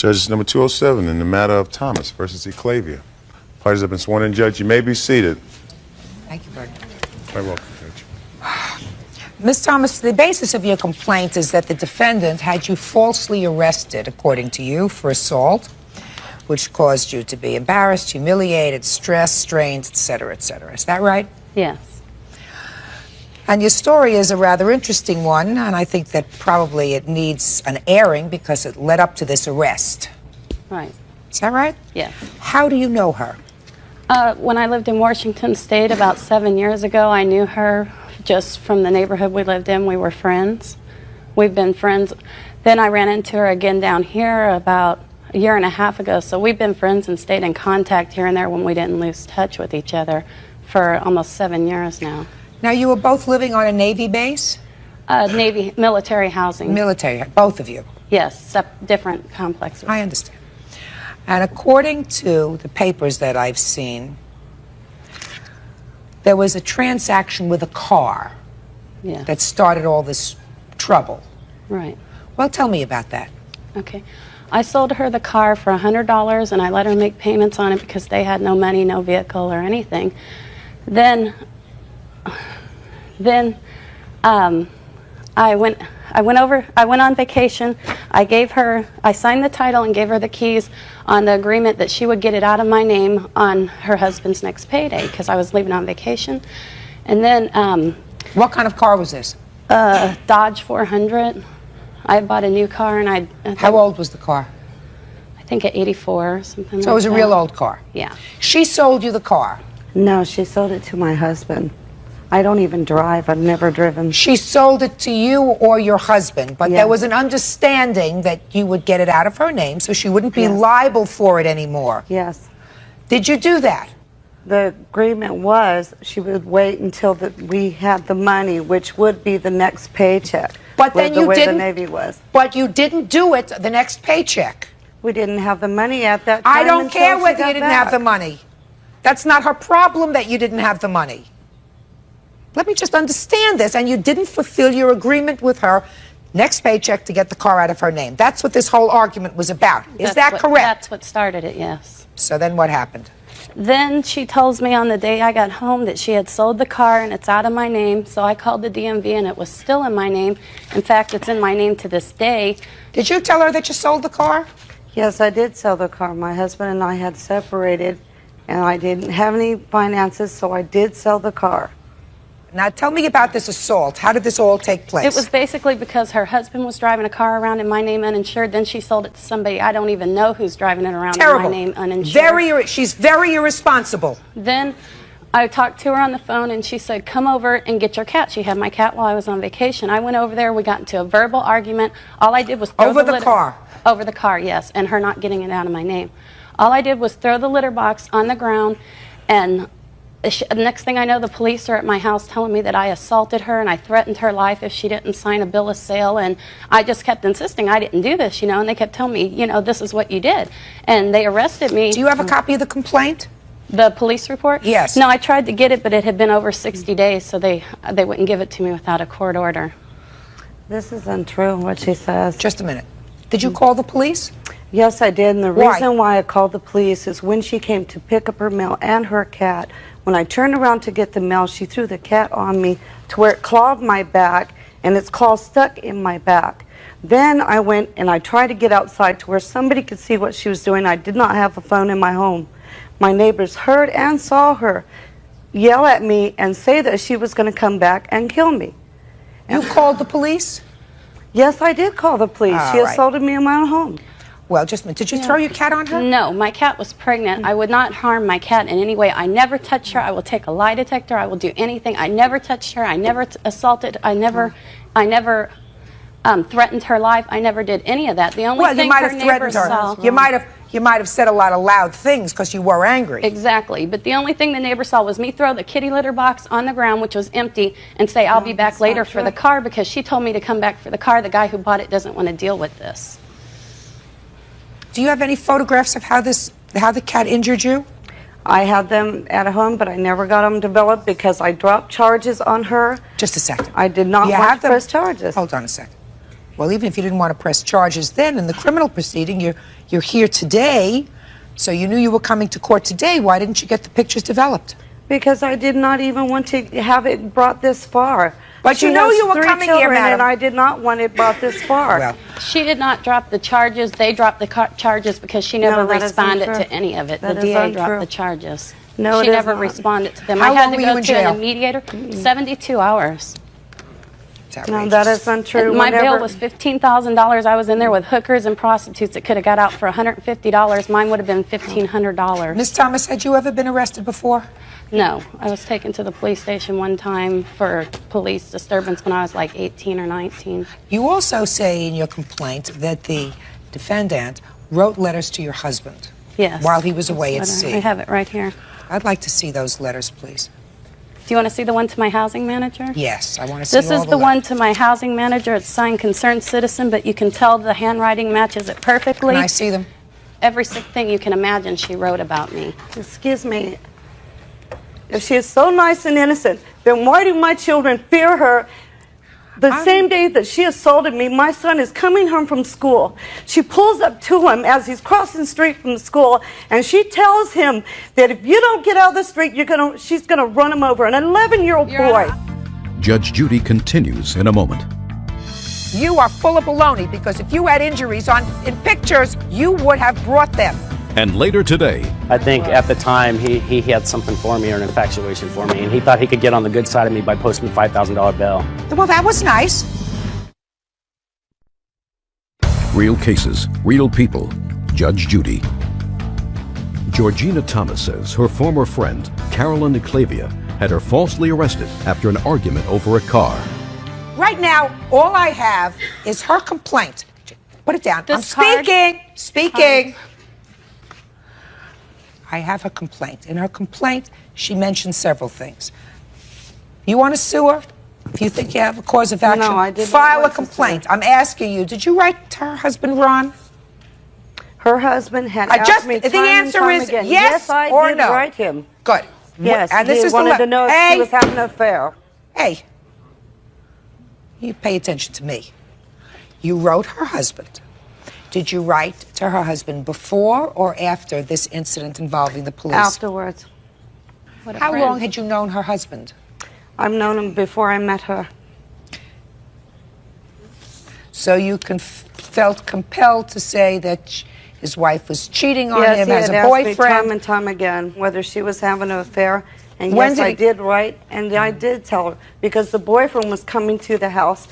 Judges number 207 in the matter of Thomas versus Eclavia. Parties have been sworn in. Judge, you may be seated. Thank you very much. Very welcome, Judge. Ms. Thomas, the basis of your complaint is that the defendant had you falsely arrested, according to you, for assault, which caused you to be embarrassed, humiliated, stressed, strained, etc., etc. Is that right? Yes. And your story is a rather interesting one, and I think that probably it needs an airing because it led up to this arrest. Right. Is that right? Yes. How do you know her? When I lived in Washington State about 7 years ago, I knew her just from the neighborhood we lived in. We were friends. We've been friends. Then I ran into her again down here about a year and a half ago, so we've been friends and stayed in contact here and there when we didn't lose touch with each other for almost 7 years now. Now, you were both living on a Navy base? Navy, military housing. Military, both of you? Yes, different complexes. I understand. And according to the papers that I've seen, there was a transaction with a car that started all this trouble. Right. Well, tell me about that. Okay. I sold her the car for $100, and I let her make payments on it because they had no money, no vehicle, or anything. Then I went on vacation. I signed the title and gave her the keys on the agreement that she would get it out of my name on her husband's next payday because I was leaving on vacation. And then what kind of car was this? Dodge 400. I had bought a new car, and How old was the car? I think at 84 or something. So it was a real old car? Yeah. She sold you the car? No, she sold it to my husband. I don't even drive. I've never driven. She sold it to you or your husband, but Yes. there was an understanding that you would get it out of her name so she wouldn't be Yes. liable for it anymore. Yes. Did you do that? The agreement was she would wait until we had the money, which would be the next paycheck. But then the you way didn't. the Navy was. But you didn't do it the next paycheck. We didn't have the money at that time. I don't until care she whether got you didn't back. have the money. That's not her problem that you didn't have the money. Let me just understand this. And you didn't fulfill your agreement with her next paycheck to get the car out of her name. That's what this whole argument was about. Is that correct? That's what started it, yes. So then what happened? Then she tells me on the day I got home that she had sold the car and it's out of my name. So I called the DMV and it was still in my name. In fact, it's in my name to this day. Did you tell her that you sold the car? Yes, I did sell the car. My husband and I had separated, and I didn't have any finances, so I did sell the car. Now tell me about this assault. How did this all take place? It was basically because her husband was driving a car around in my name uninsured. Then she sold it to somebody I don't even know who's driving it around terrible. in my name uninsured. She's very irresponsible. Then I talked to her on the phone and she said, come over and get your cat. She had my cat while I was on vacation. I went over there. We got into a verbal argument. All I did was throw over the car. Over the car, yes, and her not getting it out of my name. All I did was throw the litter box on the ground, and the next thing I know, the police are at my house telling me that I assaulted her and I threatened her life if she didn't sign a bill of sale. And I just kept insisting I didn't do this, and they kept telling me, this is what you did. And they arrested me. Do you have a copy of the complaint? The police report? Yes. No, I tried to get it, but it had been over 60 days, so they wouldn't give it to me without a court order. This is untrue, what she says. Just a minute. Did you call the police? Yes, I did, and the Why? reason why I called the police is when she came to pick up her mail and her cat, when I turned around to get the mail, she threw the cat on me to where it clawed my back, and its claw stuck in my back. Then I went and I tried to get outside to where somebody could see what she was doing. I did not have a phone in my home. My neighbors heard and saw her yell at me and say that she was going to come back and kill me. You called the police? Yes, I did call the police. All She right. assaulted me in my own home. Well, just a minute. Did you throw your cat on her? No, my cat was pregnant. I would not harm my cat in any way. I never touched her. I will take a lie detector. I will do anything. I never touched her. I never assaulted. I never threatened her life. I never did any of that. The only Well, thing you might her have neighbors threatened her. saw. You might have said a lot of loud things because you were angry. Exactly. But the only thing the neighbor saw was me throw the kitty litter box on the ground, which was empty, and say, I'll be back later for the car because she told me to come back for the car. The guy who bought it doesn't want to deal with this. Do you have any photographs of how the cat injured you? I had them at home, but I never got them developed because I dropped charges on her. Just a second. I did not You want have to them? press charges. Hold on a second. Well, even if you didn't want to press charges then in the criminal proceeding, you're here today, so you knew you were coming to court today. Why didn't you get the pictures developed? Because I did not even want to have it brought this far. But She you know has you were 3 coming here, children, madam. and I did not want it brought this far. Well, She did not drop the charges. They dropped the charges because she never No, that is responded untrue. to any of it. That The is DA untrue. dropped the charges. No, she it is never not. responded to them. How I had long to were you go in to jail? a mediator. 72 hours. it's No, outrageous. that is untrue. And my Whenever- bill was $15,000. I was in there with hookers and prostitutes that could have got out for $150. Mine would have been $1,500. Miss Thomas, had you ever been arrested before? No, I was taken to the police station one time for police disturbance when I was like 18 or 19. You also say in your complaint that the defendant wrote letters to your husband. Yes. While he was away at sea. I have it right here. I'd like to see those letters, please. Do you want to see the one to my housing manager? Yes, I want to see This all is the one letters. to my housing manager. It's signed Concerned Citizen, but you can tell the handwriting matches it perfectly. Can I see them? Every sick thing you can imagine she wrote about me. Excuse me. If she is so nice and innocent, then why do my children fear her? The same day that she assaulted me, my son is coming home from school. She pulls up to him as he's crossing the street from the school, and she tells him that if you don't get out of the street, she's gonna run him over. An 11-year-old boy. Judge Judy continues in a moment. You are full of baloney because if you had injuries in pictures, you would have brought them. And later today, I think at the time he had something for me or an infatuation for me, and he thought he could get on the good side of me by posting a $5,000 bill. Well, that was nice. real cases, real people. Judge Judy. Georgina Thomas says her former friend, Carolyn Eclavia, had her falsely arrested after an argument over a car. Right now, all I have is her complaint. Put it down. This I'm card? speaking. I have her complaint. In her complaint, she mentioned several things. You want to sue her? If you think you have a cause of action, No, I did not file a want to sue complaint. I'm asking you, did you write to her husband, Ron? Her husband had I asked just- me the time and answer time is again. yes I or did no. write him. Good. Yes, and he this is wanted to know if hey, she was having an affair. Hey, you pay attention to me. You wrote her husband. Did you write to her husband before or after this incident involving the police? Afterwards. What a How friend. long had you known her husband? I've known him before I met her. So you felt compelled to say that his wife was cheating on Yes, him he as had a asked me boyfriend. time and time again whether she was having an affair. And When yes, did I he- did write, and I did tell her, because the boyfriend was coming to the house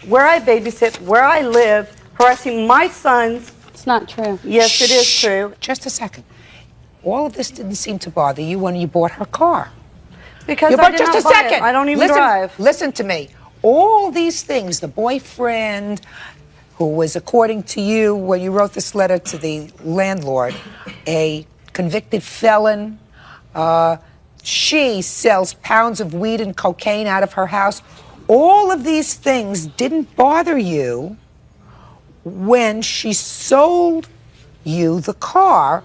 where I babysit, where I live, harassing my sons. It's not true. Yes, it is Shh. true. Just a second. All of this didn't seem to bother you when you bought her car. Because You I bought did just not a buy second. it. I don't even listen, drive. Listen to me. All these things, the boyfriend, who was, according to you, when you wrote this letter to the landlord, a convicted felon. She sells pounds of weed and cocaine out of her house. All of these things didn't bother you when she sold you the car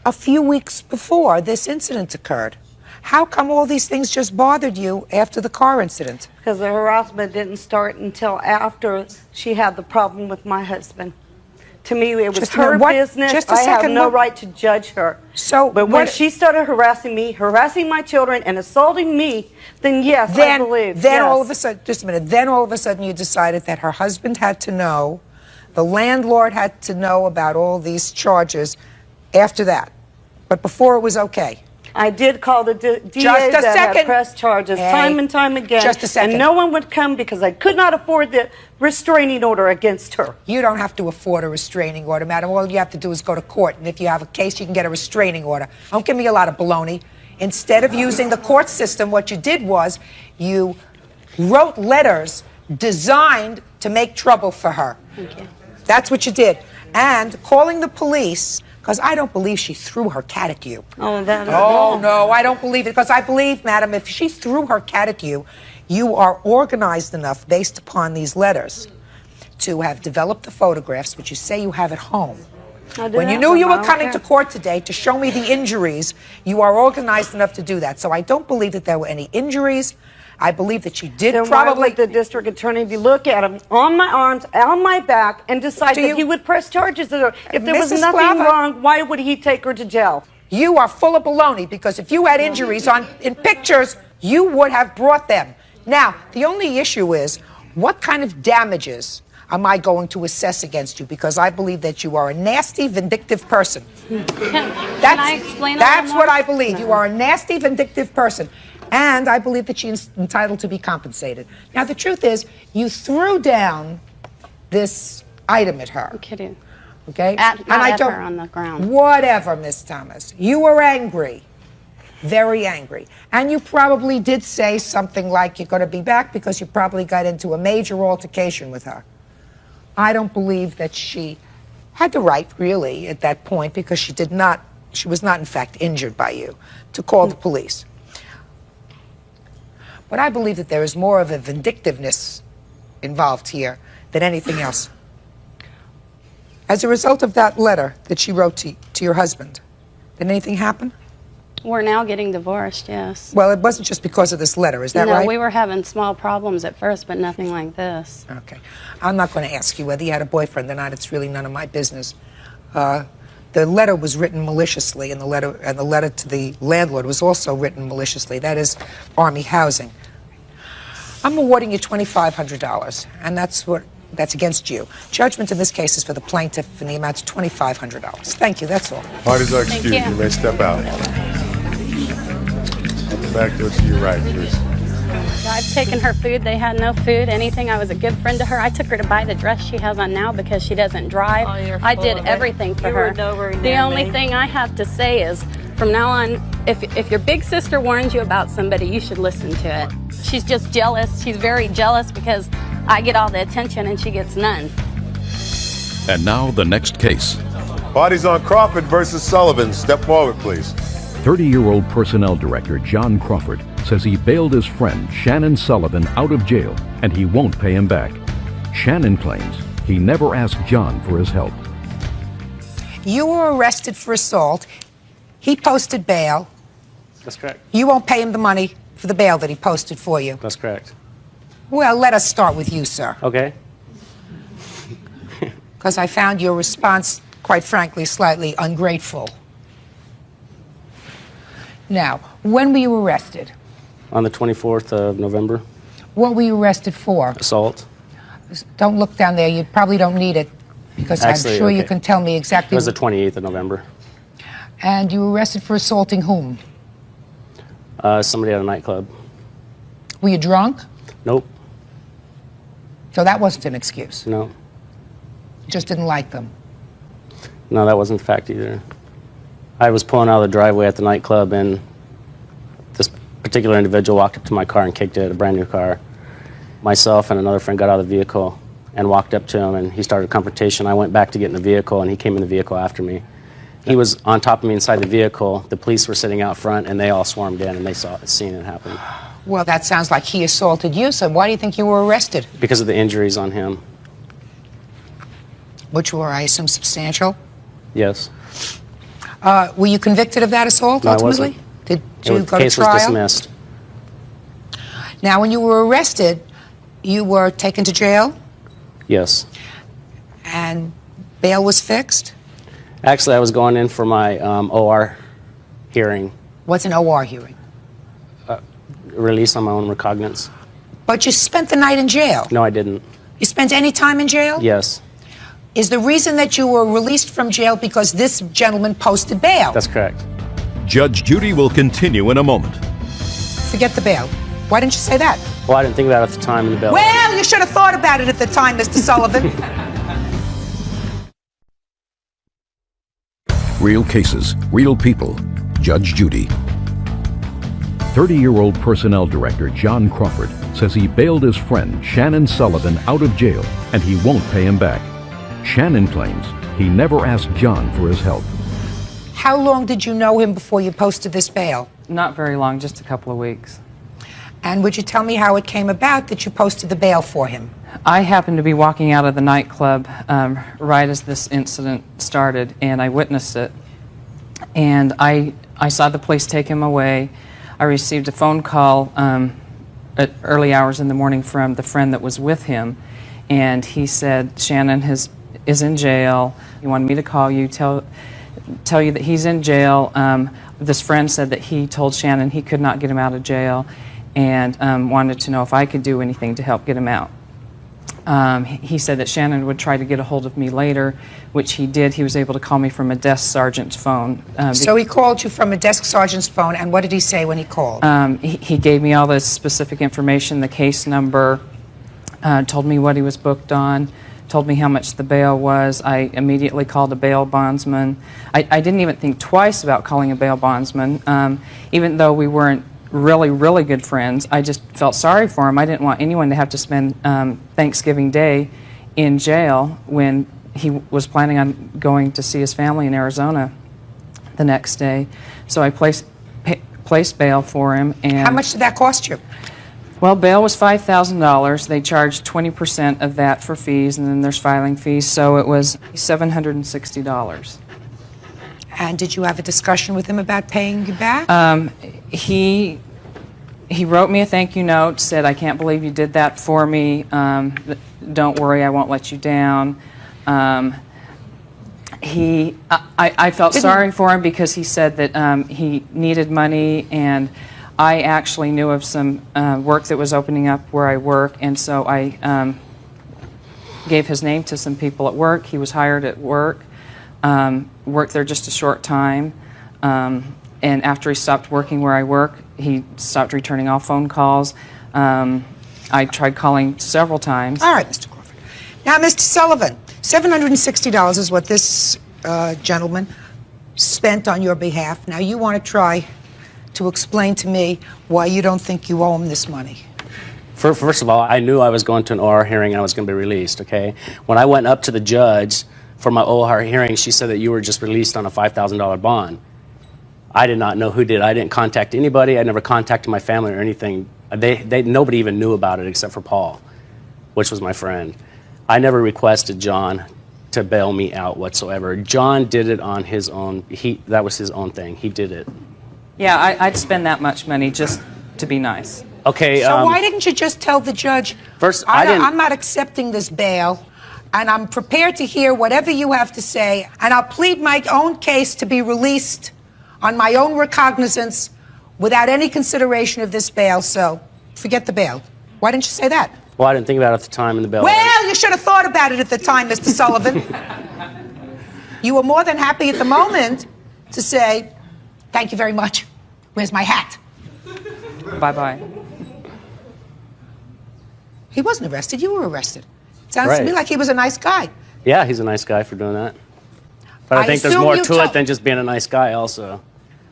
a few weeks before this incident occurred. How come all these things just bothered you after the car incident? Because the harassment didn't start until after she had the problem with my husband. To me, it was Just a her minute, what- business. just a I have second, no what- right to judge her. So, but when what- she started harassing me, harassing my children, and assaulting me, then yes, I believe. Then yes. all of a sudden, just a minute, then all of a sudden you decided that her husband had to know, the landlord had to know about all these charges after that. But before it was okay. I did call the DA Just a that second. had pressed charges Hey, time and time again. just a second. And no one would come because I could not afford the restraining order against her. You don't have to afford a restraining order, madam. All you have to do is go to court. And if you have a case, you can get a restraining order. Don't give me a lot of baloney. Instead of using the court system, what you did was you wrote letters designed to make trouble for her. Thank you. That's what you did. And calling the police, because I don't believe she threw her cat at you. Oh, that is Oh, no, I don't believe it. Because I believe, madam, if she threw her cat at you, you are organized enough, based upon these letters, to have developed the photographs, which you say you have at home. When you knew you were coming to court today to show me the injuries, you are organized enough to do that. So I don't believe that there were any injuries, I believe that she did Then why probably. would the district attorney look at him on my arms, on my back, and decide Do that you- he would press charges? If there was Mrs. nothing Slava- wrong, why would he take her to jail? You are full of baloney, because if you had injuries in pictures, you would have brought them. Now, the only issue is, what kind of damages am I going to assess against you? Because I believe that you are a nasty, vindictive person. Can I explain a That's little what more? I believe. You are a nasty, vindictive person. And I believe that she's entitled to be compensated. Now, the truth is, you threw down this item at her. I'm kidding. Okay? Not at her, on the ground. Whatever, Miss Thomas. You were angry. Very angry. And you probably did say something like you're going to be back because you probably got into a major altercation with her. I don't believe that she had the right, really, at that point, because she was not, in fact, injured by you, to call the police. But I believe that there is more of a vindictiveness involved here than anything else. As a result of that letter that she wrote to your husband, did anything happen? We're now getting divorced, yes. Well, it wasn't just because of this letter, is that No, right? we were having small problems at first, but nothing like this. Okay. I'm not going to ask you whether you had a boyfriend or not. It's really none of my business. The letter was written maliciously, and the letter to the landlord was also written maliciously. That is Army Housing. I'm awarding you $2,500, and that's against you. Judgment in this case is for the plaintiff in the amount of $2,500. Thank you. That's all. Parties are excused. you. You may step out. Back to your right, please. I've taken her food. They had no food, anything. I was a good friend to her. I took her to buy the dress she has on now because she doesn't drive. Oh, you're I full did of it. everything for You her. were nowhere The near only me. thing I have to say is, from now on, if your big sister warns you about somebody, you should listen to it. She's just jealous. She's very jealous because I get all the attention and she gets none. And now the next case. Parties on Crawford versus Sullivan. Step forward, please. 30-year-old personnel director John Crawford says he bailed his friend Shannon Sullivan out of jail and he won't pay him back. Shannon claims he never asked John for his help. You were arrested for assault. He posted bail. That's correct. You won't pay him the money for the bail that he posted for you. That's correct. Well, let us start with you, sir, Okay. because I found your response, quite frankly, slightly ungrateful. Now, when were you arrested? On the 24th of November, What were you arrested for? assault. Don't look down there. You probably don't need it, because Actually, I'm sure you okay. can tell me It exactly. was the 28th of November. And you were arrested for assaulting whom? Somebody at a nightclub. Were you drunk? Nope. So that wasn't an excuse. No. You just didn't like them. No, that wasn't the fact either. I was pulling out of the driveway at the nightclub, and this particular individual walked up to my car and kicked it, a brand new car. Myself and another friend got out of the vehicle and walked up to him, and he started a confrontation. I went back to get in the vehicle, and he came in the vehicle after me. He was on top of me inside the vehicle. The police were sitting out front, and they all swarmed in, and they seen it happen. Well, that sounds like he assaulted you, so why do you think you were arrested? Because of the injuries on him. Which were, I assume, substantial? Yes. Were you convicted of that assault, No, I ultimately? wasn't. Did you The go to case was trial? dismissed. Now, when you were arrested, you were taken to jail, Yes. and bail was fixed? Actually, I was going in for my OR hearing, What's an OR hearing? release on my own recognizance. But you spent the night in jail. No, I didn't. You spent any time in jail? Yes, Is the reason that you were released from jail because this gentleman posted bail? that's correct. Judge Judy will continue in a moment. Forget the bail. Why didn't you say that? Well, I didn't think about it at the time in the bill. Well, you should have thought about it at the time, Mr. Sullivan. Real cases, real people. Judge Judy. 30-year-old personnel director John Crawford says he bailed his friend Shannon Sullivan out of jail and he won't pay him back. Shannon claims he never asked John for his help. How long did you know him before you posted this bail? Not very long, just a couple of weeks. And would you tell me how it came about that you posted the bail for him? I happened to be walking out of the nightclub right as this incident started, and I witnessed it. And I saw the police take him away. I received a phone call at early hours in the morning from the friend that was with him, and he said, Shannon is in jail. He wanted me to call you, tell you that he's in jail. This friend said that he told Shannon he could not get him out of jail, and wanted to know if I could do anything to help get him out. He said that Shannon would try to get a hold of me later, which he did. He was able to call me from a desk sergeant's phone. So he called you from a desk sergeant's phone, and what did he say when he called? He gave me all the specific information, the case number, told me what he was booked on, told me how much the bail was. I immediately called a bail bondsman. I didn't even think twice about calling a bail bondsman, even though we weren't really good friends. I just felt sorry for him. I didn't want anyone to have to spend Thanksgiving Day in jail when he was planning on going to see his family in Arizona the next day. So I placed bail for him. And how much did that cost you? Well, bail was $5,000. They charged 20% of that for fees, and then there's filing fees, so it was $760. And did you have a discussion with him about paying you back? He wrote me a thank you note, said, I can't believe you did that for me. Don't worry, I won't let you down. I felt sorry for him because he said that he needed money, and I actually knew of some work that was opening up where I work, and so I gave his name to some people at work. He was hired at work, worked there just a short time, and after he stopped working where I work, he stopped returning all phone calls. I tried calling several times. All right, Mr. Crawford. Now, Mr. Sullivan, $760 is what this gentleman spent on your behalf. Now, you want to try to explain to me why you don't think you owe him this money. First of all, I knew I was going to an OR hearing and I was going to be released, okay? When I went up to the judge for my OR hearing, she said that you were just released on a $5,000 bond. I did not know who did. I didn't contact anybody. I never contacted my family or anything. Nobody even knew about it except for Paul, which was my friend. I never requested John to bail me out whatsoever. John did it on his own. That was his own thing. He did it. Yeah, I'd spend that much money just to be nice. Okay. So why didn't you just tell the judge, first, I'm not accepting this bail, and I'm prepared to hear whatever you have to say, and I'll plead my own case to be released on my own recognizance without any consideration of this bail, so forget the bail. Why didn't you say that? Well, I didn't think about it at the time in the bail. Well, you should have thought about it at the time, Mr. Sullivan. You were more than happy at the moment to say, thank you very much. Where's my hat? Bye-bye. He wasn't arrested. You were arrested. Sounds to me like he was a nice guy. Yeah, he's a nice guy for doing that. But I think there's more to it than just being a nice guy also.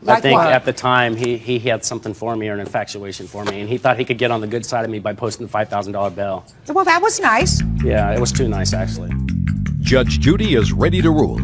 Like I think what? at the time he had something for me or an infatuation for me, and he thought he could get on the good side of me by posting the $5,000 bail. Well, that was nice. Yeah, it was too nice, actually. Judge Judy is ready to rule.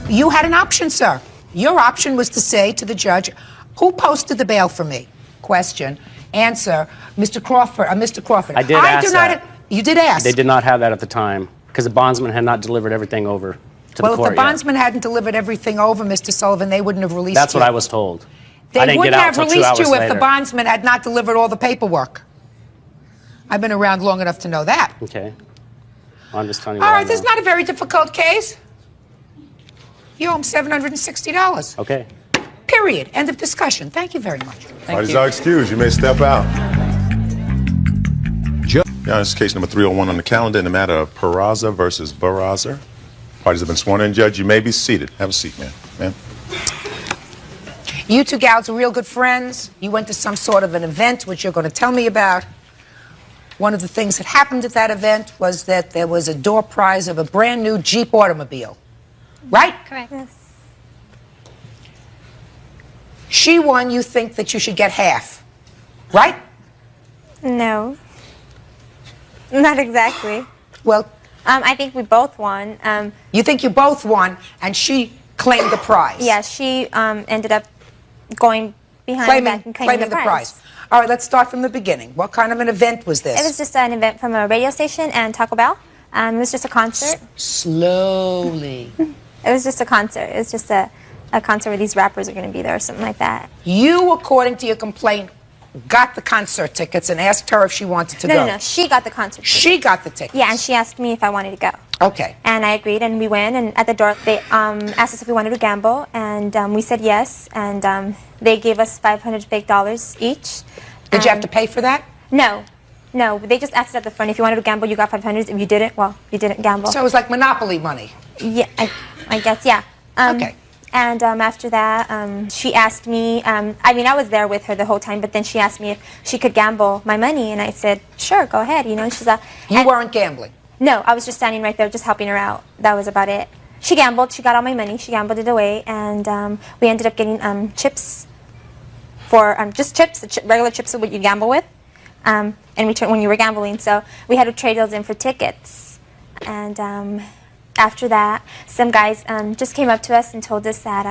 You had an option, sir. Your option was to say to the judge, who posted the bail for me? Question. Answer, Mr. Crawford. Mr. Crawford. I did ask that. You did ask. They did not have that at the time because the bondsman had not delivered everything over to the court Well, if the yet. bondsman hadn't delivered everything over, Mr. Sullivan, they wouldn't have released you. That's what I was told. They I didn't wouldn't get out have till 2 released hours you if later. the bondsman had not delivered all the paperwork. I've been around long enough to know that. Okay. Well, I'm just telling you. All what I right, this is know. not a very difficult case. You owe him $760. Okay. Period. End of discussion. Thank you very much. Parties are excused. You may step out. Now, this is case number 301 on the calendar in the matter of Peraza versus Barraza. Parties have been sworn in. Judge, you may be seated. Have a seat, ma'am. Ma'am. You two gals are real good friends. You went to some sort of an event, which you're going to tell me about. One of the things that happened at that event was that there was a door prize of a brand new Jeep automobile. Right? Correct. Yes. She won. You think that you should get half. Right? No. Not exactly. Well, I think we both won. you think you both won, and she claimed the prize. Yeah, she ended up going behind back and claiming the prize. All right, let's start from the beginning. What kind of an event was this? It was just an event from a radio station and Taco Bell. It was just a concert. Slowly. It was just a concert. It was just a a concert where these rappers are going to be there or something like that. You, according to your complaint, got the concert tickets and asked her if she wanted to go. No, she got the concert tickets. She got the tickets. Yeah, and she asked me if I wanted to go. Okay. And I agreed, and we went, and at the door, they asked us if we wanted to gamble, and we said yes, and they gave us $500 fake dollars each. Did you have to pay for that? No. No, they just asked us at the front, if you wanted to gamble, you got $500. If you didn't, well, you didn't gamble. So it was like Monopoly money. Yeah, I guess, yeah. Okay. And after that, she asked me, I mean, I was there with her the whole time, but then she asked me if she could gamble my money, and I said, sure, go ahead, you know. And she's like, You weren't gambling? No, I was just standing right there, just helping her out. That was about it. She gambled, she got all my money, she gambled it away, and we ended up getting chips for, just chips, regular chips that you gamble with, in return when you were gambling. So we had to trade those in for tickets. And after that, some guys just came up to us and told us that,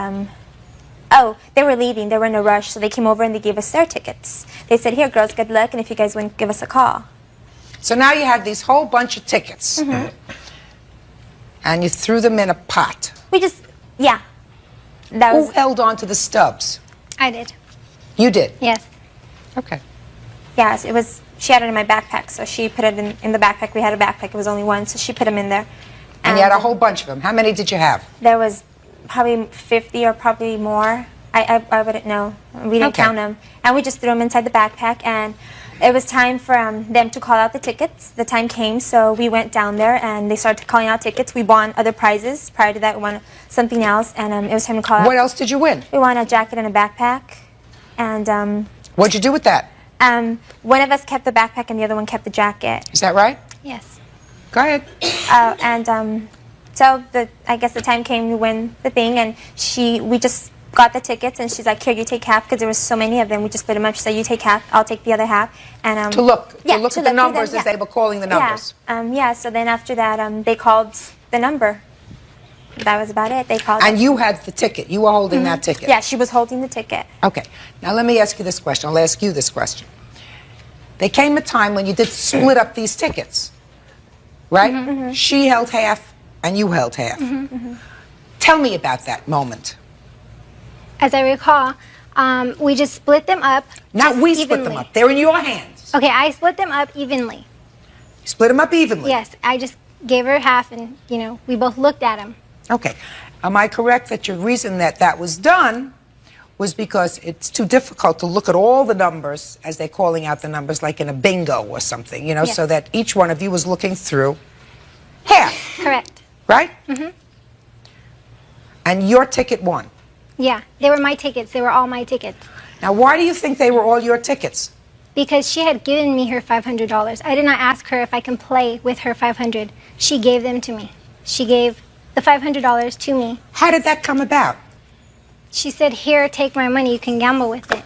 oh, they were leaving, they were in a rush, so they came over and they gave us their tickets. They said, here, girls, good luck, and if you guys win, give us a call. So now you had these whole bunch of tickets, and you threw them in a pot. We just, yeah. That Who was, held on to the stubs? I did. You did? Yes. Okay. yeah, it was, she had it in my backpack, so she put it in the backpack. We had a backpack, it was only one, so she put them in there. And you had a whole bunch of them. How many did you have? There was probably 50 or probably more. I wouldn't know. We didn't count them. And we just threw them inside the backpack, and it was time for them to call out the tickets. The time came, so we went down there, and they started calling out tickets. We won other prizes. Prior to that, we won something else, and it was time to call out. What else did you win? We won a jacket and a backpack. And what'd you do with that? one of us kept the backpack, and the other one kept the jacket. Is that right? Yes. Go ahead. So I guess the time came to win the thing, and we just got the tickets, and she's like, here, you take half, because there was so many of them. We just split them up. She said, you take half, I'll take the other half. And to look yeah, at the numbers as they were calling the numbers. Yeah, so then after that, they called the number. That was about it. They called And it. you had the ticket. You were holding that ticket. Yeah, she was holding the ticket. Okay. Now let me ask you this question. I'll ask you this question. There came a time when you did split up these tickets, right? She held half and you held half. Tell me about that moment. As I recall, we just split them up. Not just we split them evenly. up. They're in your hands. Okay, I split them up evenly. You split them up evenly. Yes, I just gave her half, and we both looked at them. Okay. Am I correct that your reason that was done was because it's too difficult to look at all the numbers as they're calling out the numbers like in a bingo or something, Yes. so that each one of you was looking through half, Correct. right? And your ticket won. Yeah, they were my tickets. They were all my tickets. Now, why do you think they were all your tickets? Because she had given me her $500. I did not ask her if I can play with her $500. She gave them to me. She gave the $500 to me. How did that come about? She said, here, take my money. You can gamble with it.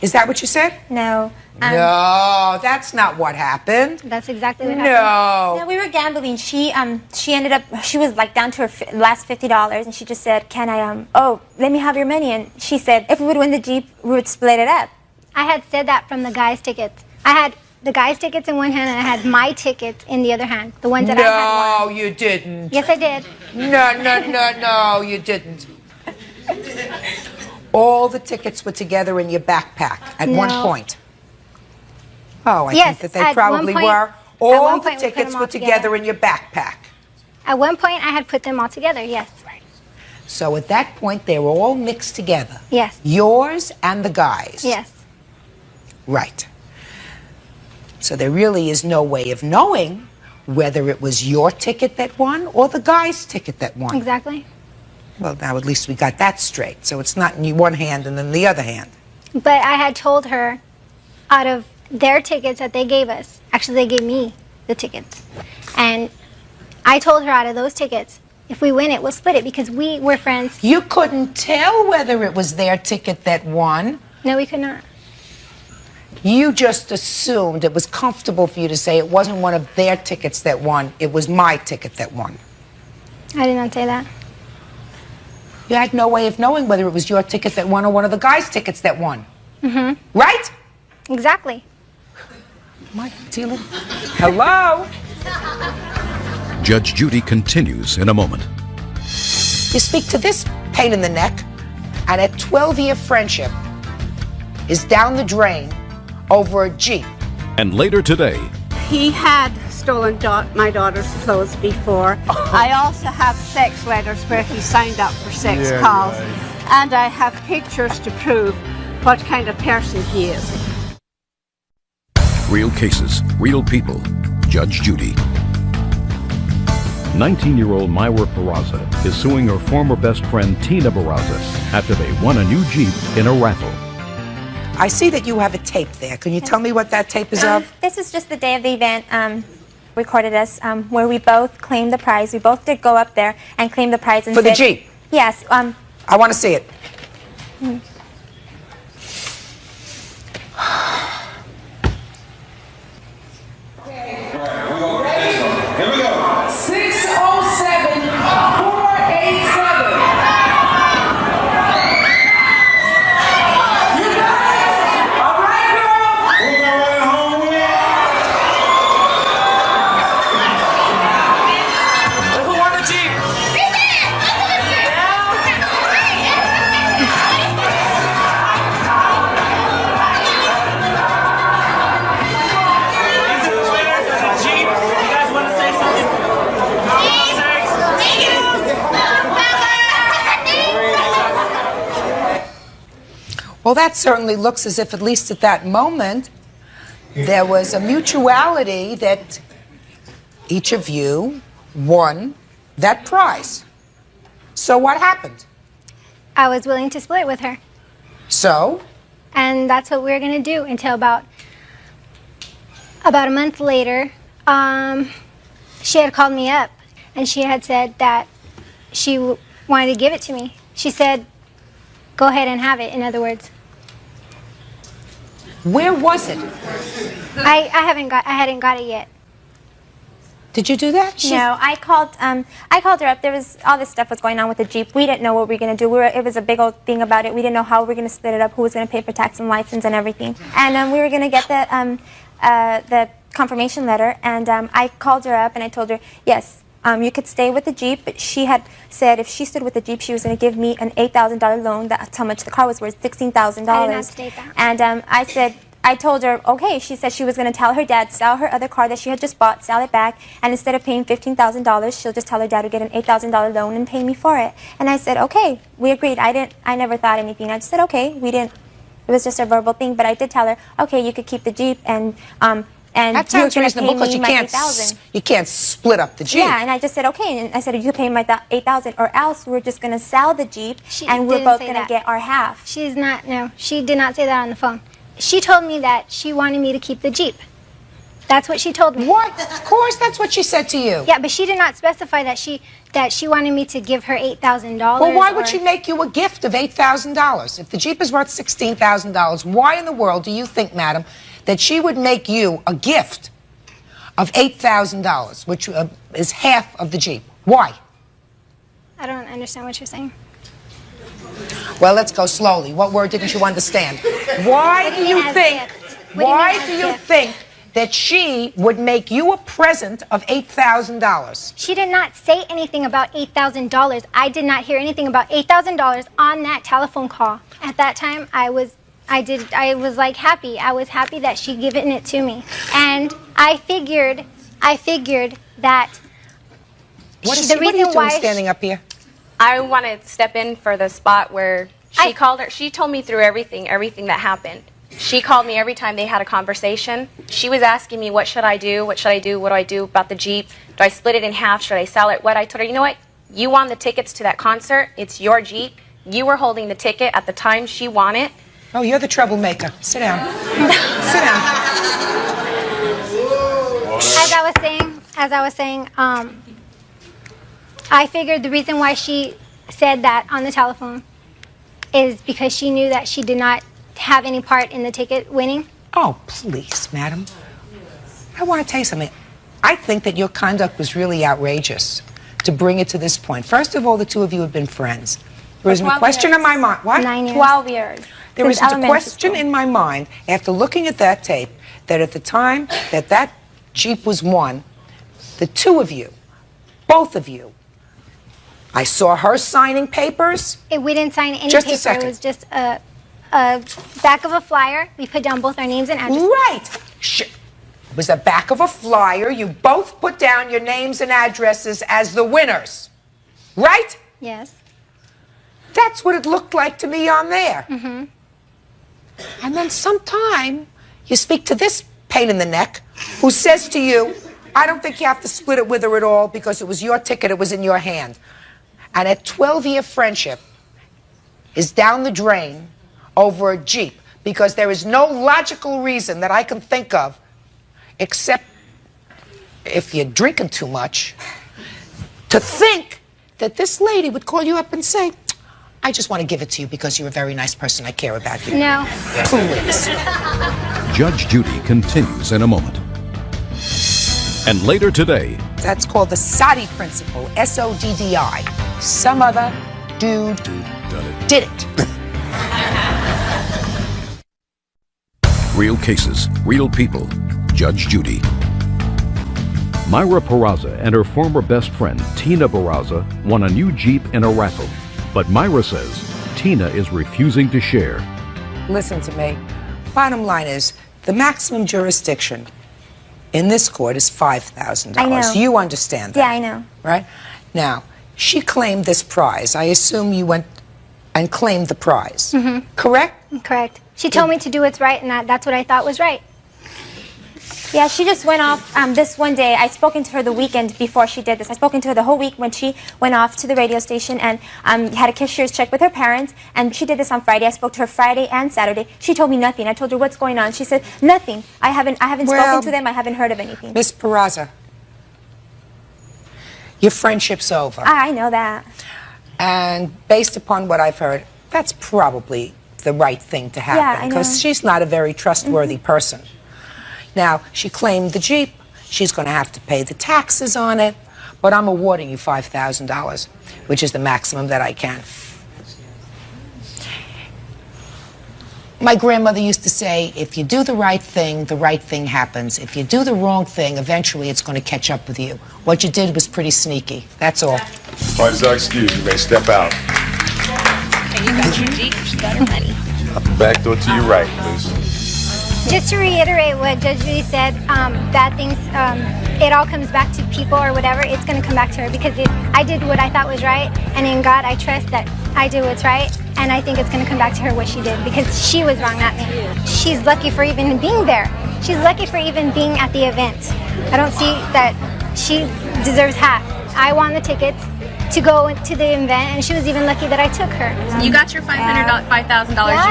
Is that what you said? No. No, that's not what happened. That's exactly what happened. No, we were gambling. She ended up, she was like down to her last $50, and she just said, can I, let me have your money. And she said, if we would win the Jeep, we would split it up. I had said that from the guys' tickets. I had the guys' tickets in one hand, and I had my tickets in the other hand. The ones that I had won. No, you didn't. Yes, I did. No, you didn't. All the tickets were together in your backpack at one No. point. Oh, I Yes, think that at they probably one point- were. at All one the point we put tickets them all were together together. in your backpack. At one point, I had put them all together, yes. So at that point, they were all mixed together. Yes. Yours and the guys. Yes. Right. So there really is no way of knowing whether it was your ticket that won or the guy's ticket that won. Exactly. Well, now at least we got that straight. So it's not in one hand and then the other hand. But I had told her, out of their tickets that they gave us, actually they gave me the tickets. And I told her, out of those tickets, if we win it, we'll split it, because we were friends. You couldn't tell whether it was their ticket that won. No, we could not. You just assumed it was comfortable for you to say it wasn't one of their tickets that won, it was my ticket that won. I did not say that. You had no way of knowing whether it was your ticket that won or one of the guys' tickets that won. Mm-hmm. Right? Exactly. Mike, Tila? Hello? Judge Judy continues in a moment. You speak to this pain in the neck. and a 12-year friendship is down the drain over a Jeep. And later today, He had stolen my daughter's clothes before. I also have sex letters where he signed up for sex calls. And I have pictures to prove what kind of person he is. real cases, real people. Judge Judy. 19-year-old Myra Barraza is suing her former best friend Tina Barraza after they won a new Jeep in a raffle. I see that you have a tape there. Can you tell me what that tape is of? This is just the day of the event. Recorded us where we both claimed the prize. We both did go up there and claim the prize. And For the said, Jeep? Yes. I want to see it. Here we go. 607 487. You got it? All right, girl. We're going home with it. Who won the Jeep? Well, that certainly looks as if, at least at that moment, there was a mutuality that each of you won that prize. So what happened? I was willing to split with her. So? And that's what we were going to do until about a month later. She had called me up and she had said that she wanted to give it to me. She said, go ahead and have it, in other words. Where was it? I hadn't got it yet. Did you do that? No, I called her up. There was all this stuff was going on with the Jeep. We didn't know what we were going to do. It was a big old thing about it. We didn't know how we were going to split it up, who was going to pay for tax and license and everything. And we were going to get the confirmation letter. And I called her up and I told her, yes, you could stay with the Jeep. But she had said if she stood with the Jeep, she was going to give me an $8,000 loan. That's how much the car was worth, $16,000. I did not state that. And I told her, okay. She said she was going to tell her dad, sell her other car that she had just bought, sell it back, and instead of paying $15,000, she'll just tell her dad to get an $8,000 loan and pay me for it. And I said, okay. We agreed. I never thought anything. I just said, okay. We didn't. It was just a verbal thing. But I did tell her, okay, you could keep the Jeep and that sounds reasonable because you can't split up the Jeep. Yeah, and I just said, okay. And I said, you could pay my $8,000 or else we're just going to sell the Jeep and we're both going to get our half. She did not say that on the phone. She told me that she wanted me to keep the Jeep. That's what she told me. What? Of course, that's what she said to you. Yeah, but she did not specify that she wanted me to give her $8,000. Well, why would she make you a gift of $8,000? If the Jeep is worth $16,000, why in the world do you think, madam, that she would make you a gift of $8,000, which is half of the Jeep? Why? I don't understand what you're saying. Well, let's go slowly. What word didn't you understand? Why do you think that she would make you a present of $8,000? She did not say anything about $8,000. I did not hear anything about $8,000 on that telephone call. At that time, I was like happy. I was happy that she given it to me. And I figured that what are you doing standing up here? I want to step in for the spot where she called her. She told me through everything that happened. She called me every time they had a conversation. She was asking me, what should I do? What should I do? What do I do about the Jeep? Do I split it in half? Should I sell it? What? I told her, you know what? You won the tickets to that concert. It's your Jeep. You were holding the ticket at the time she won it. Oh, you're the troublemaker. Sit down. Sit down. As I was saying, I figured the reason why she said that on the telephone is because she knew that she did not have any part in the ticket winning. Oh, please, madam. I want to tell you something. I think that your conduct was really outrageous to bring it to this point. First of all, the two of you have been friends. There isn't a question in my mind. What? 9 years. 12 years. There isn't a question in my mind, after looking at that tape, that at the time that Jeep was won, the two of you, both of you, I saw her signing papers. We didn't sign any Just a paper. second. It was just a back of a flyer. We put down both our names and addresses. Right. It was the back of a flyer. You both put down your names and addresses as the winners. Right? Yes. That's what it looked like to me on there. Mm-hmm. And then sometime you speak to this pain in the neck who says to you, I don't think you have to split it with her at all because it was your ticket, it was in your hand. And a 12-year friendship is down the drain over a Jeep because there is no logical reason that I can think of except if you're drinking too much to think that this lady would call you up and say, I just want to give it to you because you're a very nice person. I care about you. No. Please. Judge Judy continues in a moment. And later today, That's called the Soddy principle, S-O-D-D-I. Some other dude did it. real cases, real people. Judge Judy. Myra Peraza and her former best friend, Tina Peraza, won a new Jeep in a raffle. But Myra says Tina is refusing to share. Listen to me. Bottom line is, the maximum jurisdiction in this court is $5,000. I know. You understand that? Yeah, I know. Right? Now, she claimed this prize. I assume you went and claimed the prize. Mm-hmm. Correct? Correct. She told me to do what's right, and that's what I thought was right. Yeah, she just went off this one day. I spoken to her the weekend before she did this. I spoken to her the whole week when she went off to the radio station and had a cashier's check with her parents. And she did this on Friday. I spoke to her Friday and Saturday. She told me nothing. I told her what's going on. She said nothing. I haven't spoken to them. I haven't heard of anything. Miss Peraza, your friendship's over. I know that. And based upon what I've heard, that's probably the right thing to happen. Yeah, I know. Because she's not a very trustworthy person. Now, she claimed the Jeep. She's going to have to pay the taxes on it. But I'm awarding you $5,000, which is the maximum that I can. My grandmother used to say, if you do the right thing happens. If you do the wrong thing, eventually it's going to catch up with you. What you did was pretty sneaky. That's all. Parties are excused. You may step out. And you got your Jeep for better money. Back door to your right, please. Just to reiterate what Judge Judy said, that things, it all comes back to people or whatever. It's going to come back to her because I did what I thought was right, and in God I trust that I did what's right, and I think it's going to come back to her what she did because she was wrong, not me. She's lucky for even being there. She's lucky for even being at the event. I don't see that she deserves half. I won the tickets to go to the event, and she was even lucky that I took her. You got your $5,000 you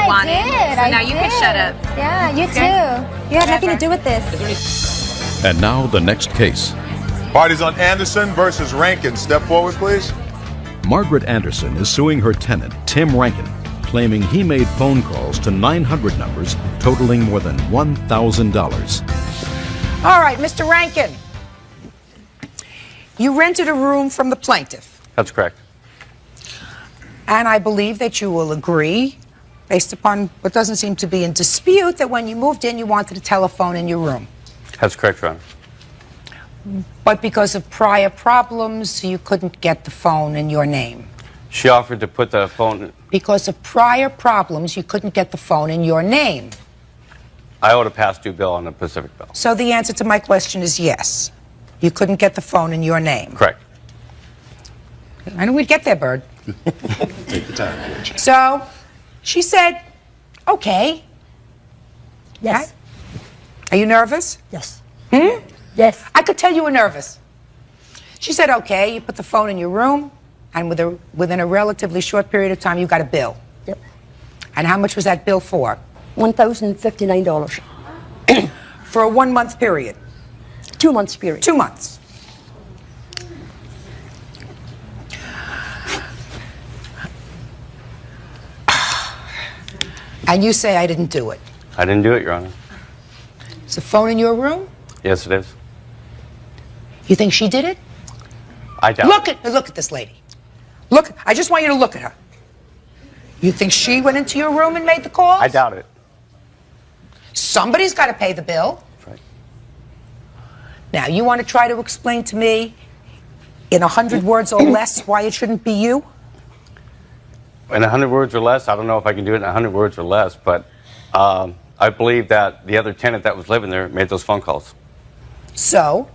wanted. I did. So now you can shut up. Yeah, you too. You had nothing to do with this. And now the next case. Parties on Anderson versus Rankin. Step forward, please. Margaret Anderson is suing her tenant, Tim Rankin, claiming he made phone calls to 900 numbers totaling more than $1,000. All right, Mr. Rankin. You rented a room from the plaintiff. That's correct. And I believe that you will agree, based upon what doesn't seem to be in dispute, that when you moved in, you wanted a telephone in your room. That's correct, Your Honor. But because of prior problems, you couldn't get the phone in your name. She offered to put the phone. Because of prior problems, you couldn't get the phone in your name. I owed a past due bill on the Pacific bill. So the answer to my question is yes. You couldn't get the phone in your name. Correct. I knew we'd get there, Bird. Take the time. Rich. So she said, okay. Yes. Right? Are you nervous? Yes. Hmm? Yes. I could tell you were nervous. She said, okay, you put the phone in your room, and within a relatively short period of time, you got a bill. Yep. And how much was that bill for? $1,059. For a 1 month period. 2 months period. 2 months. And you say I didn't do it. I didn't do it, Your Honor. Is the phone in your room? Yes, it is. You think she did it? I doubt it. Look at this lady. Look, I just want you to look at her. You think she went into your room and made the calls? I doubt it. Somebody's got to pay the bill. That's right. Now, you want to try to explain to me in 100 words or less why it shouldn't be you? In 100 words or less, I don't know if I can do it in 100 words or less, but I believe that the other tenant that was living there made those phone calls. So?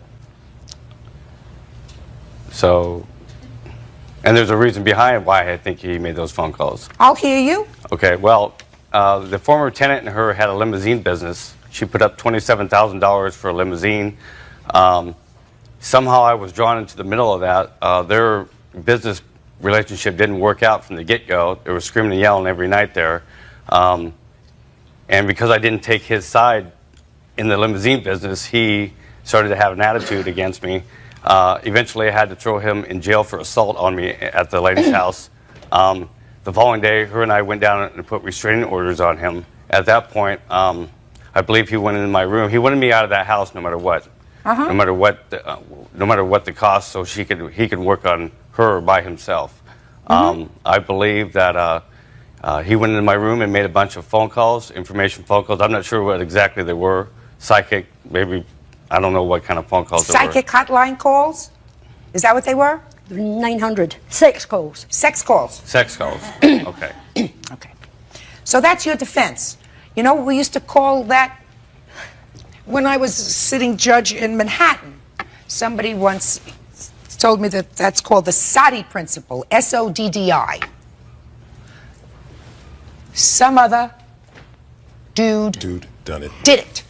And there's a reason behind why I think he made those phone calls. I'll hear you. Okay, well, the former tenant and her had a limousine business. She put up $27,000 for a limousine. Somehow I was drawn into the middle of that. Their business relationship didn't work out from the get-go. They were screaming and yelling every night there. And because I didn't take his side in the limousine business, he started to have an attitude against me. Eventually, I had to throw him in jail for assault on me at the lady's house. The following day, her and I went down and put restraining orders on him. At that point, I believe he went in my room. He wanted me out of that house no matter what. No matter what the cost, so he could work on her by himself. I believe that he went into my room and made a bunch of phone calls, information phone calls. I'm not sure what exactly they were. Psychic, maybe. I don't know what kind of phone calls they were. Psychic hotline calls? Is that what they were? 900 sex calls. Sex calls. Sex calls. Okay. Okay. So that's your defense. You know, we used to call that, when I was sitting judge in Manhattan, somebody once told me that that's called the Soddy principle, S-O-D-D-I. Some other dude done it. did it.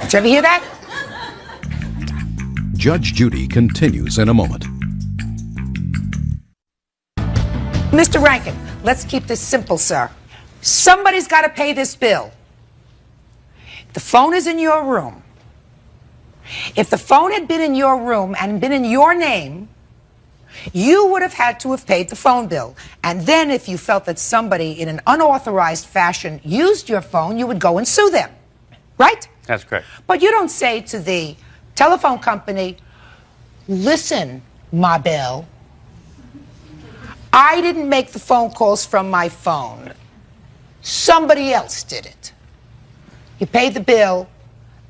Did you ever hear that? Judge Judy continues in a moment. Mr. Rankin, let's keep this simple, sir. Somebody's got to pay this bill. The phone is in your room. If the phone had been in your room and been in your name, you would have had to have paid the phone bill. And then if you felt that somebody in an unauthorized fashion used your phone, you would go and sue them. Right? That's correct. But you don't say to the telephone company, listen, Ma Belle, I didn't make the phone calls from my phone. Somebody else did it. You pay the bill,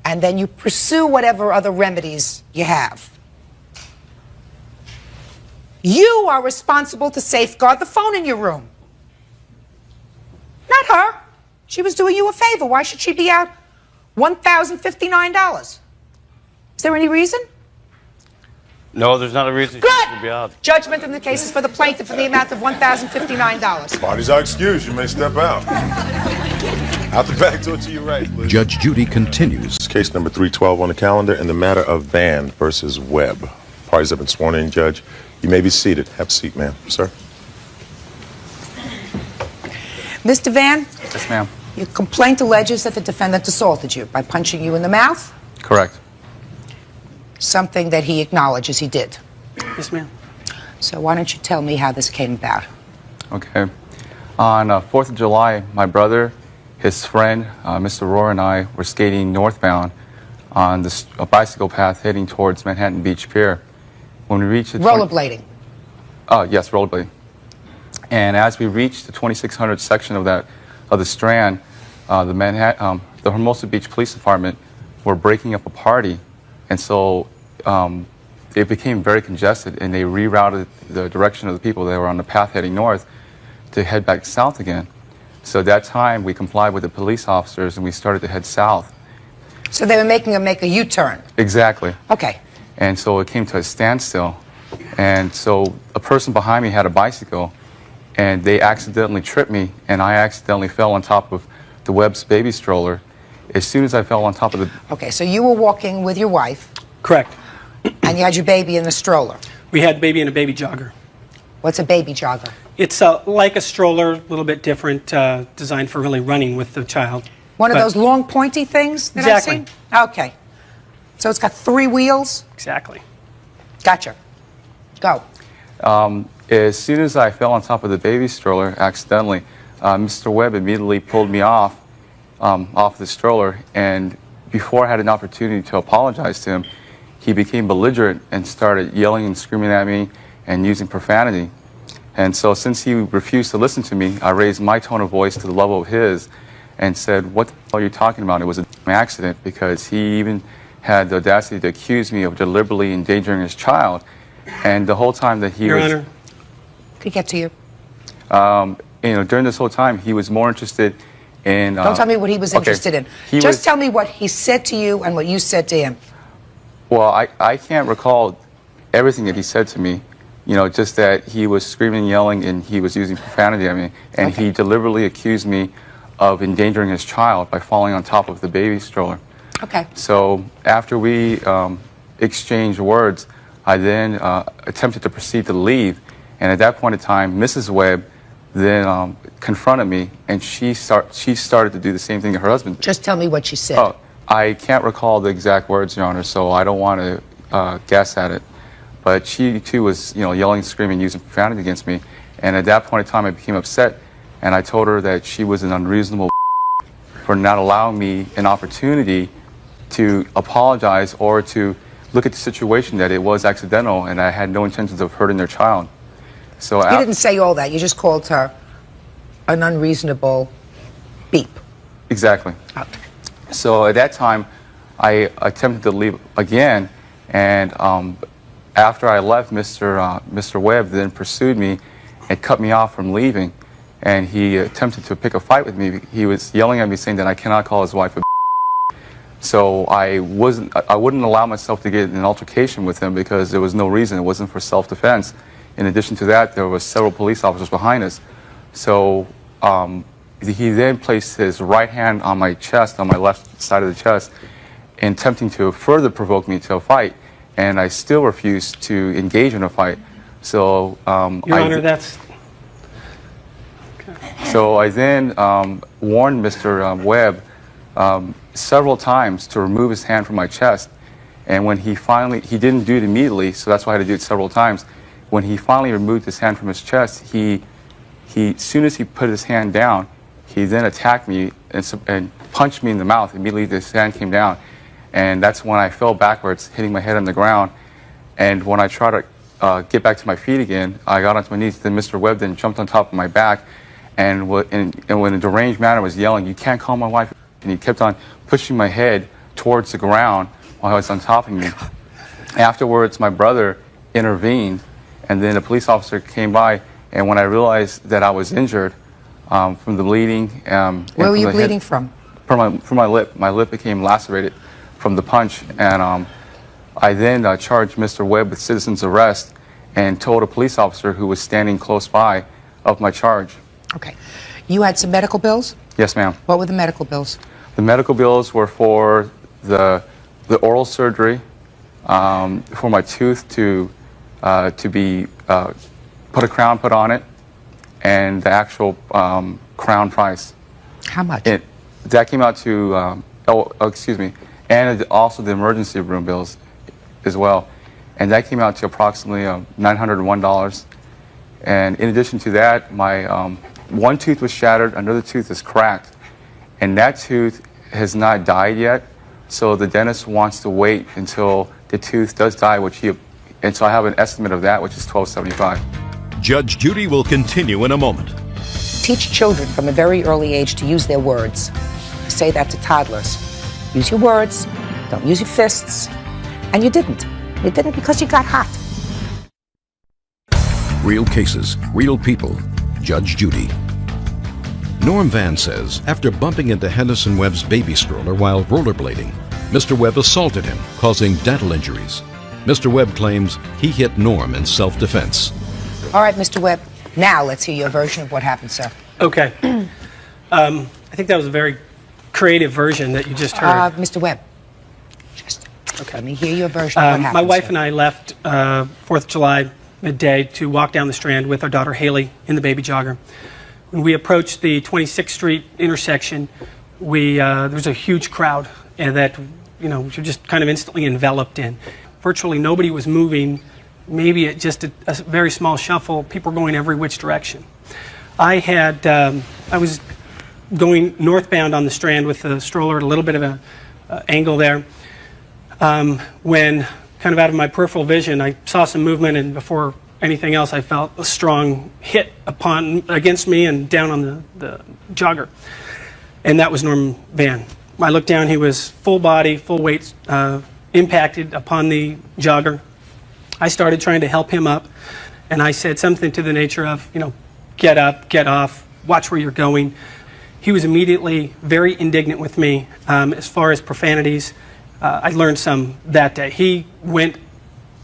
and then you pursue whatever other remedies you have. You are responsible to safeguard the phone in your room. Not her. She was doing you a favor. Why should she be out $1,059? Is there any reason? No, there's not a reason Good. she should be out. Judgment in the case is for the plaintiff in the amount of $1,059. Parties are excused. You may step out. Out the back door to your right, please. Judge Judy continues. Case number 312 on the calendar in the matter of Van versus Webb. Parties have been sworn in, Judge. You may be seated. Have a seat, ma'am. Sir. Mr. Van? Yes, ma'am. Your complaint alleges that the defendant assaulted you by punching you in the mouth? Correct. Something that he acknowledges he did. Yes, ma'am. So why don't you tell me how this came about? Okay. On 4th of July, my brother, his friend, Mr. Rohr, and I were skating northbound on a bicycle path heading towards Manhattan Beach Pier. When we reached the rollerblading. Yes, rollerblading. And as we reached the 2600 section of the Strand, the Hermosa Beach Police Department were breaking up a party, and so it became very congested, and they rerouted the direction of the people that were on the path heading north to head back south again. So at that time, we complied with the police officers, and we started to head south. So they were making him make a U-turn? Exactly. Okay. And so it came to a standstill. And so a person behind me had a bicycle, and they accidentally tripped me, and I accidentally fell on top of the Webb's baby stroller. As soon as I fell on top of the... Okay, so you were walking with your wife. Correct. And you had your baby in the stroller. We had baby in a baby jogger. What's a baby jogger? It's like a stroller, a little bit different, designed for really running with the child. One of those long, pointy things that Exactly. I've seen? Okay. So it's got 3 wheels? Exactly. Gotcha. Go. As soon as I fell on top of the baby stroller accidentally, Mr. Webb immediately pulled me off the stroller, and before I had an opportunity to apologize to him, he became belligerent and started yelling and screaming at me and using profanity. And so since he refused to listen to me, I raised my tone of voice to the level of his and said, "What the hell are you talking about? It was an accident," because he even had the audacity to accuse me of deliberately endangering his child. And the whole time that he Your was... Honor. Could get to you. During this whole time, he was more interested in... Don't tell me what he was interested in. Just tell me what he said to you and what you said to him. Well, I can't recall everything that he said to me. Just that he was screaming and yelling and he was using profanity at me. And he deliberately accused me of endangering his child by falling on top of the baby stroller. Okay. So after we exchanged words, I then attempted to proceed to leave. And at that point in time, Mrs. Webb then confronted me, and she started to do the same thing to her husband. Just tell me what she said. Oh, I can't recall the exact words, Your Honor, so I don't want to guess at it. But she, too, was yelling, screaming, using profanity against me. And at that point in time, I became upset, and I told her that she was an unreasonable for not allowing me an opportunity to apologize or to look at the situation that it was accidental and I had no intentions of hurting their child. So you didn't say all that. You just called her an unreasonable beep. Exactly. Okay. So at that time, I attempted to leave again, and after I left, Mr. Webb then pursued me and cut me off from leaving, and he attempted to pick a fight with me. He was yelling at me saying that I cannot call his wife a So I wouldn't allow myself to get in an altercation with him because there was no reason. It wasn't for self-defense. In addition to that, there were several police officers behind us. So he then placed his right hand on my chest, on my left side of the chest, attempting to further provoke me to a fight. And I still refused to engage in a fight. So Your Honor, that's... So I then warned Mr. Webb several times to remove his hand from my chest. And when he didn't do it immediately, so that's why I had to do it several times. When he finally removed his hand from his chest, as soon as he put his hand down, he then attacked me and punched me in the mouth. Immediately, his hand came down. And that's when I fell backwards, hitting my head on the ground. And when I tried to get back to my feet again, I got onto my knees. Then Mr. Webb then jumped on top of my back and in a deranged manner was yelling, "You can't call my wife." And he kept on pushing my head towards the ground while he was on top of me. Afterwards, my brother intervened, and then a police officer came by, and when I realized that I was injured from the bleeding... Where were you bleeding from? From my lip. My lip became lacerated from the punch, and I then charged Mr. Webb with citizen's arrest and told a police officer who was standing close by of my charge. Okay. You had some medical bills? Yes, ma'am. What were the medical bills? The medical bills were for the oral surgery, for my tooth to be put a crown put on it, and the actual crown price. How much? That came out to excuse me, and also the emergency room bills as well, and that came out to approximately $901. And in addition to that, my one tooth was shattered, another tooth is cracked, and that tooth has not died yet, so the dentist wants to wait until the tooth does die, and so I have an estimate of that, which is $1,275. Judge Judy will continue in a moment. Teach children from a very early age to use their words. Say that to toddlers. Use your words, don't use your fists. And you didn't. You did it because you got hot. Real cases, real people. Judge Judy. Norm Van says after bumping into Henderson Webb's baby stroller while rollerblading, Mr. Webb assaulted him, causing dental injuries. Mr. Webb claims he hit Norm in self-defense. All right, Mr. Webb. Now let's hear your version of what happened, sir. Okay. I think that was a very creative version that you just heard. Mr. Webb, let me hear your version of what happened, my wife sir. and I left 4th of July midday to walk down the Strand with our daughter Haley in the baby jogger. When we approached the 26th Street intersection, there was a huge crowd that we were just kind of instantly enveloped in. Virtually nobody was moving. Maybe at just a very small shuffle. People were going every which direction. I was going northbound on the Strand with the stroller at a little bit of an angle there. When kind of out of my peripheral vision, I saw some movement, and before anything else, I felt a strong hit against me and down on the jogger. And that was Norm Van. I looked down, he was full body, full weight, impacted upon the jogger. I started trying to help him up, and I said something to the nature of, get up, get off, watch where you're going. He was immediately very indignant with me as far as profanities. I learned some that day. He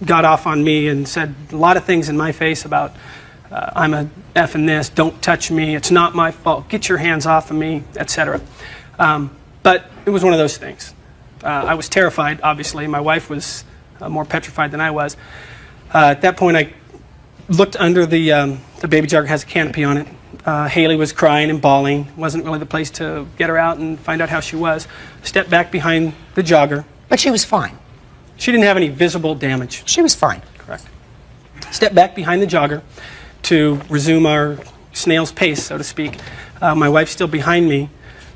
got off on me and said a lot of things in my face about I'm a effing this, don't touch me, it's not my fault, get your hands off of me, etc. But it was one of those things. I was terrified, obviously. My wife was more petrified than I was. At that point, I looked under the baby jogger has a canopy on it. Haley was crying and bawling. Wasn't really the place to get her out and find out how she was. Stepped back behind the jogger. But she was fine. She didn't have any visible damage. She was fine. Correct. Stepped back behind the jogger to resume our snail's pace, so to speak. My wife's still behind me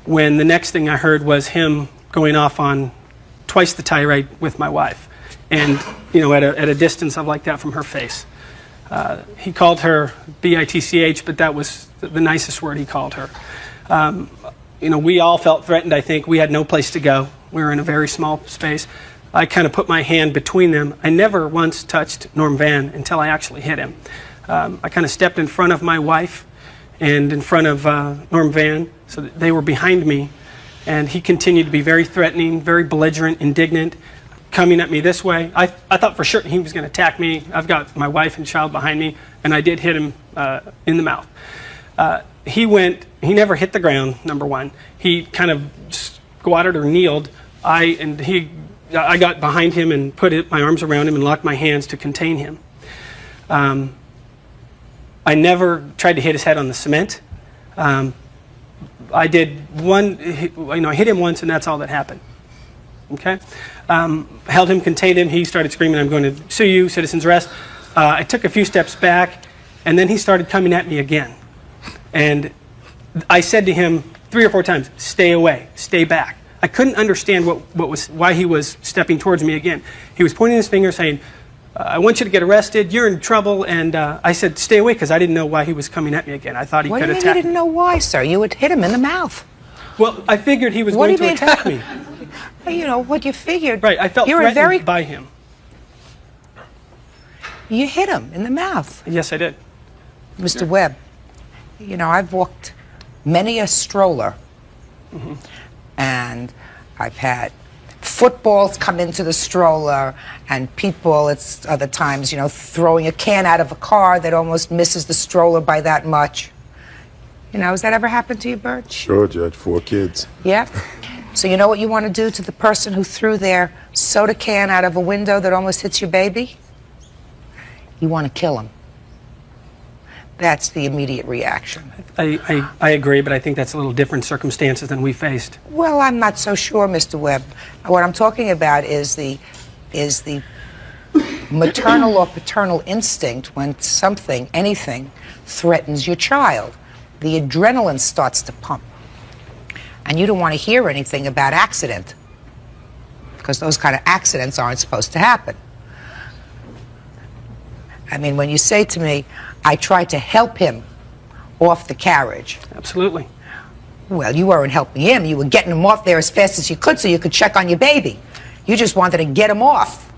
when the next thing I heard was him going off on twice the tirade with my wife. And, at a distance of like that from her face. He called her B-I-T-C-H, but that was the nicest word he called her. We all felt threatened, I think. We had no place to go. We were in a very small space. I kind of put my hand between them. I never once touched Norm Van until I actually hit him. I kind of stepped in front of my wife and in front of Norm Van so that they were behind me. And he continued to be very threatening, very belligerent, indignant, coming at me this way. I thought for sure he was going to attack me. I've got my wife and child behind me, and I did hit him in the mouth. He never hit the ground, number one. He kind of squatted or kneeled. I got behind him and put my arms around him and locked my hands to contain him. I never tried to hit his head on the cement. I did I hit him once, and that's all that happened. Okay? Held him, contained him. He started screaming, "I'm going to sue you, citizen's arrest." I took a few steps back, and then he started coming at me again. And I said to him 3 or 4 times, "Stay away, stay back." I couldn't understand why he was stepping towards me again. He was pointing his finger saying, "I want you to get arrested, you're in trouble," and I said, "Stay away," because I didn't know why he was coming at me again. I thought he could attack me. What do you mean you didn't know why, sir? You would hit him in the mouth. Well, I figured he was going to attack me. What you figured. Right, I felt threatened by him. You hit him in the mouth. Yes, I did. Mr. Webb, I've walked many a stroller, and I've had footballs come into the stroller, and people, it's other times, throwing a can out of a car that almost misses the stroller by that much. Has that ever happened to you, Bert? Sure, Judge. 4 kids. Yeah? So you know what you want to do to the person who threw their soda can out of a window that almost hits your baby? You want to kill him. That's the immediate reaction. I agree, but I think that's a little different circumstances than we faced. Well, I'm not so sure, Mr. Webb. What I'm talking about is the maternal or paternal instinct when something, anything, threatens your child. The adrenaline starts to pump. And you don't want to hear anything about accident, because those kind of accidents aren't supposed to happen. I mean, when you say to me, "I tried to help him off the carriage." Absolutely. Well, you weren't helping him. You were getting him off there as fast as you could so you could check on your baby. You just wanted to get him off.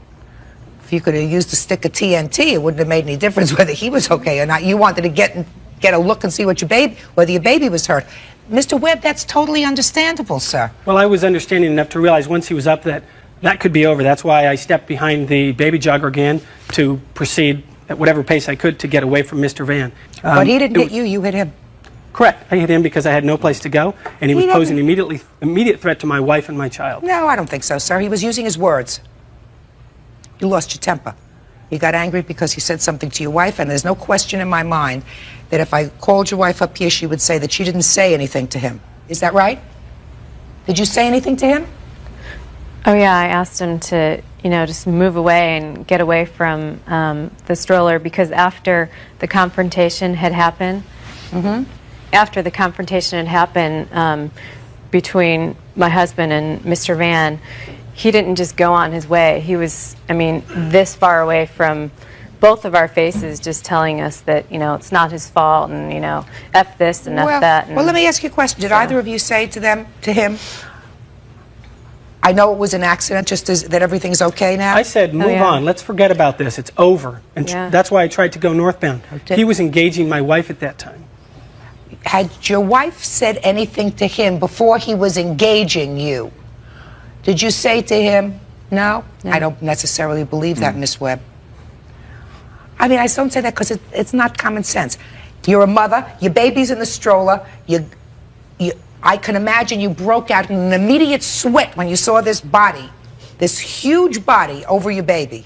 If you could have used a stick of TNT, it wouldn't have made any difference whether he was okay or not. You wanted to get a look and see whether your baby was hurt. Mr. Webb, that's totally understandable, sir. Well, I was understanding enough to realize once he was up that could be over. That's why I stepped behind the baby jogger again to proceed at whatever pace I could to get away from Mr. Van. But he didn't hit you, you hit him. Correct. I hit him because I had no place to go, and he was posing immediate threat to my wife and my child. No, I don't think so, sir. He was using his words. You lost your temper. You got angry because he said something to your wife, and there's no question in my mind that if I called your wife up here, she would say that she didn't say anything to him. Is that right? Did you say anything to him? Oh, yeah, I asked him to, just move away and get away from the stroller, because after the confrontation had happened, between my husband and Mr. Van, he didn't just go on his way. He was, this far away from both of our faces, just telling us that, it's not his fault, and, F this and F that. Well, let me ask you a question. Did either of you say to him, I know it was an accident, just as that everything's okay now? I said, move on. Let's forget about this. It's over. And that's why I tried to go northbound. He was engaging my wife at that time. Had your wife said anything to him before he was engaging you? Did you say to him, no? I don't necessarily believe that, Miss Webb. I mean, I don't say that because it's not common sense. You're a mother, your baby's in the stroller, I can imagine you broke out in an immediate sweat when you saw this body, this huge body over your baby.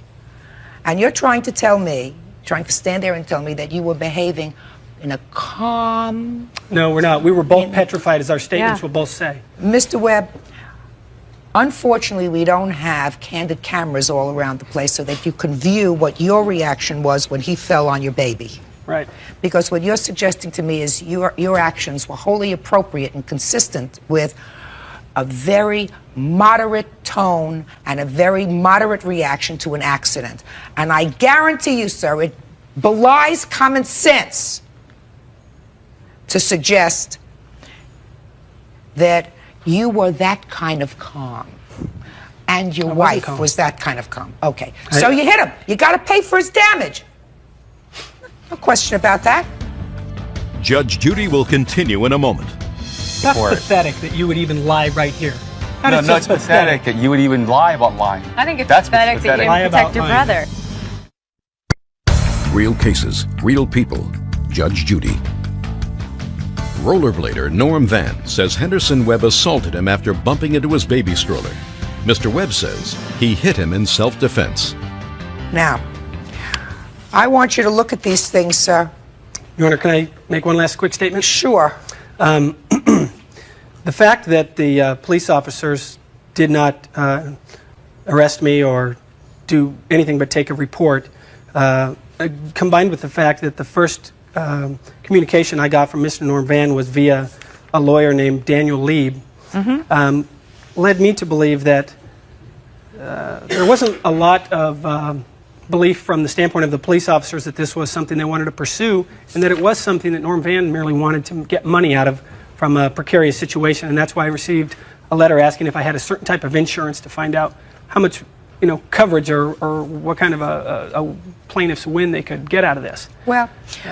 And you're trying to tell me, trying to stand there and tell me that you were behaving in a calm... No, we're not. We were both petrified, as our statements will both say. Mr. Webb, unfortunately, we don't have candid cameras all around the place so that you can view what your reaction was when he fell on your baby. Right. Because what you're suggesting to me is your actions were wholly appropriate and consistent with a very moderate tone and a very moderate reaction to an accident. And I guarantee you, sir, it belies common sense to suggest that you were that kind of calm. And your wife was that kind of calm. Okay. So you hit him. You got to pay for his damage. No question about that. Judge Judy will continue in a moment. That's pathetic that you would even lie right here. No, it's pathetic that you would even lie about lying. I think it's pathetic that you didn't protect your brother. Real cases, real people. Judge Judy. Rollerblader Norm Van says Henderson Webb assaulted him after bumping into his baby stroller. Mr. Webb says he hit him in self-defense. Now, I want you to look at these things, sir. Your Honor, can I make one last quick statement? Sure. The fact that the police officers did not arrest me or do anything but take a report, combined with the fact that the first communication I got from Mr. Norm Van was via a lawyer named Daniel Lieb, led me to believe that there wasn't a lot of belief from the standpoint of the police officers that this was something they wanted to pursue, and that it was something that Norm Van merely wanted to get money out of from a precarious situation. And that's why I received a letter asking if I had a certain type of insurance to find out how much, coverage or what kind of a plaintiff's win they could get out of this. Well,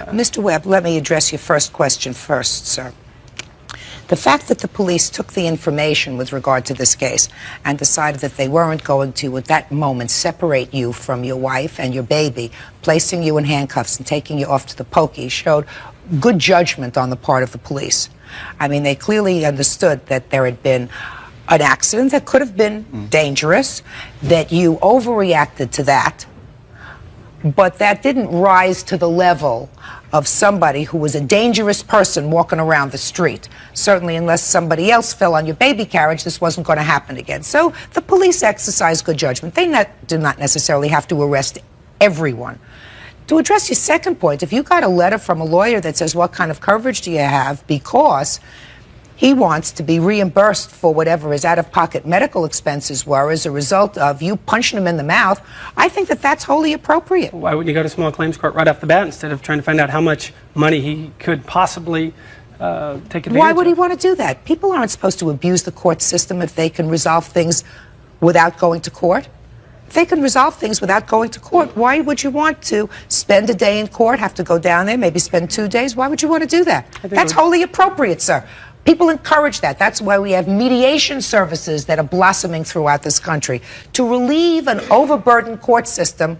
Mr. Webb, let me address your first question first, sir. The fact that the police took the information with regard to this case and decided that they weren't going to, at that moment, separate you from your wife and your baby, placing you in handcuffs and taking you off to the pokey, showed good judgment on the part of the police. I mean, they clearly understood that there had been an accident that could have been dangerous, that you overreacted to that, but that didn't rise to the level of somebody who was a dangerous person walking around the street. Certainly, unless somebody else fell on your baby carriage, this wasn't going to happen again. So the police exercised good judgment. They do not necessarily have to arrest everyone. To address your second point, if you got a letter from a lawyer that says, what kind of coverage do you have, because he wants to be reimbursed for whatever his out-of-pocket medical expenses were as a result of you punching him in the mouth, I think that that's wholly appropriate. Why wouldn't you go to small claims court right off the bat instead of trying to find out how much money he could possibly take advantage of? Why would he want to do that? People aren't supposed to abuse the court system if they can resolve things without going to court. If they can resolve things without going to court, why would you want to spend a day in court, have to go down there, maybe spend 2 days? Why would you want to do that? That's wholly appropriate, sir. People encourage that. That's why we have mediation services that are blossoming throughout this country to relieve an overburdened court system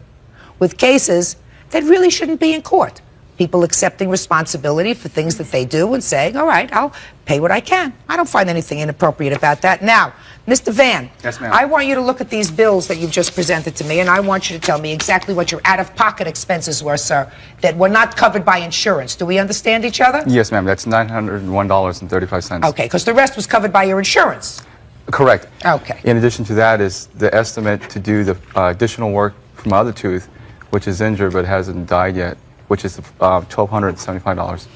with cases that really shouldn't be in court. People accepting responsibility for things that they do and saying, all right, I'll pay what I can. I don't find anything inappropriate about that. Now, Mr. Van, yes, ma'am. I want you to look at these bills that you've just presented to me, and I want you to tell me exactly what your out-of-pocket expenses were, sir, that were not covered by insurance. Do we understand each other? Yes, ma'am. That's $901.35. Okay, because the rest was covered by your insurance. Correct. Okay. In addition to that is the estimate to do the additional work for my other tooth, which is injured but hasn't died yet, which is $1,275.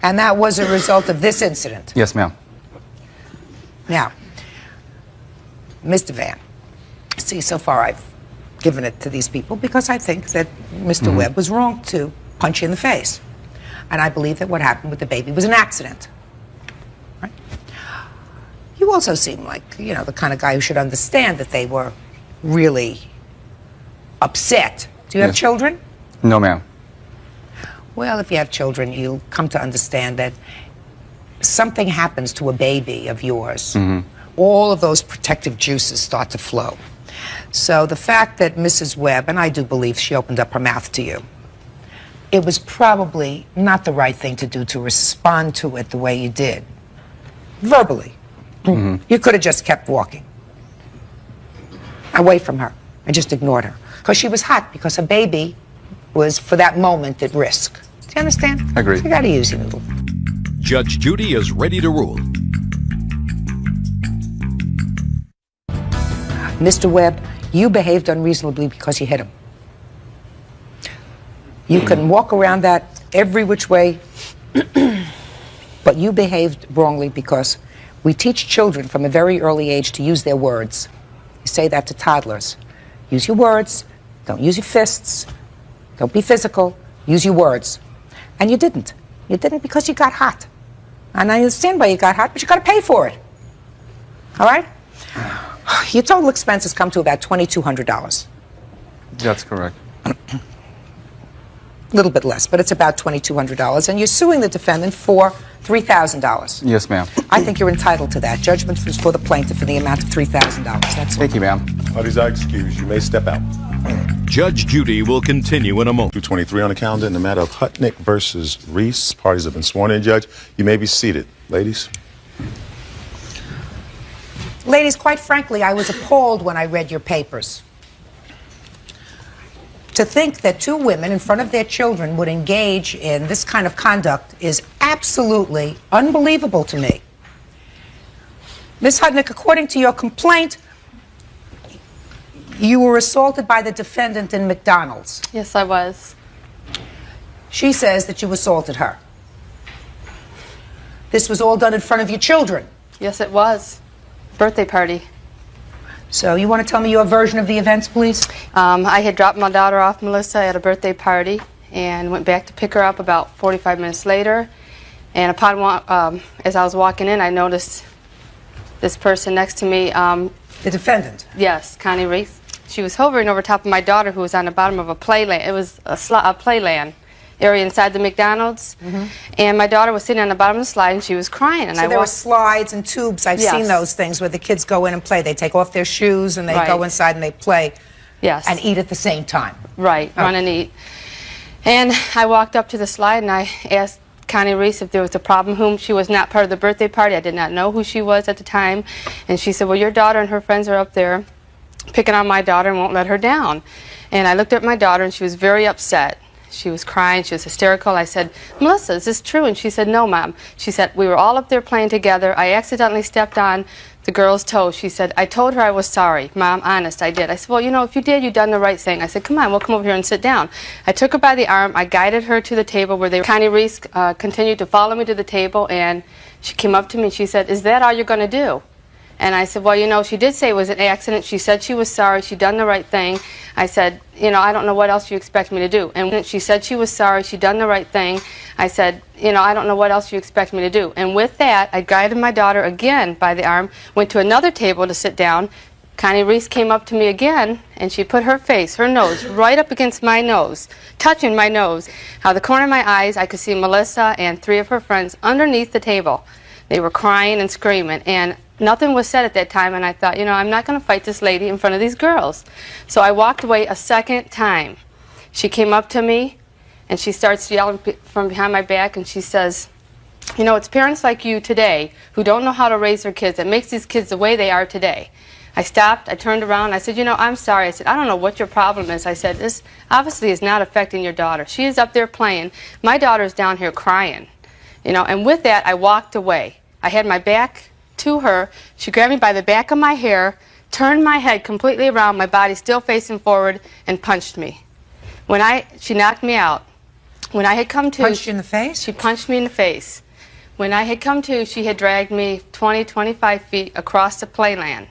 And that was a result of this incident? Yes, ma'am. Now, Mr. Van, see, so far I've given it to these people because I think that Mr. Webb was wrong to punch you in the face. And I believe that what happened with the baby was an accident. Right? You also seem like, you know, the kind of guy who should understand that they were really upset. Do you have Yes. children? No, ma'am. Well, if you have children, you'll come to understand that something happens to a baby of yours. All of those protective juices start to flow. So the fact that Mrs. Webb, and I do believe she opened up her mouth to you, it was probably not the right thing to do to respond to it the way you did. Verbally. You could have just kept walking away from her and just ignored her. Because she was hot, because her baby was, for that moment, at risk. Do you understand? Agreed. You gotta use your noodle. Judge Judy is ready to rule. Mr. Webb, you behaved unreasonably because you hit him. You can walk around that every which way, but you behaved wrongly because we teach children from a very early age to use their words. You say that to toddlers. Use your words. Don't use your fists. Don't be physical. Use your words. And you didn't. You didn't because you got hot. And I understand why you got hot, but you got to pay for it. All right? Your total expenses come to about $2,200. That's correct. A little bit less, but it's about $2,200. And you're suing the defendant for $3,000. Yes, ma'am. I think you're entitled to that. Judgment is for the plaintiff in the amount of $3,000. That's all. Thank you, ma'am. Parties are excused. You may step out. Judge Judy will continue in a moment. 223 on the calendar in the matter of Hutnick versus Reese. Parties have been sworn in, Judge. You may be seated. Ladies. Ladies, quite frankly, I was appalled when I read your papers. To think that two women in front of their children would engage in this kind of conduct is absolutely unbelievable to me. Ms. Hutnick, according to your complaint, you were assaulted by the defendant in McDonald's. Yes, I was. She says that you assaulted her. This was all done in front of your children. Yes, it was. Birthday party. So you want to tell me your version of the events, please? I had dropped my daughter off, Melissa, at a birthday party and went back to pick her up about 45 minutes later. And upon as I was walking in, I noticed this person next to me. The defendant? Yes, Connie Reese. She was hovering over top of my daughter, who was on the bottom of a playland. It was a playland area inside the McDonald's. And my daughter was sitting on the bottom of the slide, and she was crying. And So there were slides and tubes. I've Yes. seen those things where the kids go in and play. They take off their shoes and they Right. go inside and they play. Yes. And eat at the same time. Right, run and eat. And I walked up to the slide and I asked Connie Reese if there was a problem, whom she was not part of the birthday party. I did not know who she was at the time. And she said, well, your daughter and her friends are up there picking on my daughter and won't let her down. And I looked at my daughter and she was very upset. She was crying, she was hysterical. I said, Melissa, is this true? And she said, no, Mom. She said, we were all up there playing together. I accidentally stepped on the girl's toe. She said, I told her I was sorry. Mom, honest, I did. I said, well, you know, if you did, you've done the right thing. I said, come on, we'll come over here and sit down. I took her by the arm. I guided her to the table where Connie Reese continued to follow me to the table, and she came up to me and she said, is that all you're going to do? And I said, well, you know, she did say it was an accident. She said she was sorry. She'd done the right thing. I said, you know, I don't know what else you expect me to do. And when she said she was sorry, she'd done the right thing, I said, you know, I don't know what else you expect me to do. And with that, I guided my daughter again by the arm, went to another table to sit down. Connie Reese came up to me again, and she put her face, her nose, right up against my nose, touching my nose. Out of the corner of my eyes, I could see Melissa and three of her friends underneath the table. They were crying and screaming, and nothing was said at that time, and I thought, you know, I'm not going to fight this lady in front of these girls. So I walked away a second time. She came up to me, and she starts yelling from behind my back, and she says, you know, it's parents like you today who don't know how to raise their kids that makes these kids the way they are today. I stopped, I turned around, I said, you know, I'm sorry. I said, I don't know what your problem is. I said, this obviously is not affecting your daughter. She is up there playing. My daughter's down here crying. You know, and with that, I walked away. I had my back to her. She grabbed me by the back of my hair, turned my head completely around, my body still facing forward, and punched me. She knocked me out. When I had come to... Punched you in the face? She punched me in the face. When I had come to, she had dragged me 20, 25 feet across the playland.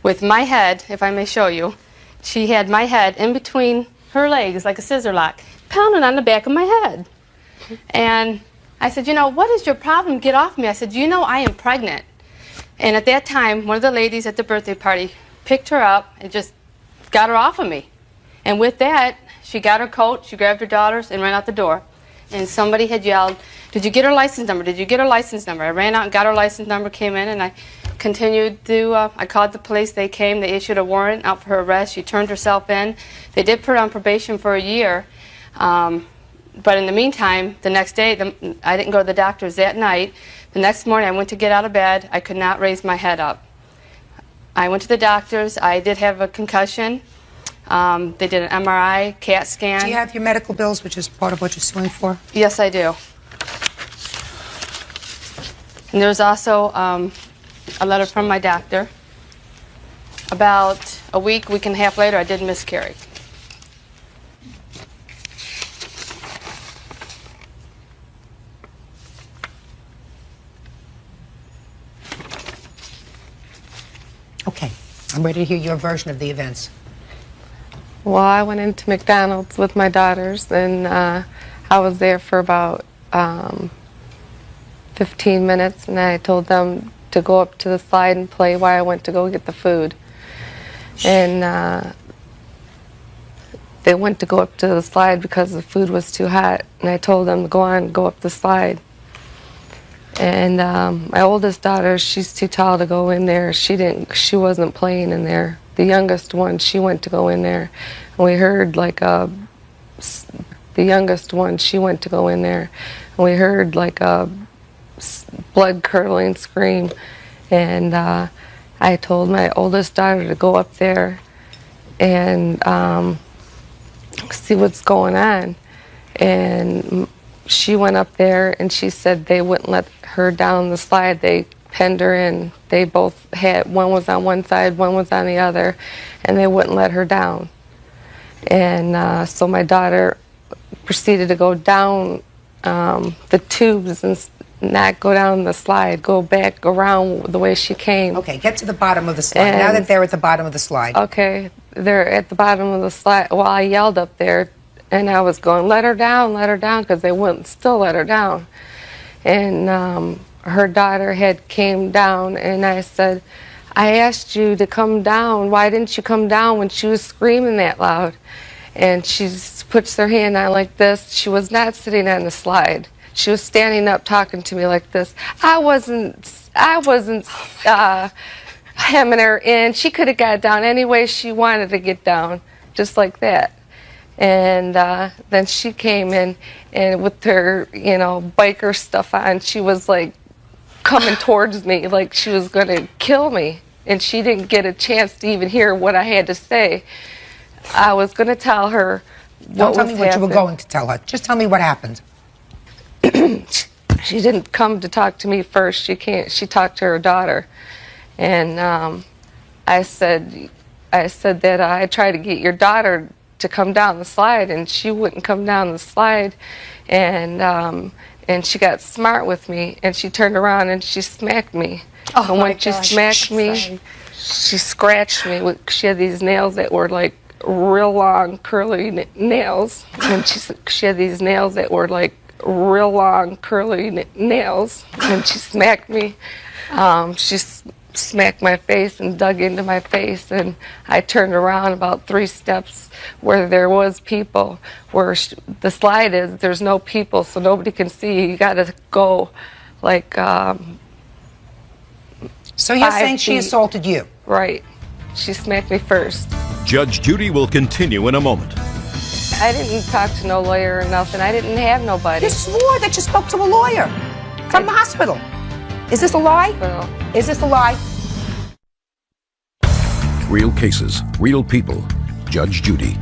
With my head, if I may show you, she had my head in between her legs like a scissor lock, pounding on the back of my head. And I said, you know, what is your problem? Get off me. I said, you know I am pregnant. And at that time, one of the ladies at the birthday party picked her up and just got her off of me. And with that, she got her coat, she grabbed her daughters, and ran out the door. And somebody had yelled, "Did you get her license number? Did you get her license number?" I ran out and got her license number, came in, and I continued to, I called the police. They came, they issued a warrant out for her arrest. She turned herself in. They did put her on probation for a year. But in the meantime, the next day, I didn't go to the doctor's that night. The next morning, I went to get out of bed. I could not raise my head up. I went to the doctors. I did have a concussion. They did an MRI, CAT scan. Do you have your medical bills, which is part of what you're suing for? Yes, I do. And there was also a letter from my doctor. About a week and a half later, I did miscarry. Okay, I'm ready to hear your version of the events. Well, I went into McDonald's with my daughters, and I was there for about 15 minutes, and I told them to go up to the slide and play while I went to go get the food. And they went to go up to the slide because the food was too hot, and I told them to go on and go up the slide. And my oldest daughter, she's too tall to go in there. She wasn't playing in there. The youngest one, she went to go in there. And we heard like the youngest one, she went to go in there. And we heard like a blood-curdling scream. And I told my oldest daughter to go up there and see what's going on. And she went up there, and she said they wouldn't let her down the slide. They penned her in. They both had, one was on one side, one was on the other, and they wouldn't let her down. And so my daughter proceeded to go down the tubes and not go down the slide, go back around the way she came. Okay, get to the bottom of the slide. Now that they're at the bottom of the slide. Okay, they're at the bottom of the slide. Well, I yelled up there, and I was going, let her down, because they wouldn't still let her down. And her daughter had came down, and I said, I asked you to come down. Why didn't you come down when she was screaming that loud? And she puts her hand on like this. She was not sitting on the slide. She was standing up talking to me like this. I wasn't hemming her in. She could have got down any way she wanted to get down, just like that. And then she came in, and with her, biker stuff on, she was like coming towards me like she was going to kill me. And she didn't get a chance to even hear what I had to say. I was going to tell her what Don't tell me was what you were happening. going to tell her. Just tell me what happened. She didn't come to talk to me first. She talked to her daughter. And I said that I tried to get your daughter to come down the slide, and she wouldn't come down the slide. And she got smart with me, and she turned around and she smacked me. Oh, and my when she gosh. smacked me, Sorry. she scratched me. She had these nails that were like real long, curly nails. And she had these nails that were like real long, curly nails. When she smacked me, she smacked my face and dug into my face, and I turned around about 3 steps where there was people. Where the slide is, there's no people, so nobody can see. You got to go like So you're 5 saying she feet. assaulted you? Right. She smacked me first. Judge Judy will continue in a moment. I didn't talk to no lawyer or nothing. I didn't have nobody. You swore that you spoke to a lawyer from the hospital. Is this a lie? No. Is this a lie? Real cases, real people. Judge Judy.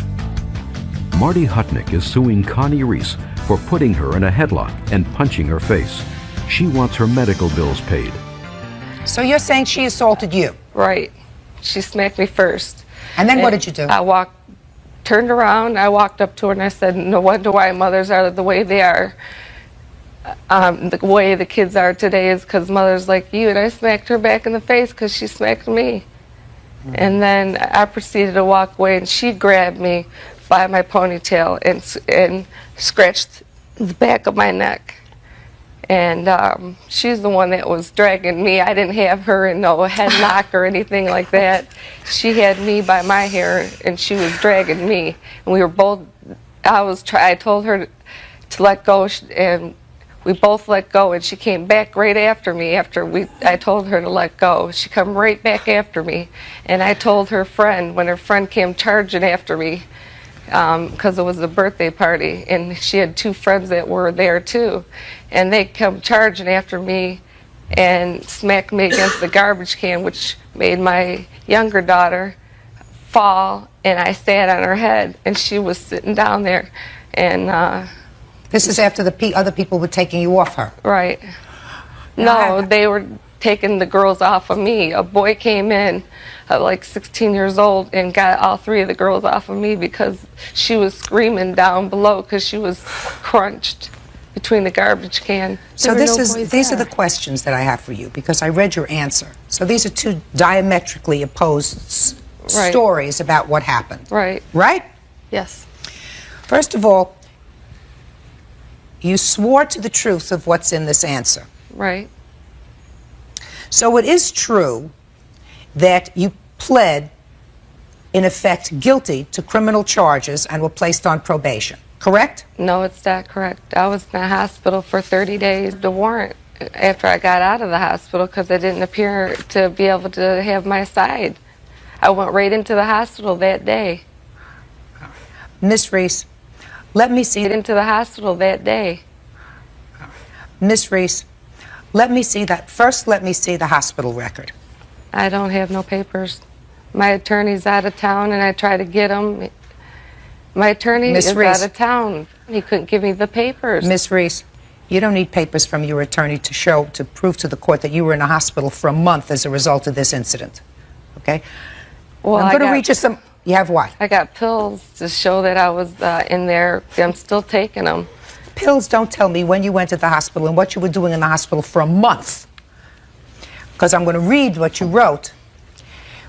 Marty Hutnick is suing Connie Reese for putting her in a headlock and punching her face. She wants her medical bills paid. So you're saying she assaulted you? Right. She smacked me first. And then what did you do? I turned around, I walked up to her and I said, no wonder why mothers are the way they are. The way the kids are today is because mothers like you. And I smacked her back in the face because she smacked me. And then I proceeded to walk away, and she grabbed me by my ponytail and scratched the back of my neck. And she's the one that was dragging me. I didn't have her in no headlock or anything like that. She had me by my hair, and she was dragging me. And we were both, I told her to let go, and we both let go, and she came back right after me after I told her to let go. She come right back after me, and I told her friend, when her friend came charging after me, because it was a birthday party, and she had two friends that were there too, and they come charging after me and smacked me against the garbage can, which made my younger daughter fall, and I sat on her head, and she was sitting down there, and this is after the other people were taking you off her. Right. No, they were taking the girls off of me. A boy came in like 16 years old and got all three of the girls off of me because she was screaming down below because she was crunched between the garbage can. So these are the questions that I have for you, because I read your answer. So these are two diametrically opposed stories about what happened. Right. Right? Yes. First of all, you swore to the truth of what's in this answer. Right. So it is true that you pled, in effect, guilty to criminal charges and were placed on probation, correct? No, it's not correct. I was in the hospital for 30 days. The warrant after I got out of the hospital because I didn't appear to be able to have my side. I went right into the hospital that day. Miss Reese, let me see. Into the hospital that day. Miss Reese, let me see that. First, let me see the hospital record. I don't have no papers. My attorney's out of town, and I try to get him. My attorney is out of town. He couldn't give me the papers. Miss Reese, you don't need papers from your attorney to prove to the court that you were in a hospital for a month as a result of this incident. Okay? Well, I'm going to read you some. You have what? I got pills to show that I was in there. I'm still taking them. Pills don't tell me when you went to the hospital and what you were doing in the hospital for a month. Because I'm going to read what you wrote.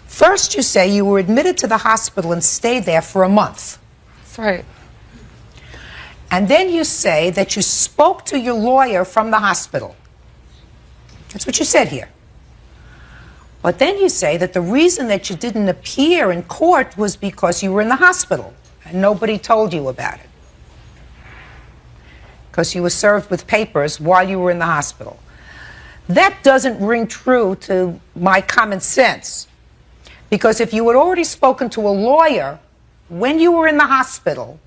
First, you say you were admitted to the hospital and stayed there for a month. That's right. And then you say that you spoke to your lawyer from the hospital. That's what you said here. But then you say that the reason that you didn't appear in court was because you were in the hospital and nobody told you about it. Because you were served with papers while you were in the hospital. That doesn't ring true to my common sense. Because if you had already spoken to a lawyer when you were in the hospital,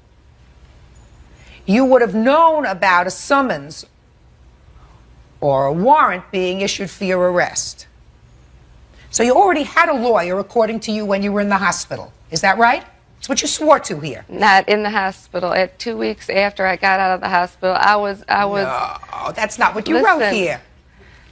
you would have known about a summons or a warrant being issued for your arrest. So you already had a lawyer, according to you, when you were in the hospital. Is that right? That's what you swore to here. Not in the hospital. At 2 weeks after I got out of the hospital, I was. No, that's not what you wrote here.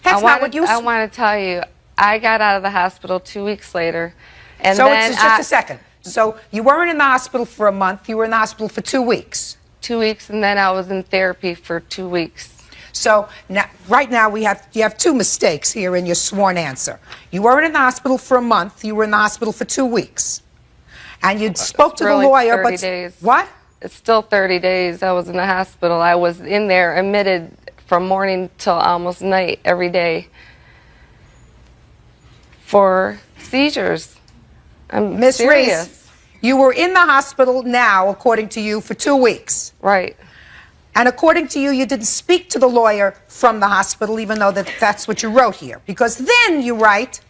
That's not what you. I want to tell you, I got out of the hospital 2 weeks later, and so then it's just a second. So you weren't in the hospital for a month. You were in the hospital for 2 weeks. 2 weeks, and then I was in therapy for 2 weeks. So now, right now you have two mistakes here in your sworn answer. You weren't in the hospital for a month. You were in the hospital for 2 weeks, and you spoke to the lawyer. 30 days. What? It's still 30 days. I was in the hospital. I was in there admitted from morning till almost night every day for seizures. I'm Miss serious. Reese, you were in the hospital now, according to you, for 2 weeks. Right. And according to you, you didn't speak to the lawyer from the hospital, even though that's what you wrote here. Because then you write.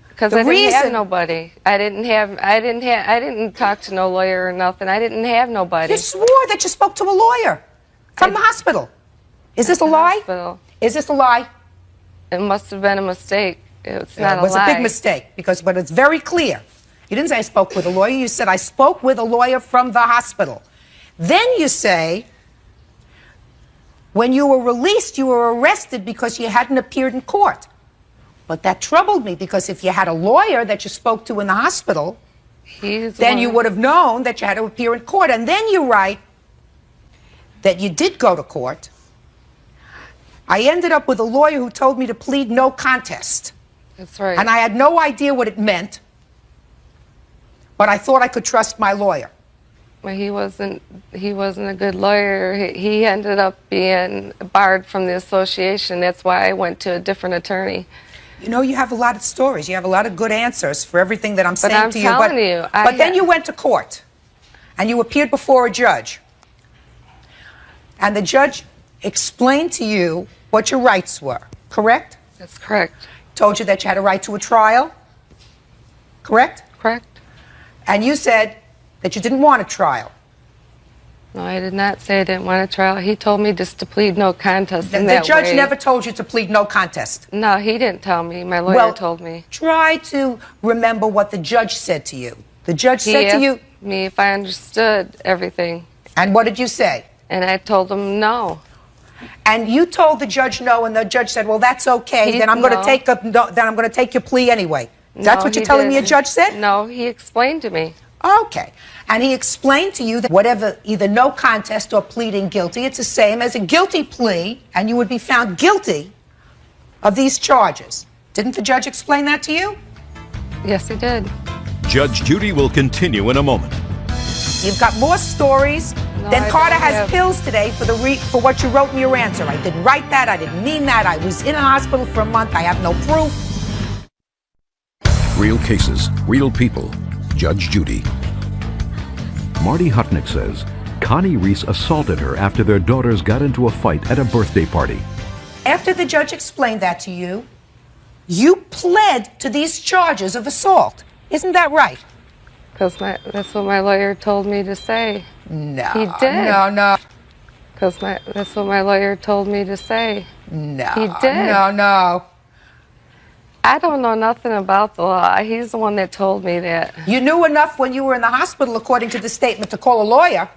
Because I didn't have nobody. I didn't talk to no lawyer or nothing. I didn't have nobody. You swore that you spoke to a lawyer from the hospital. Is this a lie? Hospital. Is this a lie? It must have been a mistake. It's not a lie. It was a big mistake, but it's very clear. You didn't say I spoke with a lawyer. You said I spoke with a lawyer from the hospital. Then you say, when you were released, you were arrested because you hadn't appeared in court. But that troubled me, because if you had a lawyer that you spoke to in the hospital, then you would have known that you had to appear in court. And then you write that you did go to court. I ended up with a lawyer who told me to plead no contest. That's right. And I had no idea what it meant, but I thought I could trust my lawyer. Well, he wasn't a good lawyer. He ended up being barred from the association. That's why I went to a different attorney. You know, you have a lot of stories. You have a lot of good answers for everything that I'm saying I'm to you. telling you, But then you went to court, and you appeared before a judge. And the judge explained to you what your rights were, correct? That's correct. Told you that you had a right to a trial, correct? Correct. And you said that you didn't want a trial. No, I did not say I didn't want a trial. He told me just to plead no contest. The judge never told you to plead no contest. No, he didn't tell me. My lawyer told me. Try to remember what the judge said to you. The judge said to you... He asked me if I understood everything. And what did you say? And I told him no. And you told the judge no, and the judge said, "Well, that's okay. Then I'm going to take your plea anyway." That's what you're telling me a judge said? No, he explained to me. Okay. And he explained to you that whatever, either no contest or pleading guilty, it's the same as a guilty plea, and you would be found guilty of these charges. Didn't the judge explain that to you? Yes, he did. Judge Judy will continue in a moment. You've got more stories than Carter has pills today for what you wrote in your answer. I didn't write that. I didn't mean that. I was in a hospital for a month. I have no proof. Real cases, real people. Judge Judy. Marty Hutnick says Connie Reese assaulted her after their daughters got into a fight at a birthday party. After the judge explained that to you, you pled to these charges of assault. Isn't that right? Because that's what my lawyer told me to say. No. He did. No. Because that's what my lawyer told me to say. No. He did. No. I don't know nothing about the law. He's the one that told me that. You knew enough when you were in the hospital, according to the statement, to call a lawyer.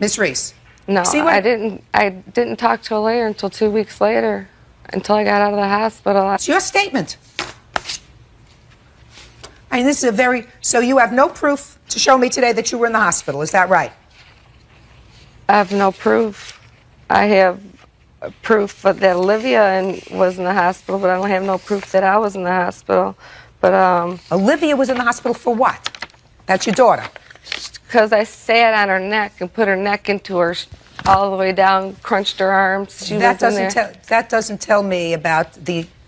Miss Reese. No, I didn't talk to a lawyer until 2 weeks later, until I got out of the hospital. It's your statement. I mean, this is so you have no proof to show me today that you were in the hospital, is that right? I have no proof. I have proof that Olivia was in the hospital, but I don't have no proof that I was in the hospital. But Olivia was in the hospital for what? That's your daughter. Because I sat on her neck and put her neck into her all the way down, crunched her arms. That doesn't tell me about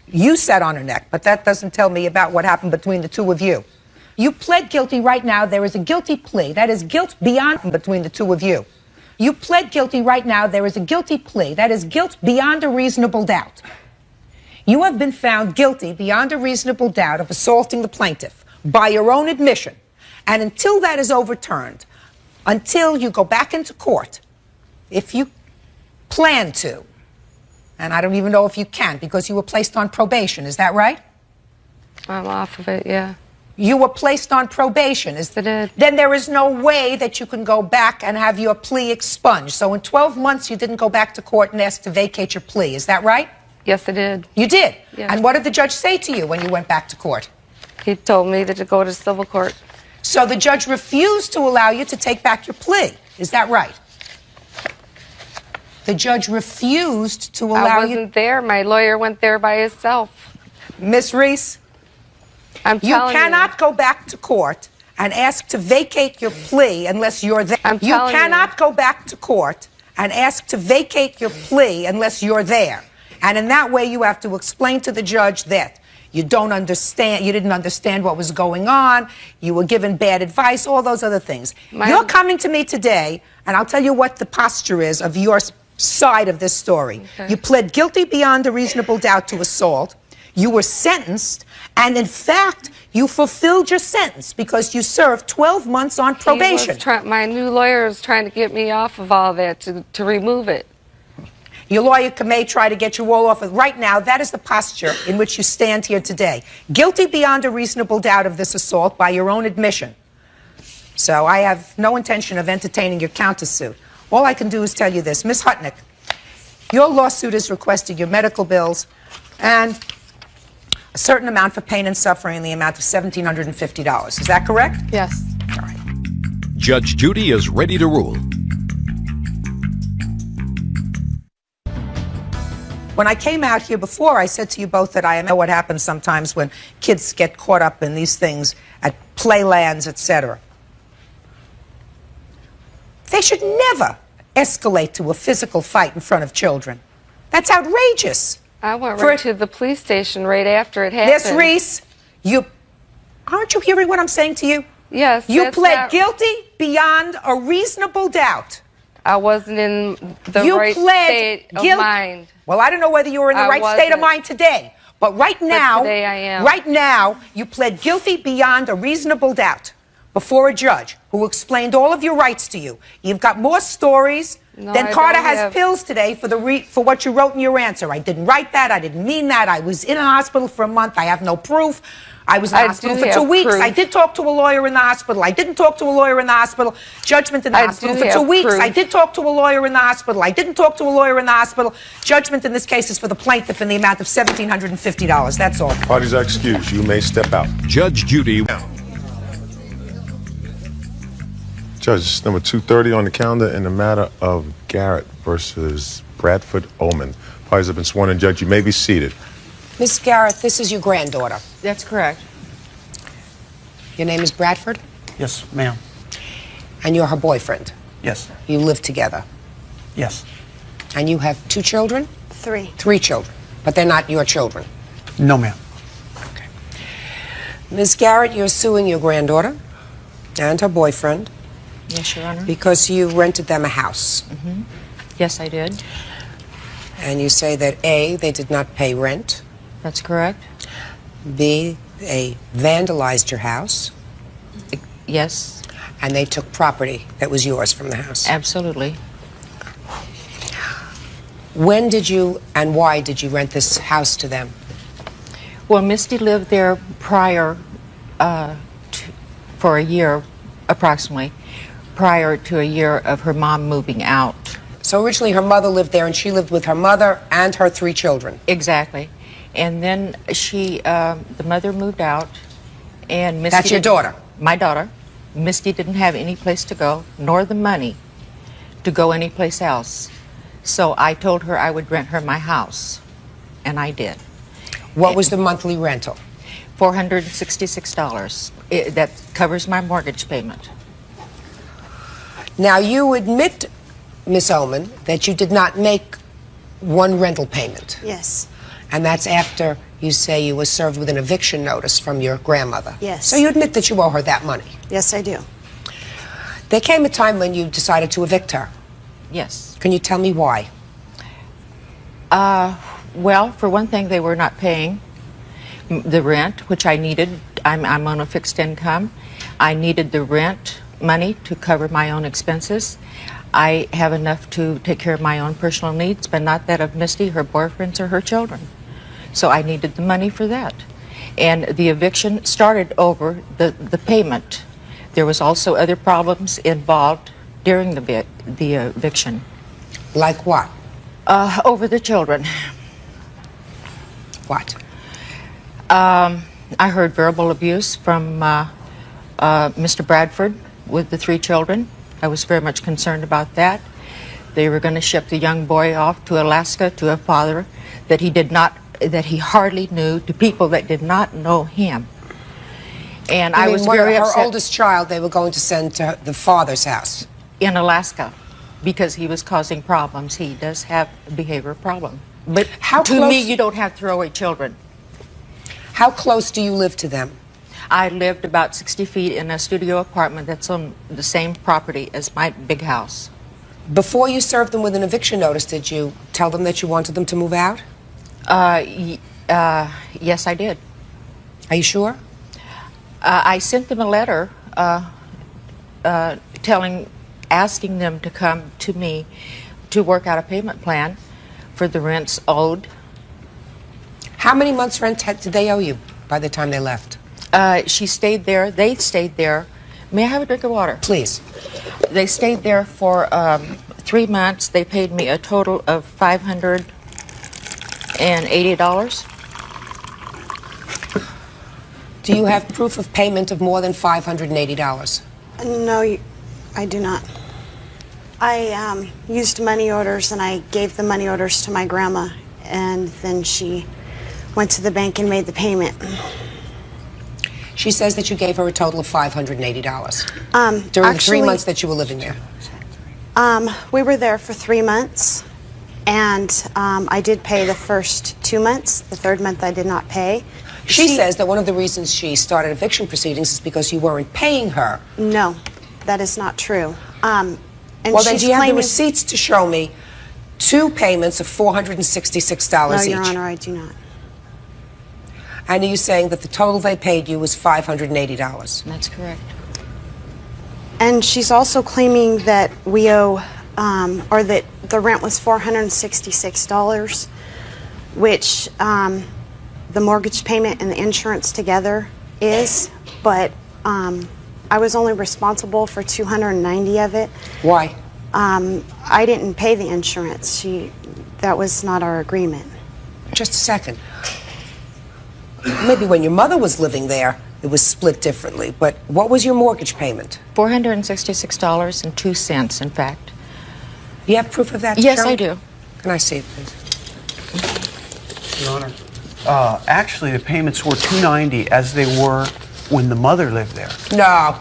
you sat on her neck, but that doesn't tell me about what happened between the two of you. You pled guilty right now. There is a guilty plea. That is guilt beyond between the two of you. You pled guilty right now. There is a guilty plea. That is guilt beyond a reasonable doubt. You have been found guilty beyond a reasonable doubt of assaulting the plaintiff by your own admission. And until that is overturned, until you go back into court, if you plan to, and I don't even know if you can because you were placed on probation, is that right? I'm off of it, yeah. You were placed on probation. Then there is no way that you can go back and have your plea expunged. So in 12 months, you didn't go back to court and ask to vacate your plea. Is that right? Yes, I did. You did? Yes. And what did the judge say to you when you went back to court? He told me to go to civil court. So the judge refused to allow you to take back your plea. Is that right? The judge refused to allow you... I wasn't there. My lawyer went there by himself. Miss Reese? You cannot go back to court and ask to vacate your plea unless you're there. You cannot go back to court and ask to vacate your plea unless you're there. And in that way, you have to explain to the judge that you didn't understand what was going on, you were given bad advice, all those other things. You're coming to me today, and I'll tell you what the posture is of your side of this story. Okay. You pled guilty beyond a reasonable doubt to assault. You were sentenced, and in fact, you fulfilled your sentence because you served 12 months on probation. My new lawyer is trying to get me off of all that, to remove it. Your lawyer may try to get you all off. Right now, that is the posture in which you stand here today. Guilty beyond a reasonable doubt of this assault by your own admission. So I have no intention of entertaining your countersuit. All I can do is tell you this. Ms. Hutnick, your lawsuit is requesting your medical bills and a certain amount for pain and suffering in the amount of $1,750. Is that correct? Yes. All right. Judge Judy is ready to rule. When I came out here before, I said to you both that I know what happens sometimes when kids get caught up in these things at playlands, etc. They should never escalate to a physical fight in front of children. That's outrageous. I went right to the police station right after it happened. Miss Reese, aren't you hearing what I'm saying to you? Yes. You pled guilty beyond a reasonable doubt. I wasn't in the right state of mind. Well, I don't know whether you were in the right state of mind today, but right now, today I am. Right now, you pled guilty beyond a reasonable doubt before a judge who explained all of your rights to you. You've got more stories than Carter has pills today for what you wrote in your answer. I didn't write that. I didn't mean that. I was in a hospital for a month. I have no proof. I was in the hospital for 2 weeks. I did talk to a lawyer in the hospital. I didn't talk to a lawyer in the hospital. Judgment in the hospital for 2 weeks. I did talk to a lawyer in the hospital. I didn't talk to a lawyer in the hospital. Judgment in this case is for the plaintiff in the amount of $1,750. That's all. Parties are excused. You may step out. Judge Judy. Judge, number 230 on the calendar in the matter of Garrett versus Bradford Ullman. Parties have been sworn in. Judge, you may be seated. Miss Garrett, this is your granddaughter. That's correct. Your name is Bradford? Yes, ma'am. And you're her boyfriend? Yes. You live together? Yes. And you have 2 children? 3. 3 children. But they're not your children? No, ma'am. Okay. Ms. Garrett, you're suing your granddaughter and her boyfriend. Yes, Your Honor. Because you rented them a house. Mm-hmm. Yes, I did. And you say that A, they did not pay rent. That's correct. B, they vandalized your house. Yes. And they took property that was yours from the house. Absolutely. When did you and why did you rent this house to them? Well, Misty lived there prior for a year, approximately, prior to a year of her mom moving out. So originally her mother lived there and she lived with her mother and her 3 children. Exactly. And then the mother moved out and Misty... That's your daughter? My daughter. Misty didn't have any place to go, nor the money to go anyplace else. So I told her I would rent her my house, and I did. What was the monthly rental? $466. That covers my mortgage payment. Now, you admit, Miss Ullman, that you did not make one rental payment. Yes. And that's after you say you were served with an eviction notice from your grandmother. Yes. So you admit that you owe her that money. Yes, I do. There came a time when you decided to evict her. Yes. Can you tell me why? Well, for one thing, they were not paying the rent, which I needed. I'm on a fixed income. I needed the rent money to cover my own expenses. I have enough to take care of my own personal needs, but not that of Misty, her boyfriends, or her children. So I needed the money for that. And the eviction started over the payment. There was also other problems involved during the eviction. Like what? Over the children. What? I heard verbal abuse from Mr. Bradford with the 3 children. I was very much concerned about that. They were going to ship the young boy off to Alaska to a father that he hardly knew, to people that did not know him. And I was very upset. Her oldest child they were going to send to the father's house? In Alaska, because he was causing problems. He does have a behavior problem. But to me, you don't have throwaway children. How close do you live to them? I lived about 60 feet in a studio apartment that's on the same property as my big house. Before you served them with an eviction notice, did you tell them that you wanted them to move out? Yes, I did. Are you sure? I sent them a letter asking them to come to me to work out a payment plan for the rents owed. How many months' rent did they owe you by the time they left? She stayed there. They stayed there. May I have a drink of water? Please. They stayed there for 3 months. They paid me a total of $580. Do you have proof of payment of more than $580? No, I do not. I used money orders, and I gave the money orders to my grandma, and then she went to the bank and made the payment. She says that you gave her a total of $580 during the actually, 3 months that you were living there. We were there for 3 months, and I did pay the first 2 months. The third month I did not pay. She says that one of the reasons she started eviction proceedings is because you weren't paying her. No, that is not true. And well, then she's do you have the claiming- receipts to show me 2 payments of $466 No, each? Your Honor, I do not. And are you saying that the total they paid you was $580? That's correct. And she's also claiming that we owe, or that the rent was $466, which the mortgage payment and the insurance together is, but I was only responsible for $290 of it. Why? I didn't pay the insurance. That was not our agreement. Just a second. Maybe when your mother was living there, it was split differently. But what was your mortgage payment? $466.02, in fact. You have proof of that? Yes, Cheryl? I do. Can I see it, please? Your Honor, actually, the payments were $290 as they were when the mother lived there. No.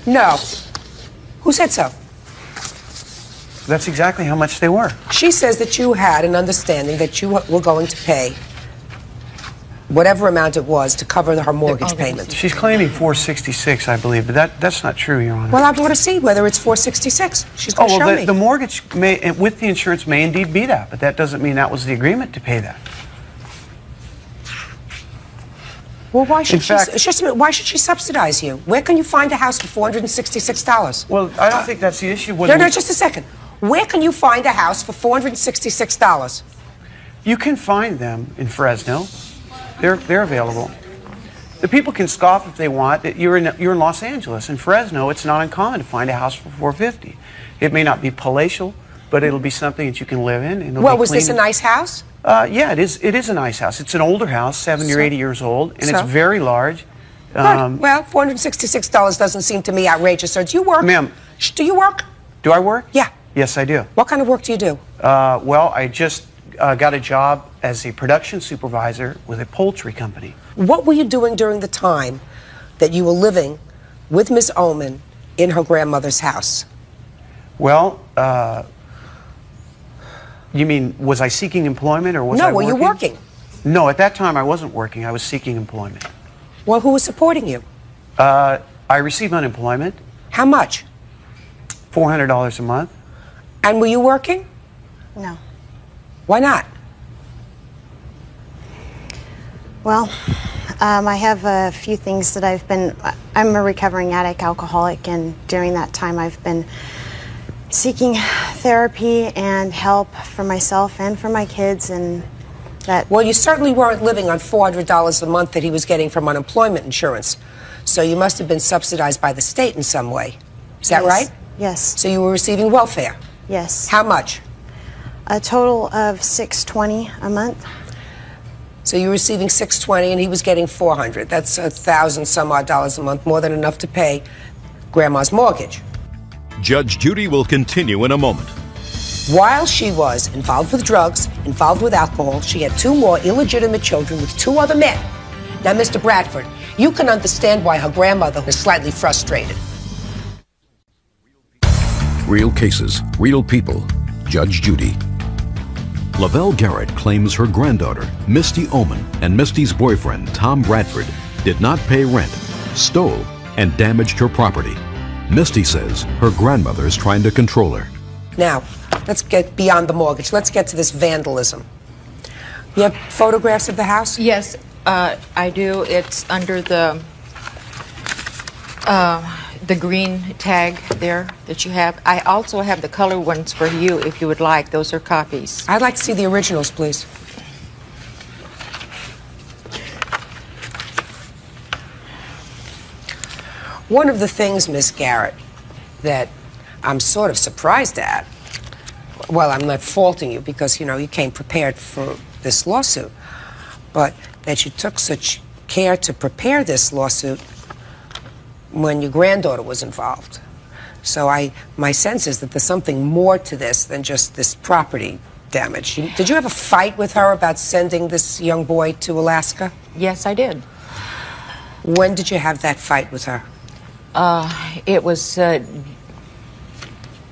No. Who said so? That's exactly how much they were. She says that you had an understanding that you were going to pay whatever amount it was to cover her mortgage payment. She's claiming $466, I believe, but that's not true, Your Honor. Well, I want to see whether it's $466. She's going to show me. The mortgage may, with the insurance may indeed be that, but that doesn't mean that was the agreement to pay that. Well, why should why should she subsidize you? Where can you find a house for $466? Well, I don't think that's the issue. No, just a second. Where can you find a house for $466? You can find them in Fresno. They're available. The people can scoff if they want. You're in Los Angeles. In Fresno, it's not uncommon to find a house for $450. It may not be palatial, but it'll be something that you can live in. And Well, was this a nice house? Yeah, it is. It is a nice house. It's an older house, 70 or 80 years old, and it's very large. Well, $466 doesn't seem to me outrageous. Sir, do you work? Ma'am. Do you work? Do I work? Yeah. Yes, I do. What kind of work do you do? Well, I just got a job as a production supervisor with a poultry company. What were you doing during the time that you were living with Miss Oman in her grandmother's house? Well, you mean, was I seeking employment or was I working? No, were you working? No, at that time I wasn't working. I was seeking employment. Well, who was supporting you? I received unemployment. How much? $400 a month. And were you working? No. Why not? Well, I have a few things that I'm a recovering addict, alcoholic, and during that time I've been seeking therapy and help for myself and for my kids, and that... Well, you certainly weren't living on $400 a month that he was getting from unemployment insurance, so you must have been subsidized by the state in some way. Is that right? Yes. So you were receiving welfare? Yes. How much? A total of $620 a month. So you were receiving $620 and he was getting $400. That's $1,000 some odd a month, more than enough to pay Grandma's mortgage. Judge Judy will continue in a moment. While she was involved with drugs, involved with alcohol, she had 2 more illegitimate children with 2 other men. Now, Mr. Bradford, you can understand why her grandmother was slightly frustrated. Real cases, real people. Judge Judy. Lavelle Garrett claims her granddaughter, Misty Oman, and Misty's boyfriend, Tom Bradford, did not pay rent, stole, and damaged her property. Misty says her grandmother is trying to control her. Now, let's get beyond the mortgage. Let's get to this vandalism. You have photographs of the house? Yes, I do. It's under the green tag there that you have. I also have the color ones for you if you would like. Those are copies. I'd like to see the originals, please. One of the things, Miss Garrett, that I'm sort of surprised at, well, I'm not faulting you because, you know, you came prepared for this lawsuit, but that you took such care to prepare this lawsuit when your granddaughter was involved. So my sense is that there's something more to this than just this property damage. Did you have a fight with her about sending this young boy to Alaska? Yes, I did. When did you have that fight with her? It was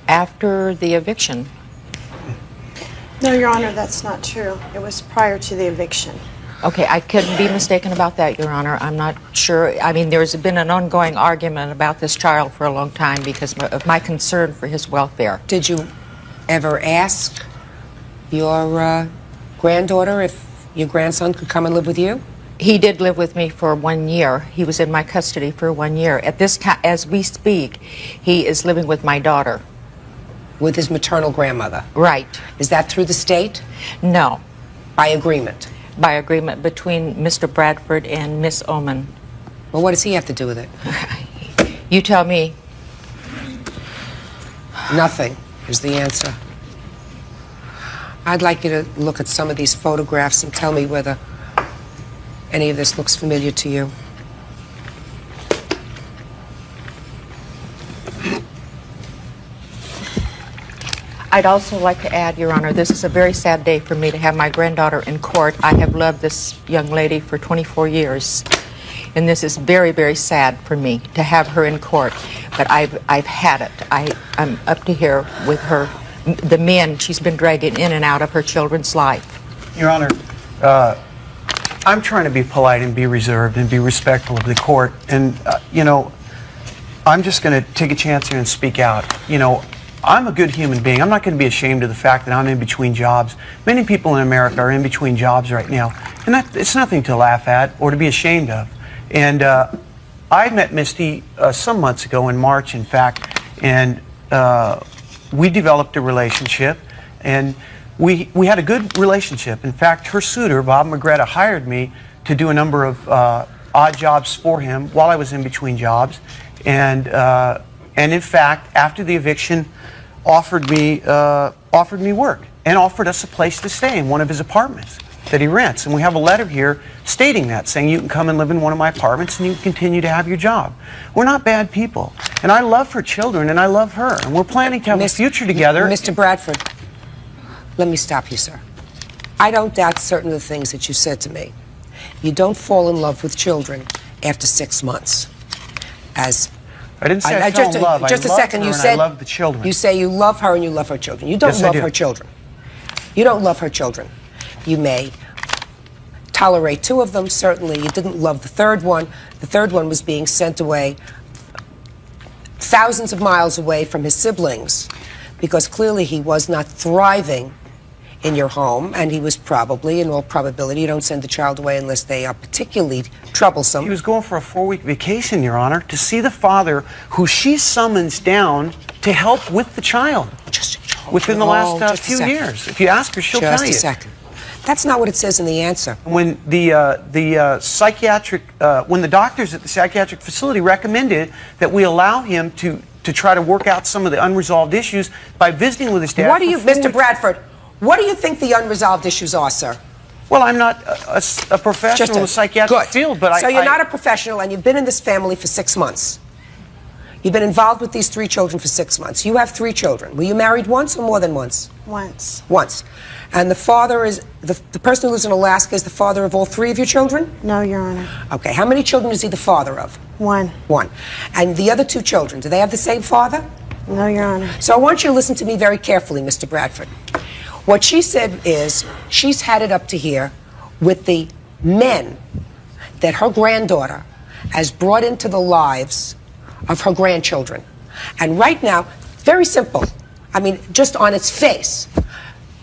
after the eviction. No, Your Honor, that's not true. It was prior to the eviction. Okay, I could be mistaken about that, Your Honor. I'm not sure. I mean, there's been an ongoing argument about this child for a long time because of my concern for his welfare. Did you ever ask your granddaughter if your grandson could come and live with you? He did live with me for 1 year. He was in my custody for 1 year. At this time, as we speak, he is living with my daughter. With his maternal grandmother? Right. Is that through the state? No. By agreement? By agreement between Mr. Bradford and Miss Oman. Well, what does he have to do with it? You tell me. Nothing is the answer. I'd like you to look at some of these photographs and tell me whether any of this looks familiar to you. I'd also like to add, Your Honor, this is a very sad day for me to have my granddaughter in court. I have loved this young lady for 24 years, and this is very, very sad for me to have her in court. But I've had it. I'm up to here with her, the men she's been dragging in and out of her children's life. Your Honor, I'm trying to be polite and be reserved and be respectful of the court. And, you know, I'm just going to take a chance here and speak out. You know, I'm a good human being. I'm not going to be ashamed of the fact that I'm in between jobs. Many people in America are in between jobs right now. And it's nothing to laugh at or to be ashamed of. And I met Misty some months ago, in March, in fact, and we developed a relationship. And we had a good relationship. In fact, her suitor, Bob Magretta, hired me to do a number of odd jobs for him while I was in between jobs. And in fact, after the eviction, offered me work and offered us a place to stay in one of his apartments that he rents. And we have a letter here stating that, saying you can come and live in one of my apartments and you can continue to have your job. We're not bad people. And I love her children and I love her. And we're planning to have a future together. Mr. Bradford, let me stop you, sir. I don't doubt certain of the things that you said to me. You don't fall in love with children after 6 months. As I didn't say I fell in love. Just a second. You said I love the children. You say you love her and you love her children. You don't Yes, I love do. her children. You don't love her children. You may tolerate 2 of them, certainly. You didn't love the third one. The third one was being sent away thousands of miles away from his siblings because clearly he was not thriving in your home, and he was probably, in all probability, you don't send the child away unless they are particularly troublesome. He was going for a 4-week vacation, Your Honor, to see the father who she summons down to help with the child within the last few years. If you ask her, she'll tell you. Just a second. That's not what it says in the answer. When the psychiatric, when the doctors at the psychiatric facility recommended that we allow him to try to work out some of the unresolved issues by visiting with his dad. What do you, Mr. Bradford, what do you think the unresolved issues are, sir? Well, I'm not a professional in the psychiatric field, but so you're not a professional, and you've been in this family for 6 months. You've been involved with these 3 children for 6 months. You have 3 children. Were you married once or more than once? Once. Once. And the father is, the person who lives in Alaska is the father of all 3 of your children? No, Your Honor. Okay. How many children is he the father of? 1. 1. And the other 2 children, do they have the same father? No, Your Honor. So I want you to listen to me very carefully, Mr. Bradford. What she said is she's had it up to here with the men that her granddaughter has brought into the lives of her grandchildren. And right now, very simple. I mean, just on its face,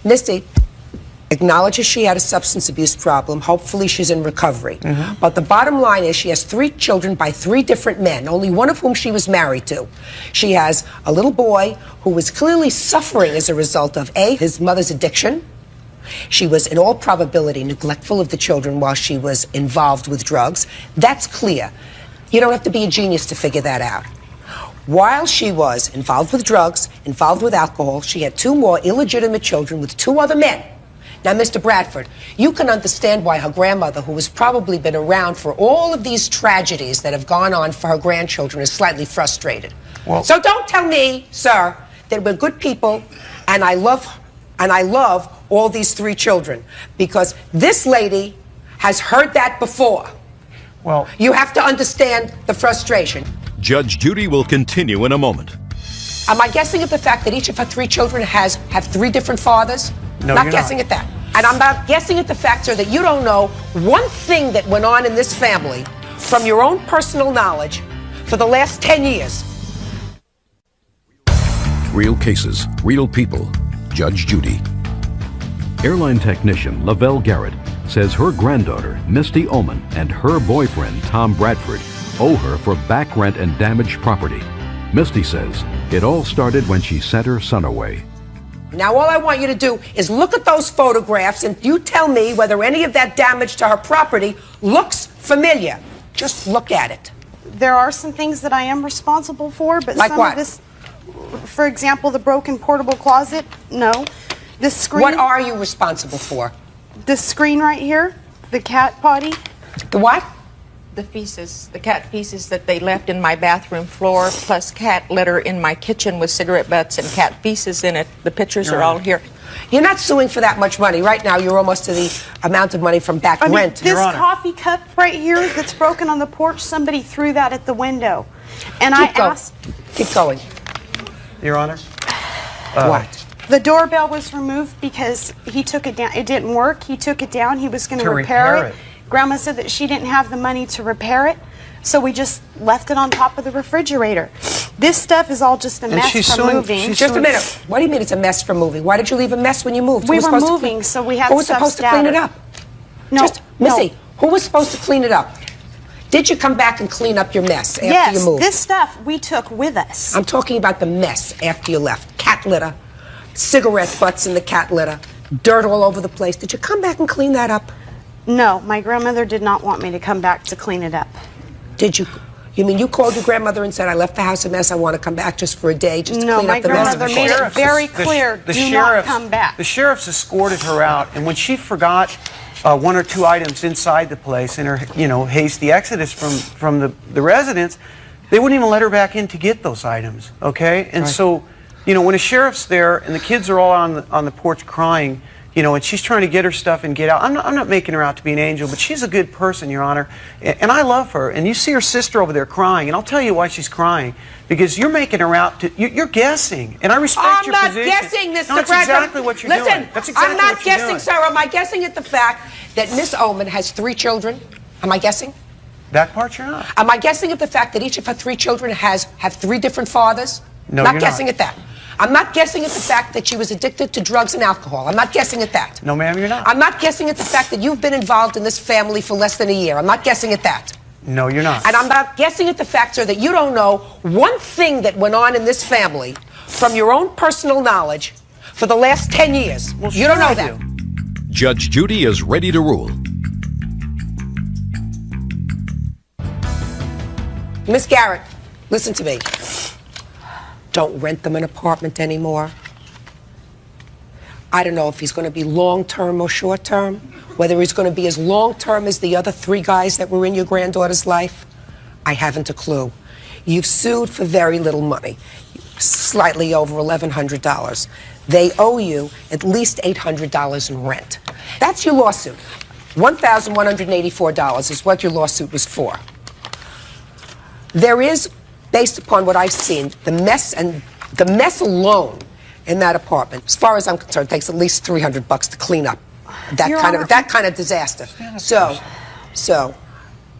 Misty acknowledges she had a substance abuse problem. Hopefully she's in recovery. But the bottom line is she has 3 children by 3 different men, only one of whom she was married to. She has a little boy who was clearly suffering as a result of A, his mother's addiction. She was, in all probability, neglectful of the children while she was involved with drugs. That's clear. You don't have to be a genius to figure that out. While she was involved with drugs, involved with alcohol, she had 2 more illegitimate children with 2 other men. Now, Mr. Bradford, you can understand why her grandmother, who has probably been around for all of these tragedies that have gone on for her grandchildren, is slightly frustrated. Well, so don't tell me, sir, that we're good people and I love all these 3 children, because this lady has heard that before. Well, you have to understand the frustration. Judge Judy will continue in a moment. Am I guessing at the fact that each of her 3 children have 3 different fathers? No, Not you're guessing not. at that. And I'm not guessing at the fact, sir, that you don't know one thing that went on in this family from your own personal knowledge for the last 10 years. Real cases, real people. Judge Judy. Airline technician Lavelle Garrett says her granddaughter, Misty Oman, and her boyfriend, Tom Bradford, owe her for back rent and damaged property. Misty says it all started when she sent her son away. Now, all I want you to do is look at those photographs and you tell me whether any of that damage to her property looks familiar. Just look at it. There are some things that I am responsible for, but like some what? of this, for example, the broken portable closet, no. This screen. What are you responsible for? This screen right here, the cat potty. The what? The feces, the cat feces that they left in my bathroom floor, plus cat litter in my kitchen with cigarette butts and cat feces in it. The pictures are all here. You're not suing for that much money. Right now, you're almost to the amount of money from back I mean, rent. this coffee cup right here that's broken on the porch, somebody threw that at the window. And I asked... Keep going. Your Honor? What? The doorbell was removed because he took it down. It didn't work. He took it down. He was going to repair it. Grandma said that she didn't have the money to repair it, so we just left it on top of the refrigerator. This stuff is all just a mess from moving. Just a minute. What do you mean it's a mess from moving? Why did you leave a mess when you moved? We were moving, so we had Who was stuff supposed to clean it scattered. up? No, Missy, who was supposed to clean it up? Did you come back and clean up your mess after Yes, you moved? this stuff we took with us. I'm talking about the mess after you left. Cat litter, cigarette butts in the cat litter, dirt all over the place. Did you come back and clean that up? No, my grandmother did not want me to come back to clean it up. Did you? You mean you called your grandmother and said, I left the house a mess, I want to come back just for a day just to No, clean my up the mess? grandmother made it very clear, do not come back. The sheriffs escorted her out, and when she forgot 1 or 2 items inside the place in her, hasty exodus from the residence, they wouldn't even let her back in to get those items, okay? And so, when a sheriff's there and the kids are all on the porch crying, and she's trying to get her stuff and get out. I'm not making her out to be an angel, but she's a good person, Your Honor, and I love her. And you see her sister over there crying, and I'll tell you why she's crying. Because you're making her out to, you're guessing, and I respect your position. I'm not guessing, Mr. No, that's Bradford. exactly what you're Listen, doing. That's exactly I'm not what you're guessing, doing. sir. Am I guessing at the fact that Miss Oman has 3 children? Am I guessing? That part you're not. Am I guessing at the fact that each of her 3 children have 3 different fathers? No, not you're guessing not. at that. I'm not guessing at the fact that she was addicted to drugs and alcohol. I'm not guessing at that. No, ma'am, you're not. I'm not guessing at the fact that you've been involved in this family for less than a year. I'm not guessing at that. No, you're not. And I'm not guessing at the fact, sir, that you don't know one thing that went on in this family from your own personal knowledge for the last 10 years. Well, you don't sure know I that. do. Judge Judy is ready to rule. Miss Garrett, listen to me. Don't rent them an apartment anymore. I don't know if he's going to be long-term or short-term, whether he's going to be as long-term as the other 3 guys that were in your granddaughter's life. I haven't a clue. You've sued for very little money, slightly over $1,100. They owe you at least $800 in rent. That's your lawsuit. $1,184 is what your lawsuit was for. There is, based upon what I've seen, the mess alone in that apartment, as far as I'm concerned, takes at least $300 to clean up that kind of disaster. So,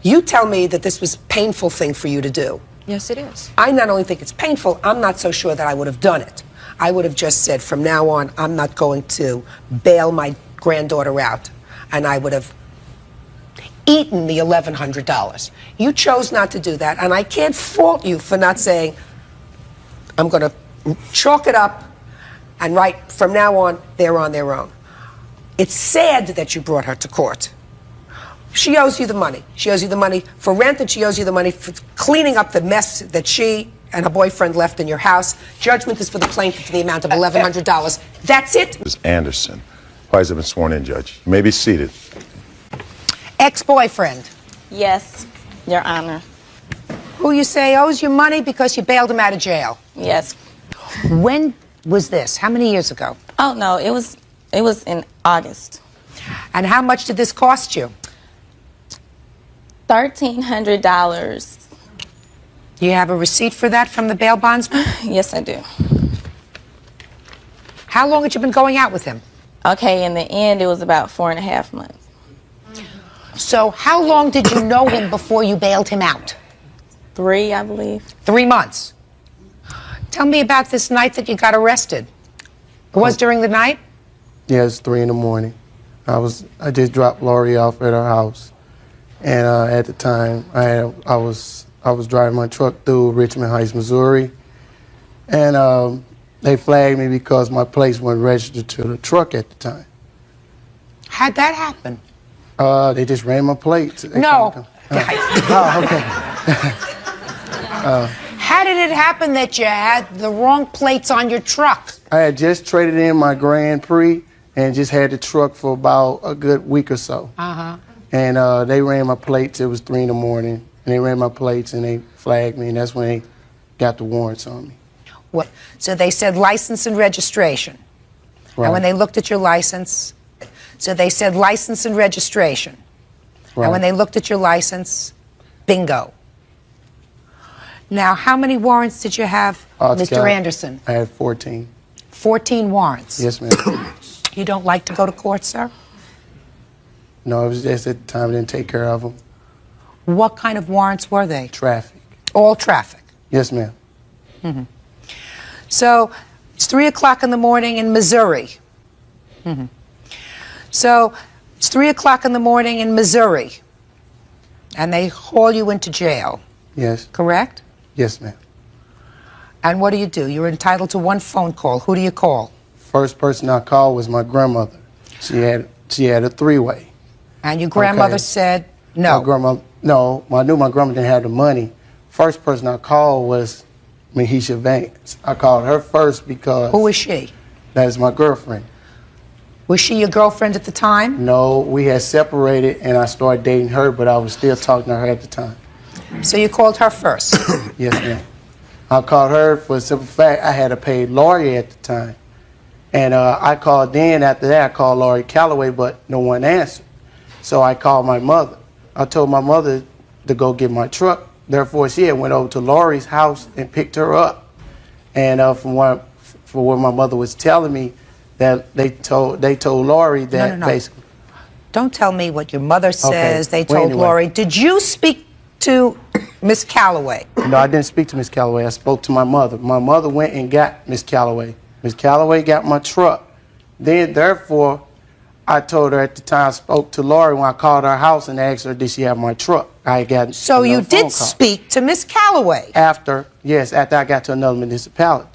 you tell me that this was a painful thing for you to do. Yes, it is. I not only think it's painful, I'm not so sure that I would have done it. I would have just said, from now on, I'm not going to bail my granddaughter out, and I would have eaten the $1,100. You chose not to do that, and I can't fault you for not saying, I'm going to chalk it up and write, from now on, they're on their own. It's sad that you brought her to court. She owes you the money. She owes you the money for rent, and she owes you the money for cleaning up the mess that she and her boyfriend left in your house. Judgment is for the plaintiff in the amount of $1,100. That's it. Ms. Anderson, parties have been sworn in, Judge. You may be seated. Ex-boyfriend. Yes, Your Honor. Who you say owes you money because you bailed him out of jail. Yes. When was this? How many years ago? Oh no, it was in August. And how much did this cost you? $1,300. Do you have a receipt for that from the bail bondsman? Yes, I do. How long had you been going out with him? Okay, in the end, it was about 4.5 months. So how long did you know him before you bailed him out? 3, I believe. 3 months. Tell me about this night that you got arrested. It was during the night? Yeah, it's 3 in the morning. I just dropped Lori off at her house, and at the time I was driving my truck through Richmond Heights, Missouri, and they flagged me because my plates weren't registered to the truck at the time. How'd that happen? They just ran my plates. No. Oh, okay. How did it happen that you had the wrong plates on your truck? I had just traded in my Grand Prix and just had the truck for about a good week or so. Uh-huh. And they ran my plates. It was 3 in the morning, and they ran my plates and they flagged me, and that's when they got the warrants on me. What? So they said license and registration. Right. And when they looked at your license, so they said license and registration. Right. And when they looked at your license, bingo. Now, how many warrants did you have, Mr. Anderson? I had 14. 14 warrants. Yes, ma'am. You don't like to go to court, sir? No, it was just at the time I didn't take care of them. What kind of warrants were they? Traffic. All traffic. Yes, ma'am. Mm-hmm. So it's 3 o'clock in the morning in Missouri. Mm-hmm. So it's 3 o'clock in the morning in Missouri, and they haul you into jail. Yes. Correct? Yes, ma'am. And what do? You're entitled to one phone call. Who do you call? First person I called was my grandmother. She had a 3-way. And your grandmother said no. My grandma, no. I knew my grandma didn't have the money. First person I called was Mahisha Vance. I called her first because... Who is she? That is my girlfriend. Was she your girlfriend at the time? No, we had separated and I started dating her, but I was still talking to her at the time. So you called her first? Yes, ma'am. I called her for a simple fact. I had a paid lawyer at the time. And I called then, after that, I called Laurie Calloway, but no one answered. So I called my mother. I told my mother to go get my truck. Therefore, she had went over to Laurie's house and picked her up. And from what my mother was telling me, that they told Laurie that basically. Don't tell me what your mother says. Okay. They told Laurie. Did you speak to Miss Calloway? No, I didn't speak to Miss Calloway. I spoke to my mother. My mother went and got Miss Calloway. Miss Calloway got my truck. Then, therefore, I told her at the time, I spoke to Laurie when I called her house and asked her, did she have my truck? I got So you did speak to Miss Calloway? After I got to another municipality.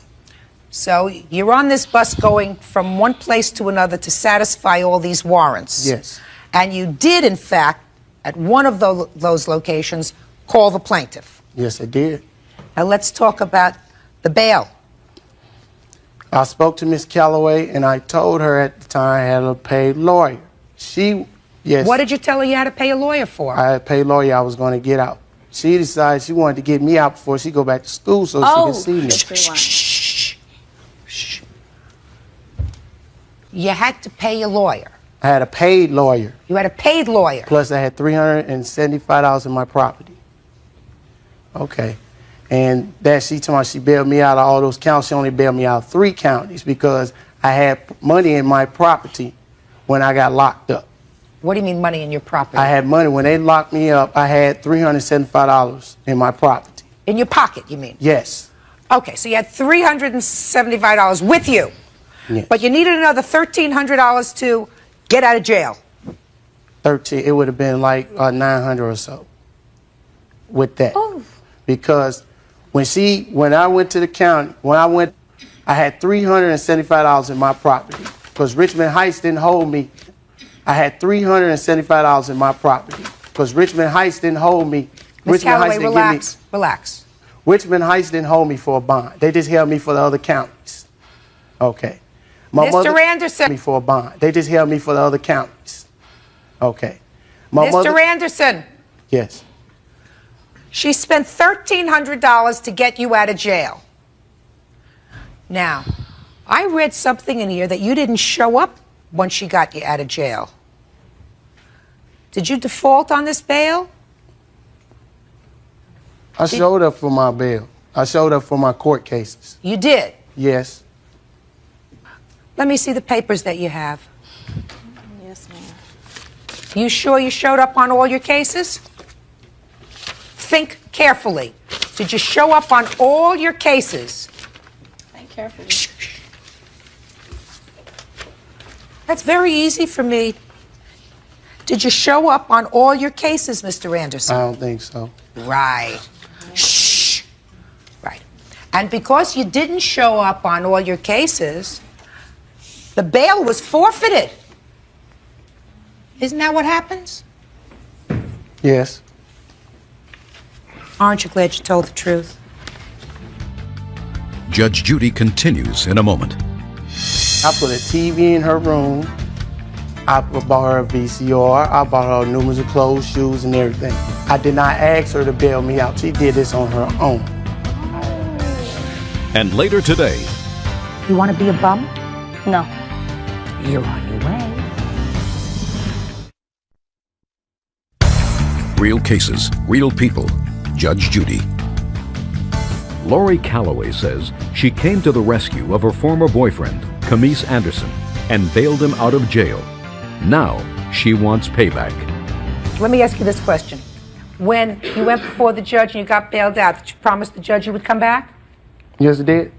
So you're on this bus going from one place to another to satisfy all these warrants? Yes. And you did, in fact, at one of those locations, call the plaintiff? Yes, I did. Now let's talk about the bail. I spoke to Miss Calloway, and I told her at the time I had a paid lawyer. Yes. What did you tell her you had to pay a lawyer for? I had a paid lawyer. I was going to get out. She decided she wanted to get me out before she go back to school so she could see me. Shh. You had to pay a lawyer. I had a paid lawyer. You had a paid lawyer. Plus, I had $375 in my property. Okay. And that she told me she bailed me out of all those counties. She only bailed me out of 3 counties because I had money in my property when I got locked up. What do you mean money in your property? I had money. When they locked me up, I had $375 in my property. In your pocket, you mean? Yes. Okay, so you had $375 with you. Yes. But you needed another $1,300 to get out of jail. 13. It would have been like 900 or so with that. Oh. Because when I went to the county, I had $375 in my property. Because Richmond Heights didn't hold me. I had $375 in my property. Because Richmond Heights didn't hold me. Ms. Calloway, relax. Richmond Heights didn't hold me for a bond. They just held me for the other counties. Okay. Mr. Anderson. Me for a bond. They just held me for the other counties. Okay. Mr. Anderson. Yes. She spent $1,300 to get you out of jail. Now, I read something in here that you didn't show up once she got you out of jail. Did you default on this bail? I showed up for my bail. I showed up for my court cases. You did? Yes. Let me see the papers that you have. Yes, ma'am. You sure you showed up on all your cases? Think carefully. Did you show up on all your cases? Think carefully. That's very easy for me. Did you show up on all your cases, Mr. Anderson? I don't think so. Right. Shh. Right. And because you didn't show up on all your cases, the bail was forfeited. Isn't that what happens? Yes. Aren't you glad you told the truth? Judge Judy continues in a moment. I put a TV in her room. I bought her a VCR. I bought her numerous of clothes, shoes, and everything. I did not ask her to bail me out. She did this on her own. And later today, You want to be a bum? No. You're on your way. real cases, real people. Judge Judy. Lori Calloway says she came to the rescue of her former boyfriend, Camise Anderson, and bailed him out of jail. Now she wants payback. Let me ask you this question. When you went before the judge and you got bailed out, did you promise the judge you would come back? Yes, I did.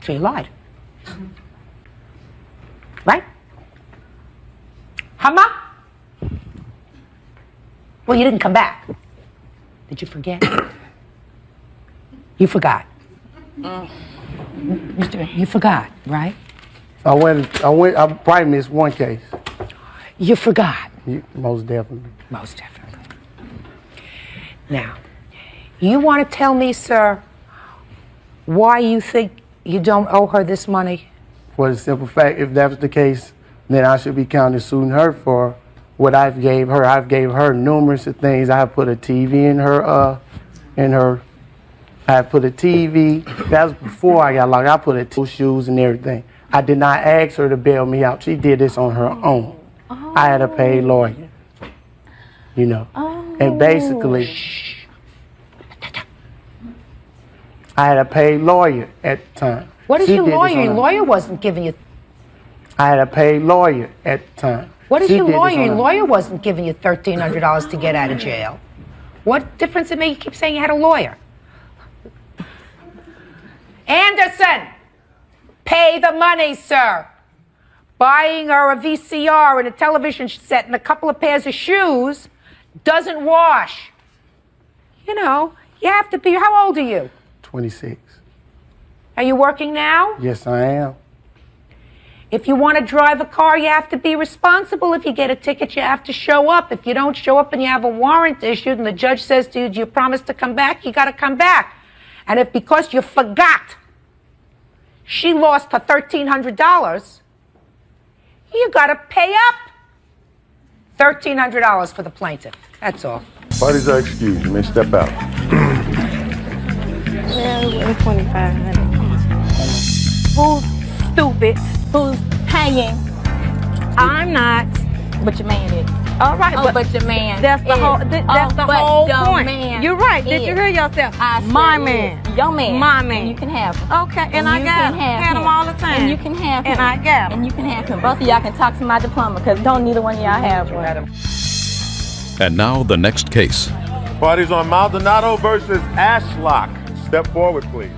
So you lied. Right? Hama? Well, you didn't come back. Did you forget? You forgot. Mr. You forgot, right? I probably missed one case. You forgot. Most definitely. Most definitely. Now, you want to tell me, sir, why you think you don't owe her this money? For the simple fact, if that was the case, then I should be countersuing her for what I've gave her. I've gave her numerous of things. I put a TV in her. I put a TV. That was before I got locked. I put two shoes and everything. I did not ask her to bail me out. She did this on her own. Oh. I had a paid lawyer. You know. Oh. And basically, I had a paid lawyer at the time. What is your lawyer? Your lawyer wasn't giving you... I had a paid lawyer at the time. What is your lawyer? Your lawyer wasn't giving you $1,300 to get out of jail. What difference it make? You keep saying you had a lawyer. Anderson, pay the money, sir. Buying her a VCR and a television set and a couple of pairs of shoes doesn't wash. You know, you have to be... How old are you? 26. Are you working now? Yes, I am. If you want to drive a car, you have to be responsible. If you get a ticket, you have to show up. If you don't show up and you have a warrant issued and the judge says to you, do you promise to come back? You got to come back. And if because you forgot she lost her $1,300, you got to pay up $1,300 for the plaintiff. That's all. Parties are excused. You may step out. Yeah, 25 minutes. Who's stupid? Who's paying? I'm not. But your man is. All right, but your man. That's the whole. That's the whole point. Man You're right. Did you hear yourself? My man. Your man. My man. And you can have him. Okay, and I got him. Had him all the time. And you can have him. And I got him. And you can have him. Both of y'all can talk to my diploma because don't neither one of y'all have one. And now the next case. Parties on Maldonado versus Ashlock. Step forward, please.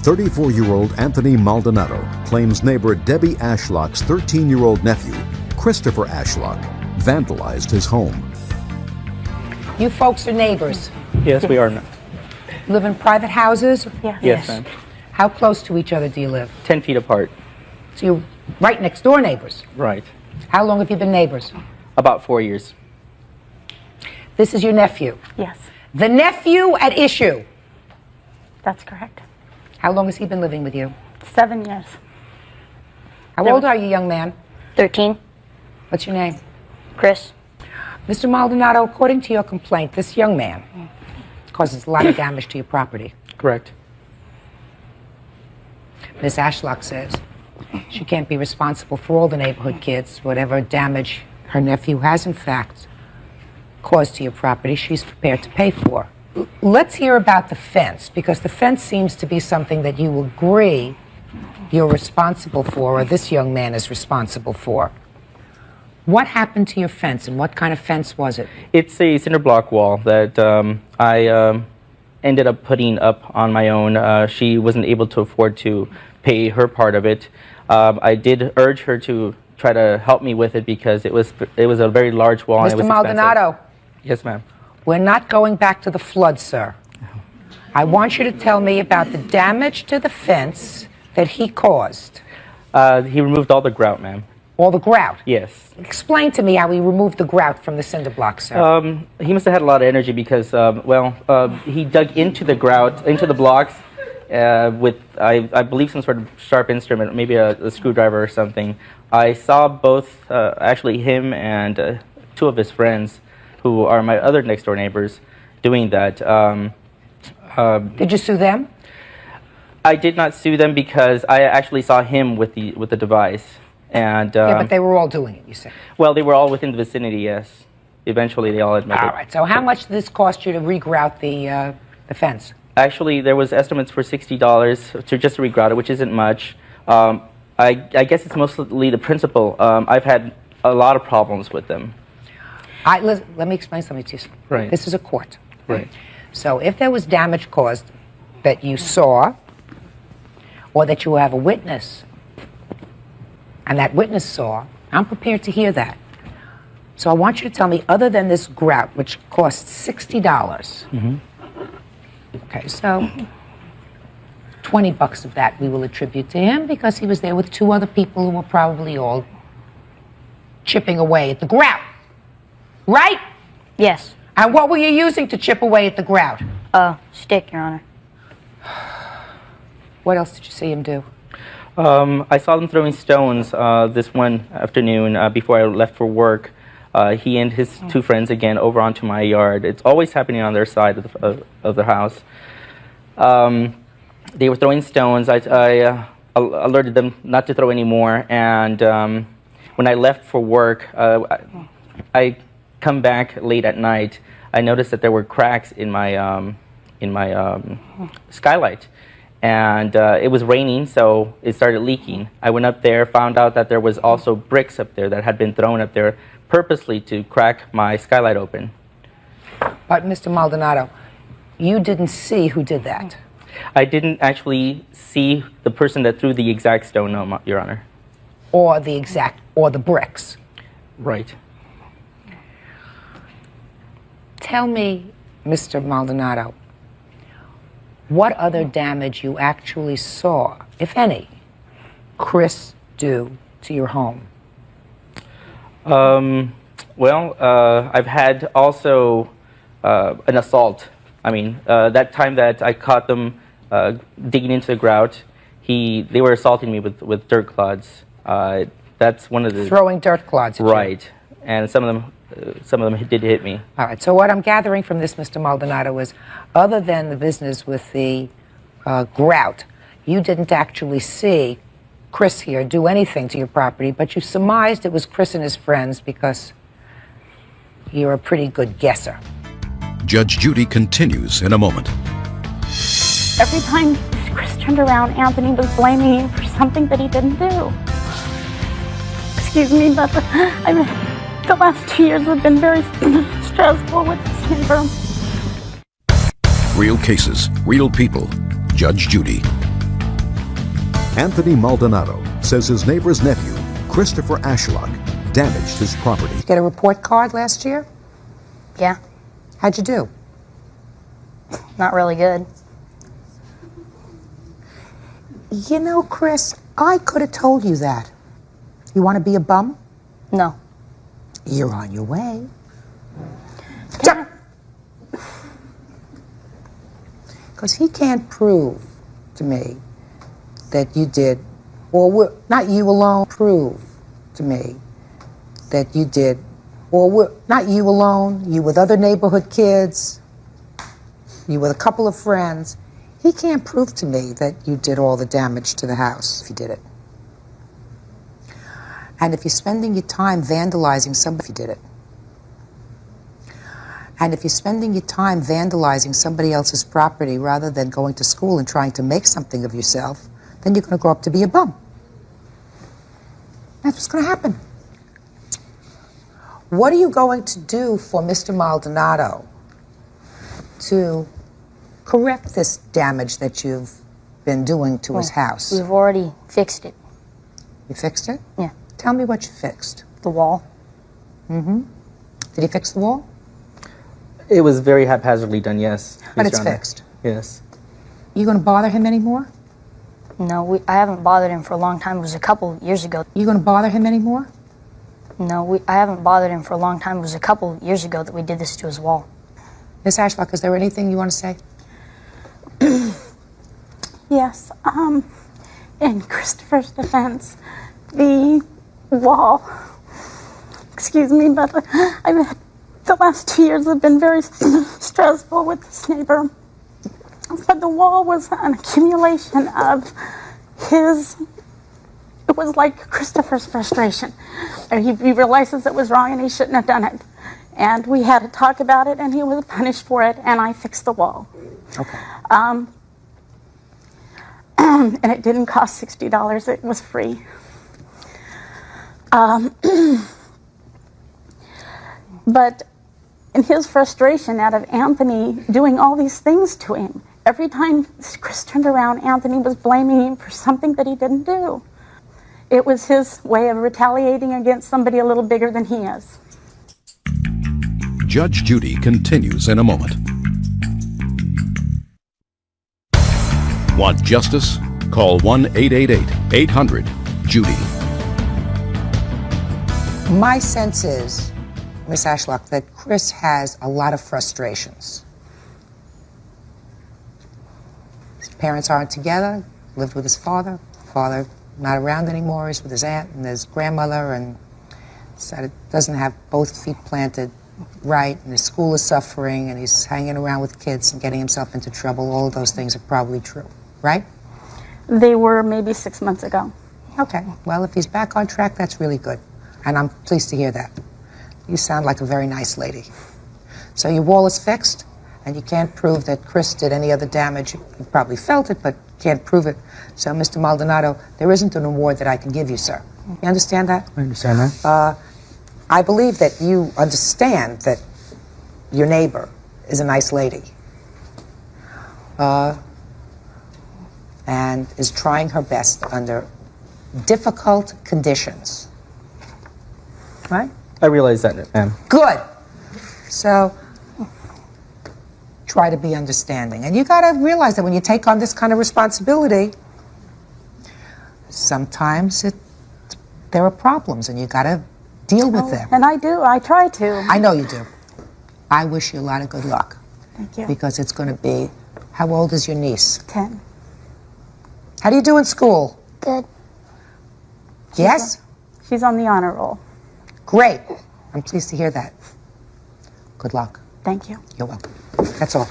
34-year-old Anthony Maldonado claims neighbor Debbie Ashlock's 13-year-old nephew, Christopher Ashlock, vandalized his home. You folks are neighbors. Yes, we are. Live in private houses? Yes, ma'am. How close to each other do you live? 10 feet apart. So you're right next door neighbors? Right. How long have you been neighbors? About 4 years. This is your nephew? Yes. The nephew at issue? That's correct. How long has he been living with you? 7 years. How old are you, young man? 13. What's your name? Chris. Mr. Maldonado, according to your complaint, this young man causes a lot of damage to your property. Correct. Miss Ashlock says she can't be responsible for all the neighborhood kids, whatever damage her nephew has, in fact, caused to your property, she's prepared to pay for. Let's hear about the fence, because the fence seems to be something that you agree you're responsible for, or this young man is responsible for. What happened to your fence, and what kind of fence was it? It's a cinder block wall that I ended up putting up on my own. She wasn't able to afford to pay her part of it. I did urge her to try to help me with it because it was a very large wall. And it Mr. was Maldonado. expensive. Yes, ma'am. We're not going back to the flood, sir. I want you to tell me about the damage to the fence that he caused. He removed all the grout, ma'am. All the grout? Yes. Explain to me how he removed the grout from the cinder block, sir. He must have had a lot of energy because, he dug into the grout, into the blocks, with, I believe, some sort of sharp instrument, maybe a screwdriver or something. I saw both, actually him and 2 of his friends, who are my other next-door neighbors, doing that. Did you sue them? I did not sue them because I actually saw him with the device. And, yeah, but they were all doing it, you said. Well, they were all within the vicinity, yes. Eventually, they all admitted. All right. So how much did this cost you to regrout the fence? Actually, there was estimates for $60 to just regrout it, which isn't much. I guess it's mostly the principal. I've had a lot of problems with them. Let me explain something to you. Right. This is a court. Right. So if there was damage caused that you saw, or that you have a witness, and that witness saw, I'm prepared to hear that. So I want you to tell me, other than this grout, which cost $60, Mm-hmm. okay, so $20 of that we will attribute to him because he was there with 2 other people who were probably all chipping away at the grout. Right? Yes. And what were you using to chip away at the grout? Stick, Your Honor. What else did you see him do? I saw them throwing stones this one afternoon before I left for work. He and his 2 friends again over onto my yard. It's always happening on their side of the house. They were throwing stones. I alerted them not to throw any more. And when I left for work, I come back late at night. I noticed that there were cracks in my skylight. And it was raining, so it started leaking. I went up there, found out that there was also bricks up there that had been thrown up there purposely to crack my skylight open. But, Mr. Maldonado, you didn't see who did that? I didn't actually see the person that threw the exact stone, no, Your Honor. Or the bricks? Right. Tell me, Mr. Maldonado, what other damage you actually saw, if any, Chris do to your home? I've had also an assault. I mean, that time that I caught them digging into the grout, they were assaulting me with dirt clods. That's one of the... Throwing dirt clods at you. Right. And some of them did hit me. All right, so what I'm gathering from this, Mr. Maldonado, is other than the business with the grout, you didn't actually see Chris here do anything to your property, but you surmised it was Chris and his friends because you're a pretty good guesser. Judge Judy continues in a moment. Every time Chris turned around, Anthony was blaming him for something that he didn't do. Excuse me, but the last 2 years have been very stressful with this neighbor. Real cases, real people. Judge Judy. Anthony Maldonado says his neighbor's nephew, Christopher Ashlock, damaged his property. Did you get a report card last year? Yeah. How'd you do? Not really good. You know, Chris, I could have told you that. You want to be a bum? No. You're on your way. Because he can't prove to me that you did, or not you alone, prove to me that you did, or not you alone, you with other neighborhood kids, you with a couple of friends. He can't prove to me that you did all the damage to the house if you did it. And if you're spending your time vandalizing somebody, if you did it. And if you're spending your time vandalizing somebody else's property rather than going to school and trying to make something of yourself, then you're going to grow up to be a bum. That's what's going to happen. What are you going to do for Mr. Maldonado to correct this damage that you've been doing to his house? We've already fixed it. You fixed it? Yeah. Tell me what you fixed. The wall. Mm-hmm. Did he fix the wall? It was very haphazardly done, yes. But Yes, it's Your Honor. fixed. Yes. You going to bother him anymore? No, I haven't bothered him for a long time. It was a couple years ago. You going to bother him anymore? No, I haven't bothered him for a long time. It was a couple years ago that we did this to his wall. Miss Ashlock, is there anything you want to say? Yes, in Christopher's defense, the wall, excuse me, but the last 2 years have been very stressful with this neighbor. But the wall was an accumulation of it was like Christopher's frustration. He realizes it was wrong and he shouldn't have done it. And we had to talk about it and he was punished for it and I fixed the wall. Okay. And it didn't cost $60, it was free. But in his frustration out of Anthony doing all these things to him, every time Chris turned around, Anthony was blaming him for something that he didn't do. It was his way of retaliating against somebody a little bigger than he is. Judge Judy continues in a moment. Want justice? Call 1-888-800-JUDY. My sense is, Miss Ashlock, that Chris has a lot of frustrations. His parents aren't together, lived with his father. Father not around anymore, he's with his aunt and his grandmother, and doesn't have both feet planted right, and his school is suffering, and he's hanging around with kids and getting himself into trouble. All of those things are probably true, right? They were maybe 6 months ago. Okay, well, if he's back on track, that's really good. And I'm pleased to hear that. You sound like a very nice lady. So your wall is fixed, and you can't prove that Chris did any other damage. You probably felt it, but can't prove it. So, Mr. Maldonado, there isn't an award that I can give you, sir. You understand that? I understand that. I believe that you understand that your neighbor is a nice lady. And is trying her best under difficult conditions. Right? I realize that, ma'am. Good. So, try to be understanding. And you got to realize that when you take on this kind of responsibility, sometimes there are problems and you got to deal with them. And I do. I try to. I know you do. I wish you a lot of good luck. Thank you. Because it's going to be, how old is your niece? 10. How do you do in school? Good. Yes? She's on the honor roll. Great. I'm pleased to hear that. Good luck. Thank you. You're welcome. That's all.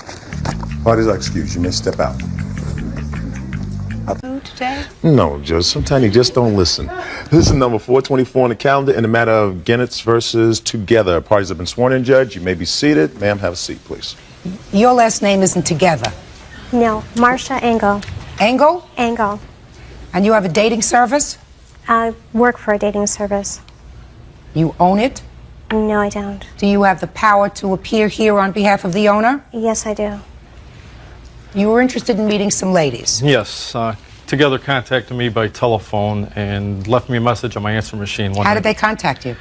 Party's excuse. You may step out. Today? No, Judge. Sometimes you just don't listen. This is number 424 on the calendar in the matter of Ginnitz versus Together. Parties have been sworn in, Judge. You may be seated. Ma'am, have a seat, please. Your last name isn't Together. No, Marsha Engel. Engel? Engel. And you have a dating service? I work for a dating service. You own it? No, I don't. Do you have the power to appear here on behalf of the owner? Yes, I do. You were interested in meeting some ladies. Yes. Together contacted me by telephone and left me a message on my answering machine. How did they contact you?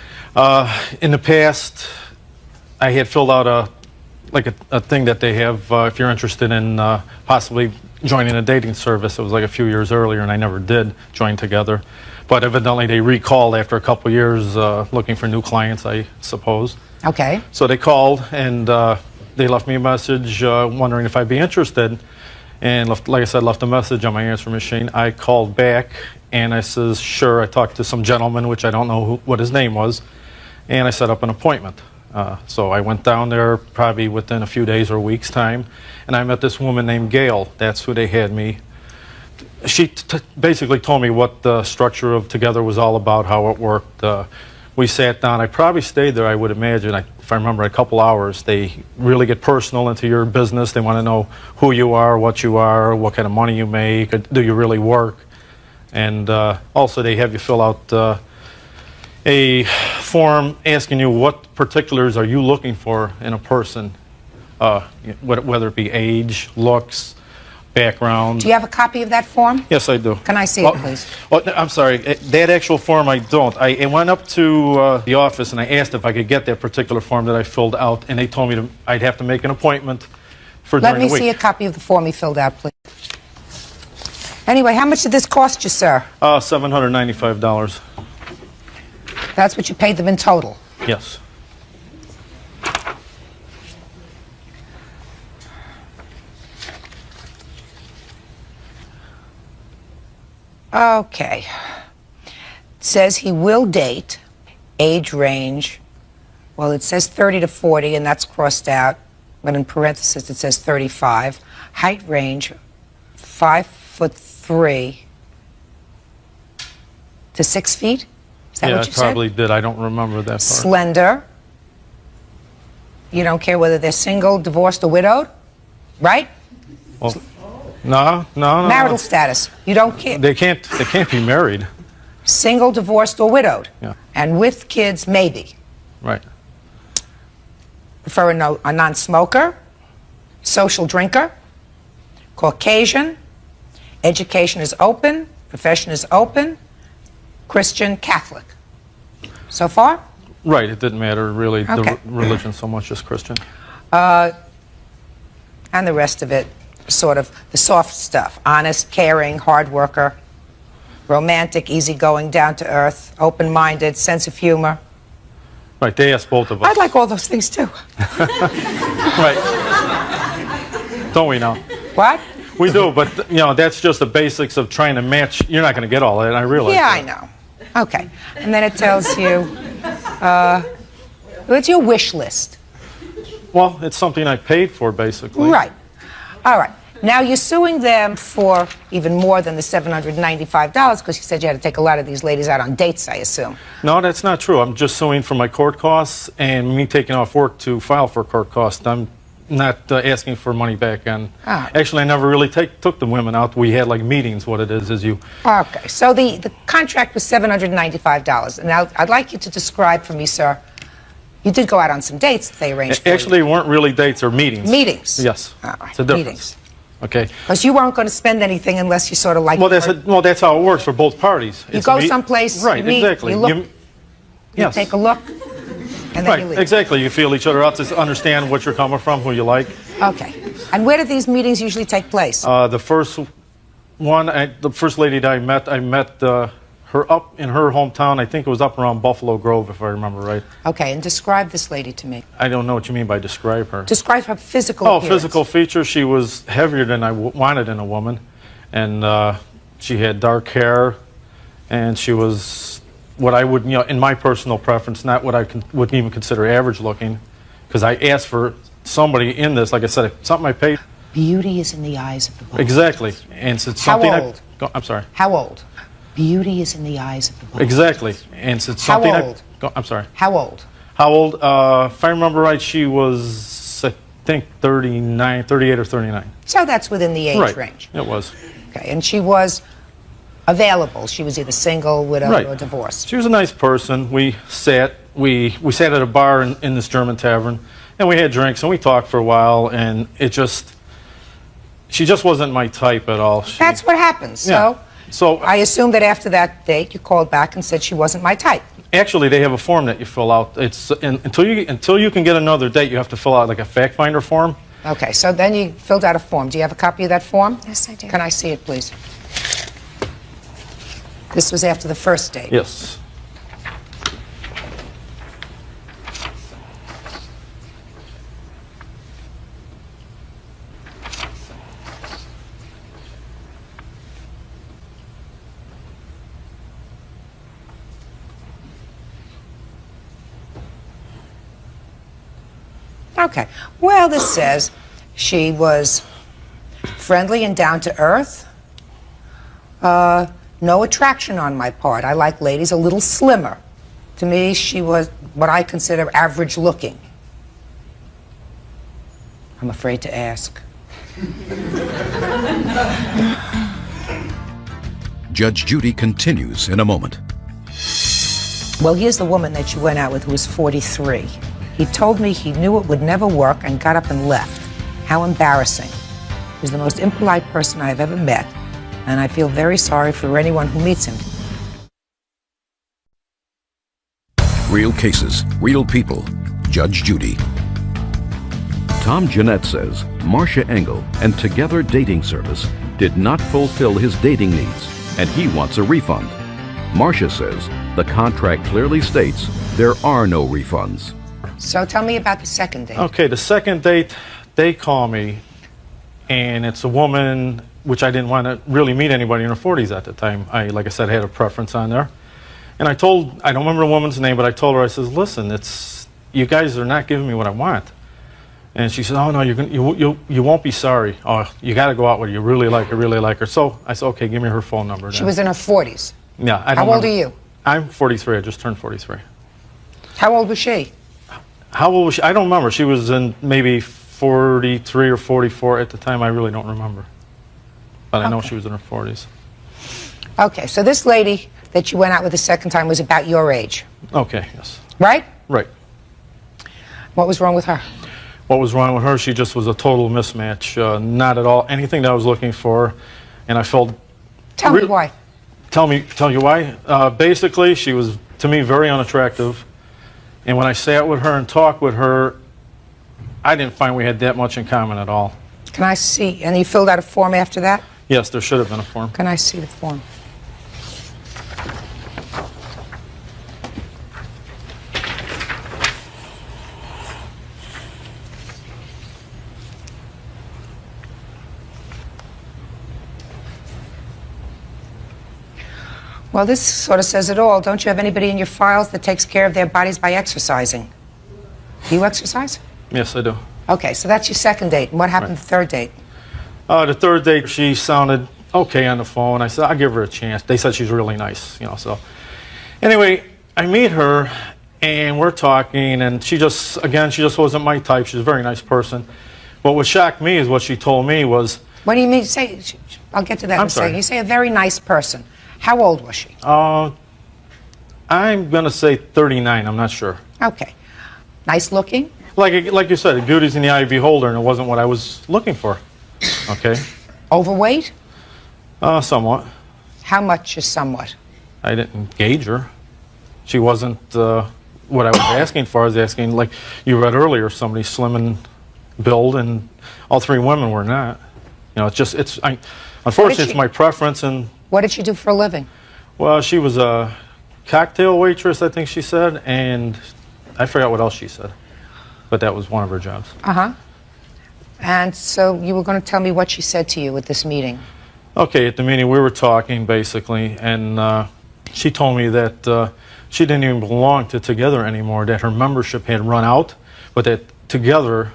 In the past, I had filled out a thing that they have if you're interested in possibly joining a dating service. It was like a few years earlier, and I never did join Together. But evidently, they recalled after a couple years looking for new clients, I suppose. Okay. So they called, and they left me a message wondering if I'd be interested. And like I said, left a message on my answering machine. I called back, and I says, sure. I talked to some gentleman, which I don't know what his name was, and I set up an appointment. So I went down there probably within a few days or a week's time, and I met this woman named Gail. That's who they had me. She basically told me what the structure of Together was all about, how it worked. We sat down. I probably stayed there, I would imagine, if I remember, a couple hours. They really get personal into your business. They want to know who you are, what kind of money you make, do you really work? And also they have you fill out a form asking you what particulars are you looking for in a person, whether it be age, looks, background. Do you have a copy of that form? Yes, I do. Can I see it, please? Oh, I'm sorry. That actual form I don't. I went up to the office and I asked if I could get that particular form that I filled out, and they told me I'd have to make an appointment for during the week. Let me see a copy of the form he filled out, please. Anyway, how much did this cost you, sir? $795. That's what you paid them in total? Yes. Okay. It says he will date, age range, well, it says 30 to 40, and that's crossed out, but in parentheses it says 35. Height range, 5'3" to 6 feet? Is that yeah, what you I probably said? did. I don't remember that part. Slender. You don't care whether they're single, divorced, or widowed, right? Well, no. Marital status. You don't care. They can't be married. Single, divorced, or widowed. Yeah. And with kids, maybe. Right. Prefer a non-smoker, social drinker, Caucasian, education is open, profession is open, Christian, Catholic. So far? Right. It didn't matter really Okay. the religion so much as Christian. And the rest of it, sort of the soft stuff. Honest, caring, hard worker, romantic, easygoing, down to earth, open-minded, sense of humor. Right. They asked both of us. I'd like all those things too. Right. Don't we now? What? We do, but that's just the basics of trying to match. You're not going to get all that, I realize. Yeah, that. I know. Okay. And then it tells you, what's your wish list? Well, it's something I paid for, basically. Right. All right. Now you're suing them for even more than the $795 because you said you had to take a lot of these ladies out on dates, I assume. No, that's not true. I'm just suing for my court costs and me taking off work to file for court costs. I'm not asking for money back. And actually, I never really took the women out. We had like meetings. What it is you. Okay. So the contract was $795. And now I'd like you to describe for me, sir. You did go out on some dates that they arranged for Actually, it weren't really dates or meetings. Meetings? Yes. All right. It's a difference. Meetings. Okay. Because you weren't going to spend anything unless you sort of like. Well, that's how it works for both parties. You go someplace, right? you meet, Exactly. you look, you yes. take a look, and then right. you leave. Exactly. You feel each other out to understand what you're coming from, who you like. Okay. And where do these meetings usually take place? The first one, the first lady that I met her up in her hometown. I think it was up around Buffalo Grove, if I remember right. Okay, and describe this lady to me. I don't know what you mean by describe her. Describe her physical appearance. Physical features. She was heavier than I wanted in a woman, and she had dark hair, and she was what I would, in my personal preference, not what I would even consider average looking, because I asked for somebody in this, like I said, something I paid. Beauty is in the eyes of the beholder. Exactly, and it's something. How old? I'm sorry. How old? Beauty is in the eyes of the beholder. Exactly, and it's something. How old? I'm sorry. How old? How old? If I remember right, she was, I think, 38 or 39. So that's within the age range. It was. Okay, and she was available. She was either single, widowed, or divorced. She was a nice person. We sat at a bar in this German tavern, and we had drinks, and we talked for a while, and she just wasn't my type at all. That's what happens. Yeah. So I assume that after that date, you called back and said she wasn't my type. Actually, they have a form that you fill out. Until you can get another date, you have to fill out like a fact finder form. Okay, so then you filled out a form. Do you have a copy of that form? Yes, I do. Can I see it, please? This was after the first date. Yes. Okay. Well, this says she was friendly and down to earth. No attraction on my part. I like ladies a little slimmer. To me, she was what I consider average looking. I'm afraid to ask. Judge Judy continues in a moment. Well, here's the woman that you went out with who was 43. He told me he knew it would never work and got up and left. How embarrassing. He's the most impolite person I've ever met, and I feel very sorry for anyone who meets him. Real cases, real people. Judge Judy. Tom Jeanette says Marcia Engel and Together Dating Service did not fulfill his dating needs, and he wants a refund. Marcia says the contract clearly states there are no refunds. So tell me about the second date. Okay, the second date, they call me, and it's a woman, which I didn't want to really meet anybody in her 40s at the time. Like I said, I had a preference on there. And I don't remember the woman's name, but I told her, I says, listen, you guys are not giving me what I want. And she said, oh, no, you won't be sorry. Oh, you got to go out with her. You really like her. So I said, okay, give me her phone number. She was in her 40s. Yeah. How old are you? I'm 43. I just turned 43. How old was she? How old was she? I don't remember. She was in maybe 43 or 44 at the time. I really don't remember. But I know she was in her 40s. Okay, so this lady that you went out with the second time was about your age. Okay, yes. Right? Right. What was wrong with her? What was wrong with her? She just was a total mismatch. Not at all anything that I was looking for. And I felt... Tell me why. Tell you why? Basically, she was, to me, very unattractive. And when I sat with her and talked with her, I didn't find we had that much in common at all. Can I see? And you filled out a form after that? Yes, there should have been a form. Can I see the form? Well, this sort of says it all. Don't you have anybody in your files that takes care of their bodies by exercising? Do you exercise? Yes, I do. Okay, so that's your second date. And what happened the third date? The third date, she sounded okay on the phone. I said, I'll give her a chance. They said she's really nice, so. Anyway, I meet her, and we're talking, and she just wasn't my type. She's a very nice person. But what shocked me is what she told me was... What do you mean? I'll get to that in a second. You say a very nice person. How old was she? I'm going to say 39. I'm not sure. Okay. Nice looking? Like you said, beauty's in the eye of the beholder, and it wasn't what I was looking for. Okay. Overweight? Somewhat. How much is somewhat? I didn't gauge her. She wasn't what I was asking for. I was asking, like you read earlier, somebody slim and build, and all three women were not. Unfortunately, it's my preference. And what did she do for a living? Well, she was a cocktail waitress, I think she said, and I forgot what else she said. But that was one of her jobs. Uh-huh. And so you were going to tell me what she said to you at this meeting. Okay, at the meeting we were talking, basically, and she told me that she didn't even belong to Together anymore, that her membership had run out, but that Together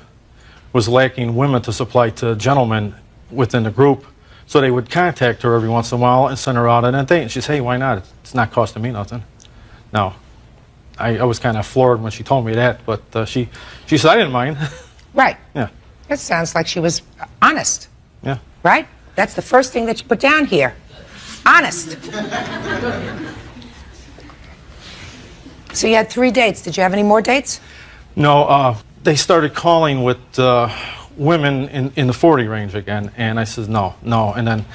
was lacking women to supply to gentlemen within the group. So they would contact her every once in a while and send her out on a date. And she'd say, hey, why not? It's not costing me nothing. Now, I was kind of floored when she told me that, but she said, I didn't mind. Right. Yeah. It sounds like she was honest. Yeah. Right? That's the first thing that you put down here. Honest. So you had 3 dates. Did you have any more dates? No, they started calling with women in the 40 range again, and I said no, and then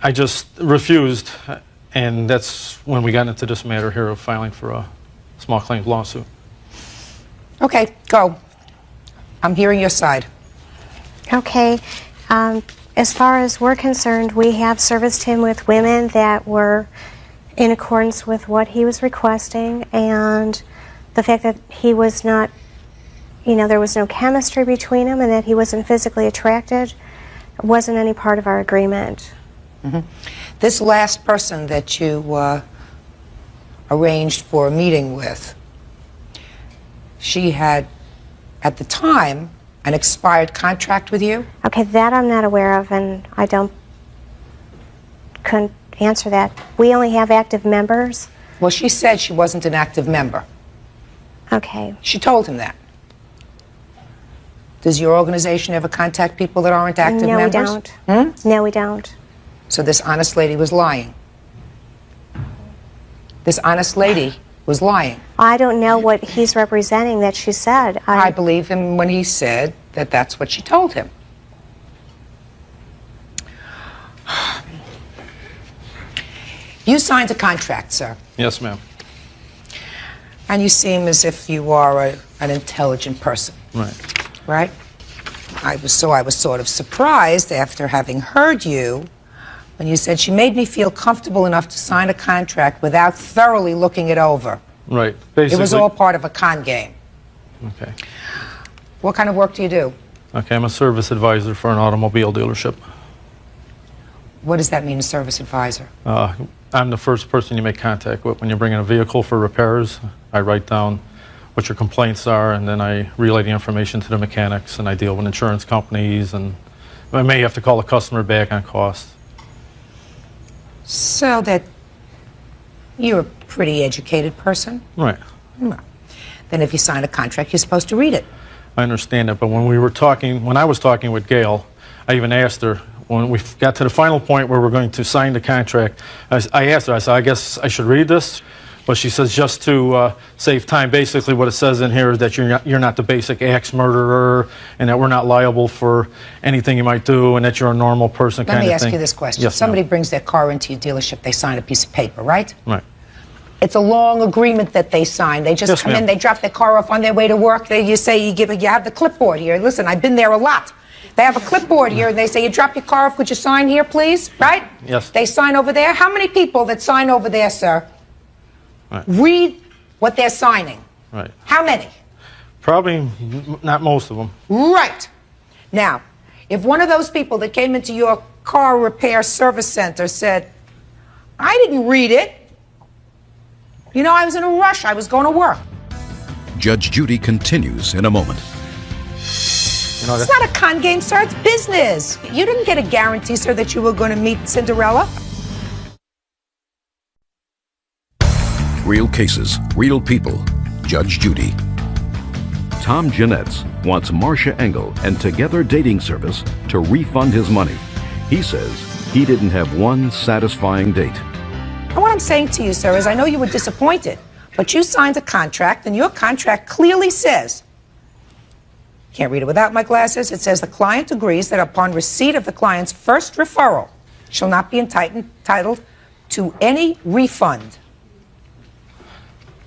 I just refused, and that's when we got into this matter here of filing for a small claims lawsuit. Okay, go. I'm hearing your side. Okay. As far as we're concerned, we have serviced him with women that were in accordance with what he was requesting, and the fact that he was not, there was no chemistry between them and that he wasn't physically attracted wasn't any part of our agreement. Mm-hmm. This last person that you arranged for a meeting with, she had, at the time, an expired contract with you? Okay, that I'm not aware of, and I couldn't answer that. We only have active members. Well, she said she wasn't an active member. Okay. She told him that. Does your organization ever contact people that aren't active No, members? we don't. No, we don't. So this honest lady was lying. This honest lady was lying. I don't know what he's representing that she said. I believe him when he said that that's what she told him. You signed a contract, sir. Yes, ma'am. And you seem as if you are an intelligent person, Right. right? I was sort of surprised after having heard you when you said she made me feel comfortable enough to sign a contract without thoroughly looking it over. Right. Basically, It was all part of a con game. Okay. What kind of work do you do? Okay, I'm a service advisor for an automobile dealership. What does that mean, a service advisor? I'm the first person you make contact with when you're bringing a vehicle for repairs. I write down what your complaints are, and then I relay the information to the mechanics, and I deal with insurance companies, and I may have to call the customer back on costs. So that you're a pretty educated person? Right. Well, then if you sign a contract, you're supposed to read it. I understand that, but when I was talking with Gail, I even asked her, when we got to the final point where we're going to sign the contract, I asked her, I said, I guess I should read this? But she says just to save time, basically what it says in here is that you're not the basic axe murderer, and that we're not liable for anything you might do, and that you're a normal person kind of thing. Let me ask you this question. Yes, Somebody ma'am. brings their car into your dealership, they sign a piece of paper, right? Right. It's a long agreement that they sign. They just Yes, come in, ma'am. they drop their car off on their way to work. You have the clipboard here. Listen, I've been there a lot. They have a clipboard here, and they say, you drop your car off, could you sign here, please? Right? Yes. They sign over there. How many people that sign over there, sir, read what they're signing? Right. How many? Probably not most of them. Right. Now, if one of those people that came into your car repair service center said, I didn't read it. You know, I was in a rush. I was going to work. Judge Judy continues in a moment. It's not a con game, sir. It's business. You didn't get a guarantee, sir, that you were going to meet Cinderella. Real cases, real people. Judge Judy. Tom Jeanette's wants Marcia Engel and Together Dating Service to refund his money. He says he didn't have one satisfying date. And what I'm saying to you, sir, is I know you were disappointed, but you signed a contract, and your contract clearly says, can't read it without my glasses, it says the client agrees that upon receipt of the client's first referral, shall not be entitled to any refund.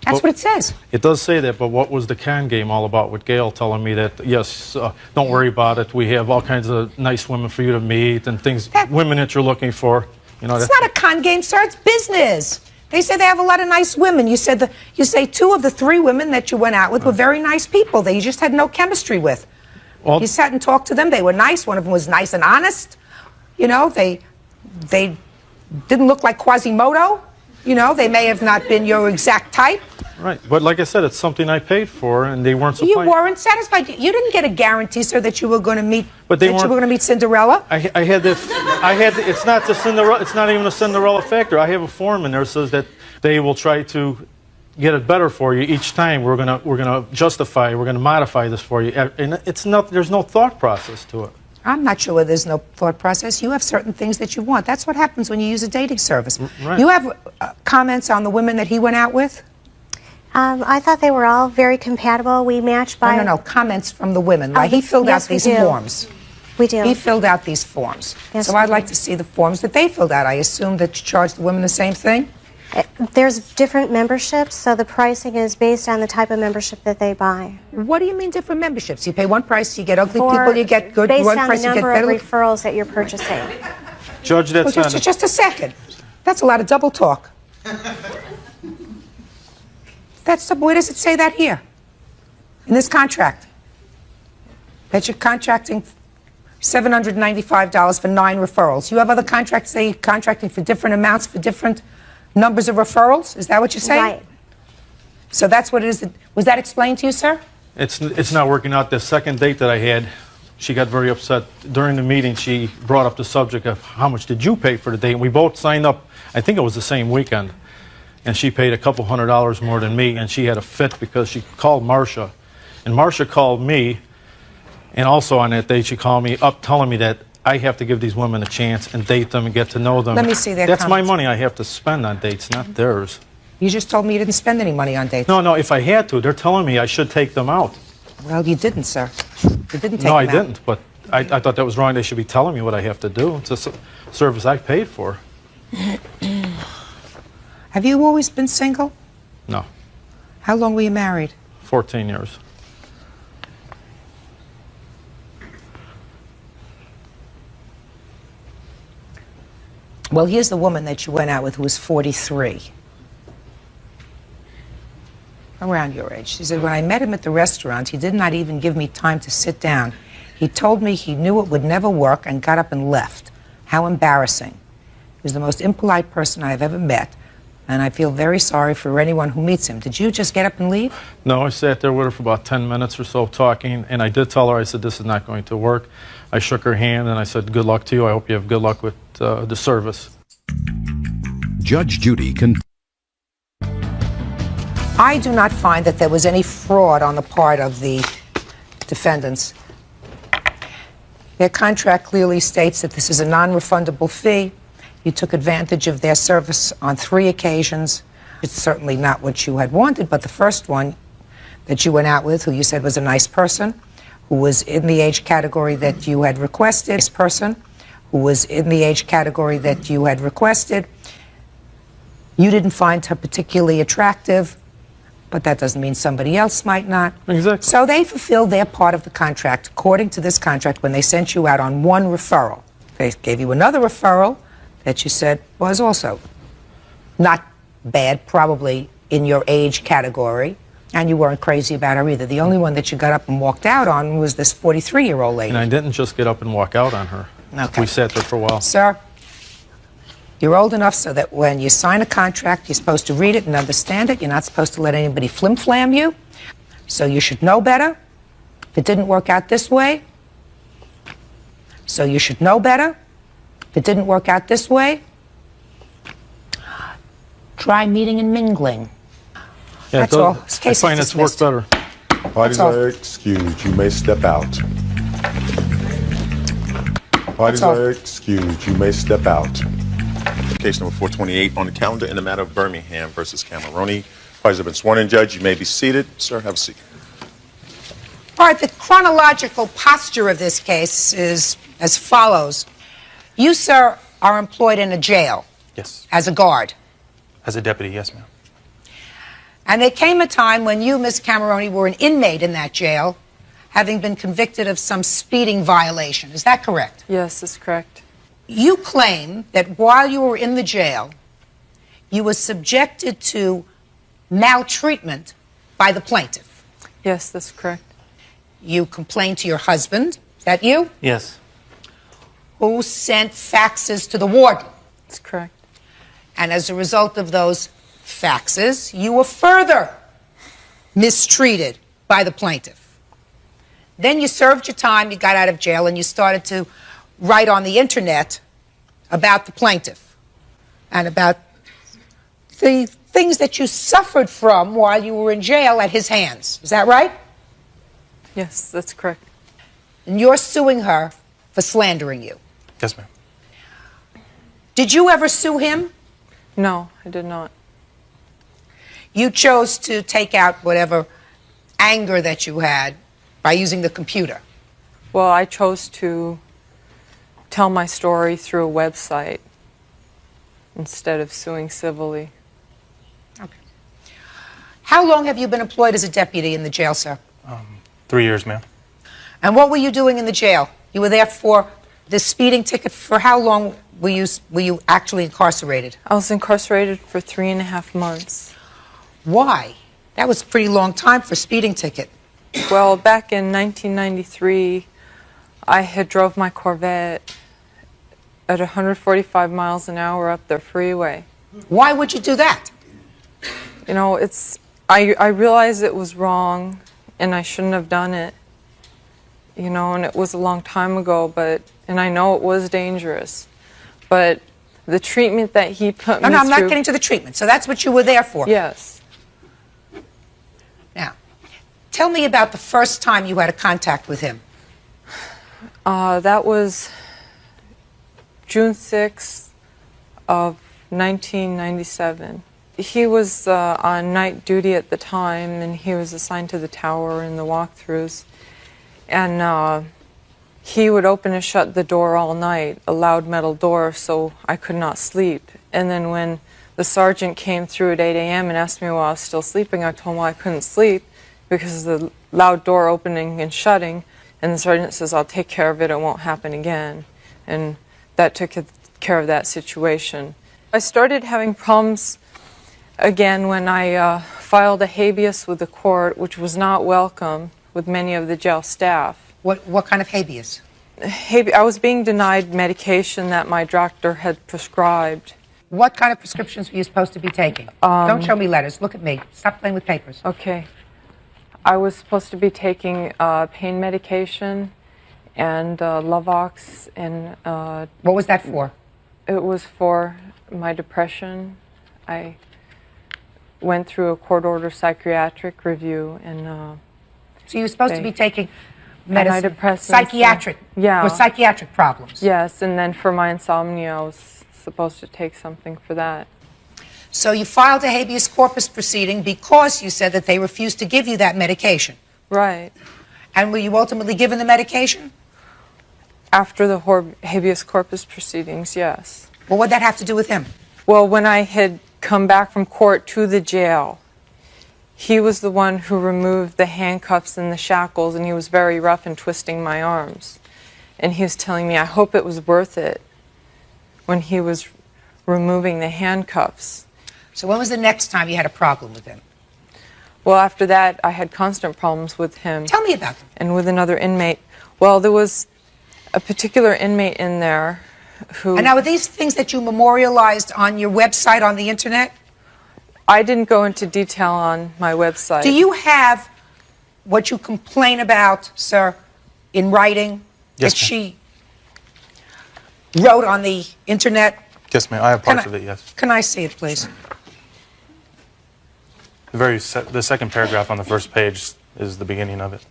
That's what it says. It does say that, but what was the con game all about with Gail telling me that, yes, don't worry about it, we have all kinds of nice women for you to meet and things, women that you're looking for. You know, It's not a con game, sir. It's business. They say they have a lot of nice women. You say 2 of the 3 women that you went out with were very nice people that you just had no chemistry with. Well, you sat and talked to them. They were nice. One of them was nice and honest. You know, they didn't look like Quasimodo. You know, they may have not been your exact type. Right, but like I said, it's something I paid for, and they weren't supplying. You weren't satisfied. You didn't get a guarantee, sir, that you were going to meet. But they that you weren't- were going to meet Cinderella. I had it's not the Cinderella. It's not even a Cinderella factor. I have a form in there that says that they will try to get it better for you each time. We're gonna justify. We're gonna modify this for you, and it's not. There's no thought process to it. I'm not sure there's no thought process. You have certain things that you want. That's what happens when you use a dating service. Right. You have comments on the women that he went out with? I thought they were all very compatible. We matched by... No. Comments from the women. Like he filled out these forms. We do. He filled out these forms. Yes, so we I'd do. like to see the forms that they filled out. I assume that you charge the women the same thing? There's different memberships, so the pricing is based on the type of membership that they buy. What do you mean different memberships? You pay one price, you get ugly people, you get good. Based One on price, the you get number of better. referrals that you're purchasing. Judge, that's Well, not. just a second. That's a lot of double talk. Where does it say that here? In this contract? That you're contracting $795 for 9 referrals. You have other contracts say you're contracting for different amounts for different numbers of referrals? Is that what you're saying? Right. So that's what it is. Was that explained to you, sir? It's not working out. The second date that I had, she got very upset. During the meeting, she brought up the subject of how much did you pay for the date. And we both signed up, I think it was the same weekend. And she paid a couple $100 more than me, and she had a fit because she called Marcia. And Marcia called me, And also on that date, she called me up telling me that I have to give these women a chance and date them and get to know them. Let me see their That's my comments. money I have to spend on dates, not theirs. You just told me you didn't spend any money on dates. No, if I had to, they're telling me I should take them out. Well, you didn't, sir. You didn't take No, I them out. didn't, but I thought that was wrong. They should be telling me what I have to do. It's a service I paid for. Have you always been single? No, How long were you married? 14 years. Well, here's the woman that you went out with who was 43. Around your age. She said, when I met him at the restaurant, he did not even give me time to sit down. He told me he knew it would never work and got up and left. How embarrassing. He was the most impolite person I've ever met, and I feel very sorry for anyone who meets him. Did you just get up and leave? No, I sat there with her for about 10 minutes or so talking, and I did tell her, I said, this is not going to work. I shook her hand, and I said, good luck to you. I hope you have good luck with the service. Judge Judy can. I do not find that there was any fraud on the part of the defendants. Their contract clearly states that this is a non-refundable fee. You took advantage of their service on 3 occasions. It's certainly not what you had wanted, but the first one that you went out with, who you said was a nice person, who was in the age category that you had requested, you didn't find her particularly attractive, but that doesn't mean somebody else might not. Exactly. So they fulfilled their part of the contract according to this contract when they sent you out on 1 referral. They gave you another referral that you said was also not bad, probably in your age category, and you weren't crazy about her either. The only one that you got up and walked out on was this 43-year-old lady. And I didn't just get up and walk out on her. Okay. We sat there for a while. Sir, you're old enough so that when you sign a contract, you're supposed to read it and understand it. You're not supposed to let anybody flim-flam you. So you should know better. If it didn't work out this way, so you should know better. If it didn't work out this way, try meeting and mingling. Yeah, That's all. This I case find is it's worked dismissed. better. Parties are excused. You may step out. Parties are excused. You may step out. Case number 428 on the calendar in the matter of Birmingham versus Cameroni. Parties have been sworn in. Judge, you may be seated. Sir, have a seat. All right, the chronological posture of this case is as follows. You, sir, are employed in a jail. Yes. As a guard. As a deputy, yes, ma'am. And there came a time when you, Miss Cameroni, were an inmate in that jail, having been convicted of some speeding violation. Is that correct? Yes, that's correct. You claim that while you were in the jail, you were subjected to maltreatment by the plaintiff. Yes, that's correct. You complained to your husband. Is that you? Yes. Who sent faxes to the warden. That's correct. And as a result of those faxes, you were further mistreated by the plaintiff. Then you served your time, you got out of jail, and you started to write on the internet about the plaintiff and about the things that you suffered from while you were in jail at his hands. Is that right? Yes, that's correct. And you're suing her for slandering you. Yes, ma'am. Did you ever sue him? No, I did not. You chose to take out whatever anger that you had by using the computer. Well, I chose to tell my story through a website instead of suing civilly. Okay. How long have you been employed as a deputy in the jail, sir? 3 years, ma'am. And what were you doing in the jail? You were there for the speeding ticket. For how long were you actually incarcerated? I was incarcerated for 3.5 months. Why? That was a pretty long time for a speeding ticket. Well, back in 1993, I had drove my Corvette at 145 miles an hour up the freeway. Why would you do that? You know, I realized it was wrong and I shouldn't have done it. You know, and it was a long time ago, and I know it was dangerous. But the treatment that he put me No, I'm through... not getting to the treatment. So that's what you were there for. Yes. Now, tell me about the first time you had a contact with him. That was June 6th of 1997. He was on night duty at the time, and he was assigned to the tower in the walkthroughs. And he would open and shut the door all night, a loud metal door, so I could not sleep. And then when the sergeant came through at 8 a.m. and asked me why I was still sleeping, I told him I couldn't sleep because of the loud door opening and shutting. And the sergeant says, I'll take care of it, it won't happen again. And that took care of that situation. I started having problems again when I filed a habeas with the court, which was not welcome with many of the jail staff. What kind of habeas? I was being denied medication that my doctor had prescribed. What kind of prescriptions were you supposed to be taking? Don't show me letters. Look at me. Stop playing with papers. Okay. I was supposed to be taking pain medication and Luvox. And what was that for? It was for my depression. I went through a court-ordered psychiatric review, and so you were supposed to be taking medicine, psychiatric, for psychiatric problems. Yes, and then for my insomnia, I was supposed to take something for that. So you filed a habeas corpus proceeding because you said that they refused to give you that medication. Right. And were you ultimately given the medication? After the habeas corpus proceedings, yes. Well, what did that have to do with him? Well, when I had come back from court to the jail, he was the one who removed the handcuffs and the shackles, and he was very rough in twisting my arms. And he was telling me, I hope it was worth it, when he was removing the handcuffs. So when was the next time you had a problem with him? Well, after that, I had constant problems with him. Tell me about them. And with another inmate. Well, there was a particular inmate in there who... And now, are these things that you memorialized on your website, on the internet? I didn't go into detail on my website. Do you have what you complain about, sir, in writing? Yes, that she wrote on the internet? Yes, ma'am. I have parts of it, yes. Can I see it, please? The second paragraph on the first page is the beginning of it.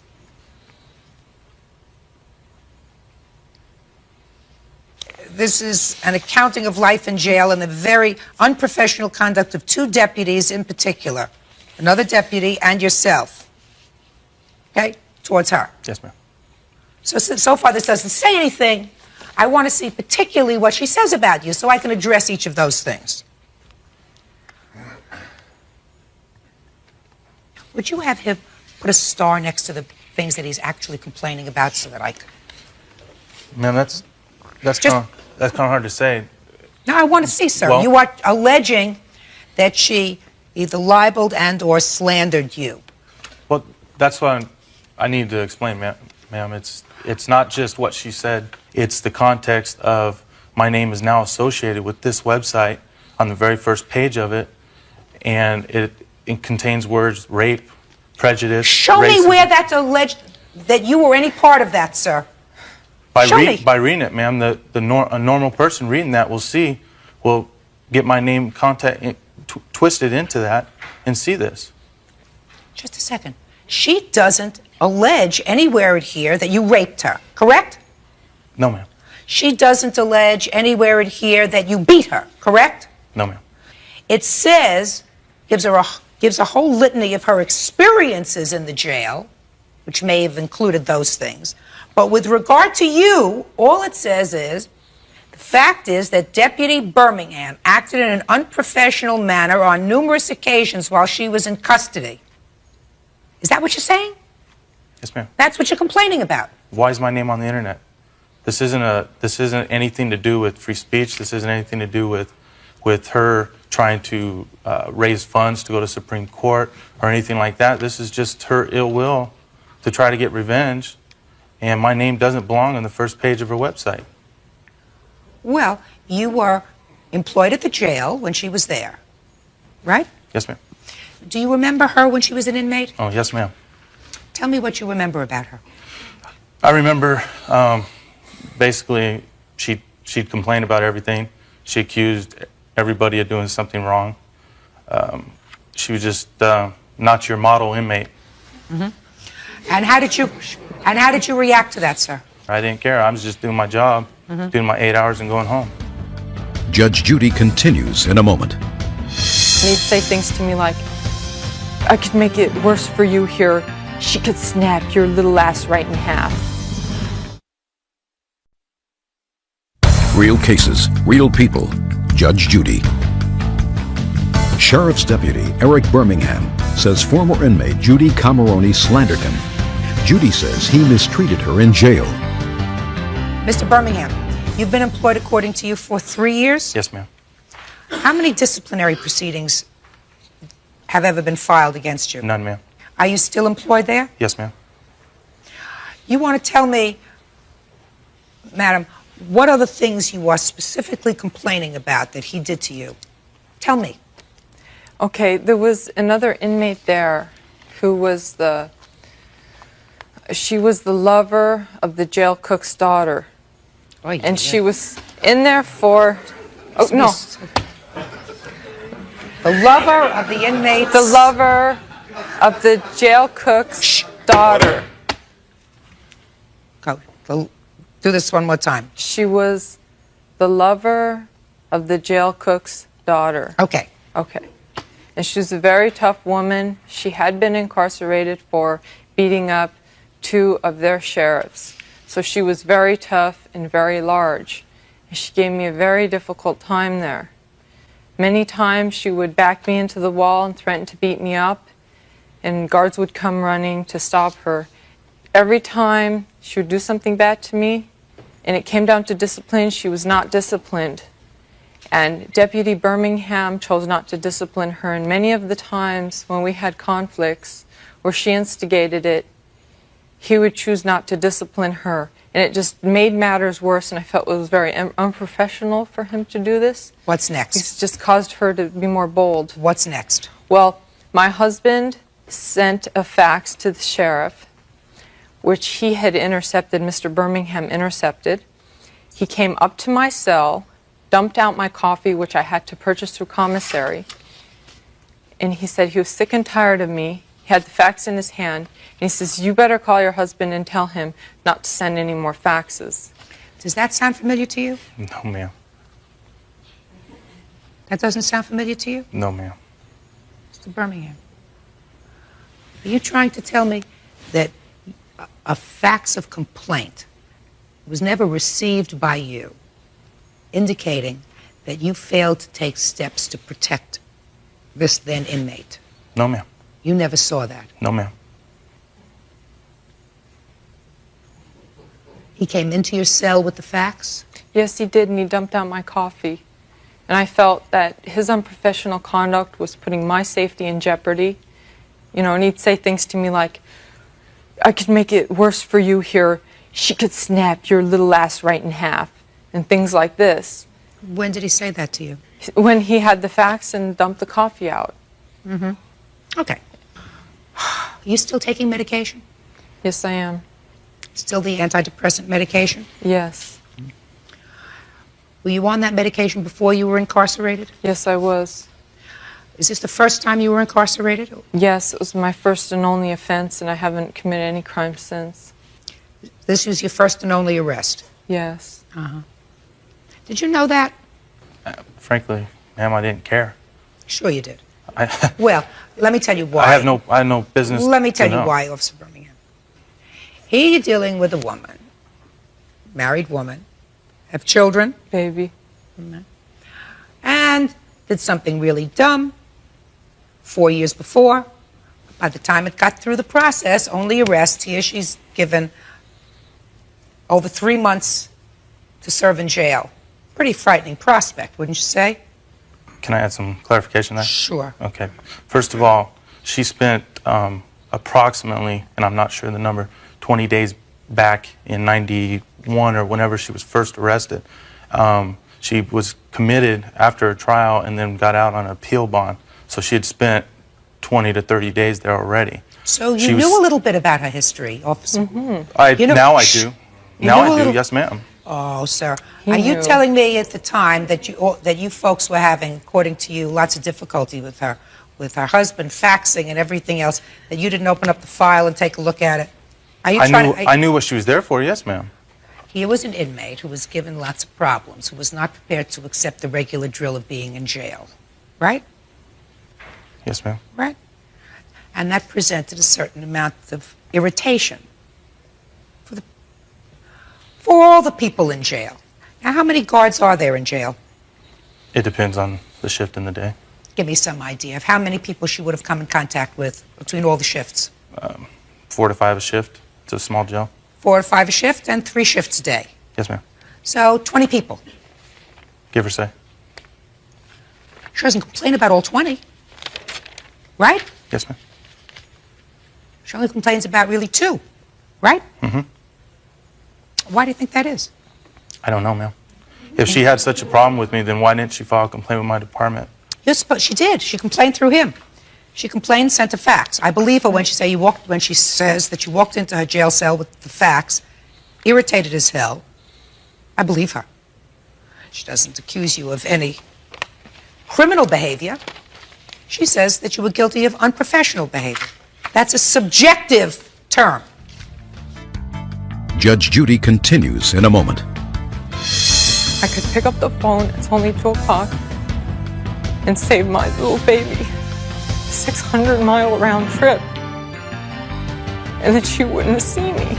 This is an accounting of life in jail and the very unprofessional conduct of two deputies in particular, another deputy and yourself, okay, towards her. Yes, ma'am. So far this doesn't say anything. I want to see particularly what she says about you so I can address each of those things. Would you have him put a star next to the things that he's actually complaining about so that I could... Ma'am, that's kind of hard to say. No, I want to see, sir. Well, you are alleging that she either libeled and or slandered you. Well, that's what I need to explain, ma'am. It's not just what she said. It's the context of my name is now associated with this website on the very first page of it, and it contains words rape, prejudice, Show racism. me where that's alleged that you were any part of that, sir. By reading it, ma'am, a normal person reading that will get my name twisted into that and see this. Just a second. She doesn't allege anywhere in here that you raped her, correct? No, ma'am. She doesn't allege anywhere in here that you beat her, correct? No, ma'am. It says, gives a whole litany of her experiences in the jail, which may have included those things. But with regard to you, all it says is, the fact is that Deputy Birmingham acted in an unprofessional manner on numerous occasions while she was in custody. Is that what you're saying? Yes, ma'am. That's what you're complaining about. Why is my name on the internet? This isn't anything to do with free speech. This isn't anything to do with her trying to raise funds to go to Supreme Court or anything like that. This is just her ill will to try to get revenge, and my name doesn't belong on the first page of her website. Well, you were employed at the jail when she was there, right? Yes, ma'am. Do you remember her when she was an inmate? Oh, yes, ma'am. Tell me what you remember about her. I remember basically she'd complain about everything. She accused everybody of doing something wrong. She was just not your model inmate. Mm-hmm. And how did you react to that, sir? I didn't care. I was just doing my job, doing my 8 hours and going home. Judge Judy continues in a moment. And he'd say things to me like, I could make it worse for you here. She could snap your little ass right in half. Real cases, real people. Judge Judy. Sheriff's Deputy Eric Birmingham says former inmate Judy Cameroni slandered him. Judy says he mistreated her in jail. Mr. Birmingham, you've been employed according to you for 3 years? Yes, ma'am. How many disciplinary proceedings have ever been filed against you? None, ma'am. Are you still employed there? Yes, ma'am. You want to tell me, madam, what are the things you are specifically complaining about that he did to you? Tell me. Okay, there was another inmate there who was she was the lover of the jail cook's daughter. And she was in there for, oh, no. The lover of the inmates. The lover of the jail cook's daughter. Go. Do this one more time. She was the lover of the jail cook's daughter. Okay. Okay. And she was a very tough woman. She had been incarcerated for beating up 2 of their sheriffs. So she was very tough and very large. And she gave me a very difficult time there. Many times she would back me into the wall and threaten to beat me up, and guards would come running to stop her. Every time she would do something bad to me, and it came down to discipline, she was not disciplined. And Deputy Birmingham chose not to discipline her, and many of the times when we had conflicts where she instigated it, he would choose not to discipline her. And it just made matters worse, and I felt it was very unprofessional for him to do this. What's next? It's just caused her to be more bold. What's next? Well, my husband sent a fax to the sheriff, which he had intercepted, Mr. Birmingham intercepted. He came up to my cell, dumped out my coffee, which I had to purchase through commissary, and he said he was sick and tired of me. He had the fax in his hand, and he says, you better call your husband and tell him not to send any more faxes. Does that sound familiar to you? No, ma'am. That doesn't sound familiar to you? No, ma'am. Mr. Birmingham, are you trying to tell me that a fax of complaint was never received by you, indicating that you failed to take steps to protect this then inmate? No, ma'am. You never saw that? No, ma'am. He came into your cell with the fax? Yes, he did, and he dumped out my coffee. And I felt that his unprofessional conduct was putting my safety in jeopardy. You know, and he'd say things to me like, I could make it worse for you here. She could snap your little ass right in half, and things like this. When did he say that to you? When he had the fax and dumped the coffee out. Mm-hmm. Okay. Are you still taking medication? Yes, I am. Still the antidepressant medication? Yes. Were you on that medication before you were incarcerated? Yes, I was. Is this the first time you were incarcerated? Yes, it was my first and only offense, and I haven't committed any crime since. This was your first and only arrest? Yes. Uh-huh. Did you know that? Frankly, ma'am, I didn't care. Sure you did. Well, let me tell you why. I have no business. Let me tell to you know. why, Officer Birmingham. Here you're dealing with a woman, married woman, have children. Baby. And did something really dumb 4 years before. By the time it got through the process, only arrest, here she's given over 3 months to serve in jail. Pretty frightening prospect, wouldn't you say? Can I add some clarification there? Sure. Okay. First of all, she spent approximately, and I'm not sure the number, 20 days back in 91 or whenever she was first arrested. She was committed after a trial and then got out on an appeal bond. So she had spent 20 to 30 days there already. So you knew a little bit about her history, Officer. Mm-hmm. Now I do. Now I do, yes, ma'am. Oh, sir. Are you telling me at the time that you folks were having, according to you, lots of difficulty with her husband faxing and everything else, that you didn't open up the file and take a look at it? Are you I knew what she was there for, yes, ma'am. Here was an inmate who was given lots of problems, who was not prepared to accept the regular drill of being in jail, right? Yes, ma'am. Right. And that presented a certain amount of irritation for all the people in jail. Now, how many guards are there in jail? It depends on the shift in the day. Give me some idea of how many people she would have come in contact with between all the shifts. 4 to 5 a shift. It's a small jail. 4 or 5 a shift and 3 shifts a day. Yes, ma'am. So 20 people. Give or say. She doesn't complain about all 20, right? Yes, ma'am. She only complains about really 2, right? Mm-hmm. Why do you think that is? I don't know, ma'am. If she had such a problem with me, then why didn't she file a complaint with my department? You're supposed, she did. She complained through him. She complained, sent a fax. I believe her when she says that you walked into her jail cell with the fax, irritated as hell. I believe her. She doesn't accuse you of any criminal behavior. She says that you were guilty of unprofessional behavior. That's a subjective term. Judge Judy continues in a moment. I could pick up the phone, it's only 2 o'clock, and save my little baby. 600-mile round trip. And that she wouldn't see me.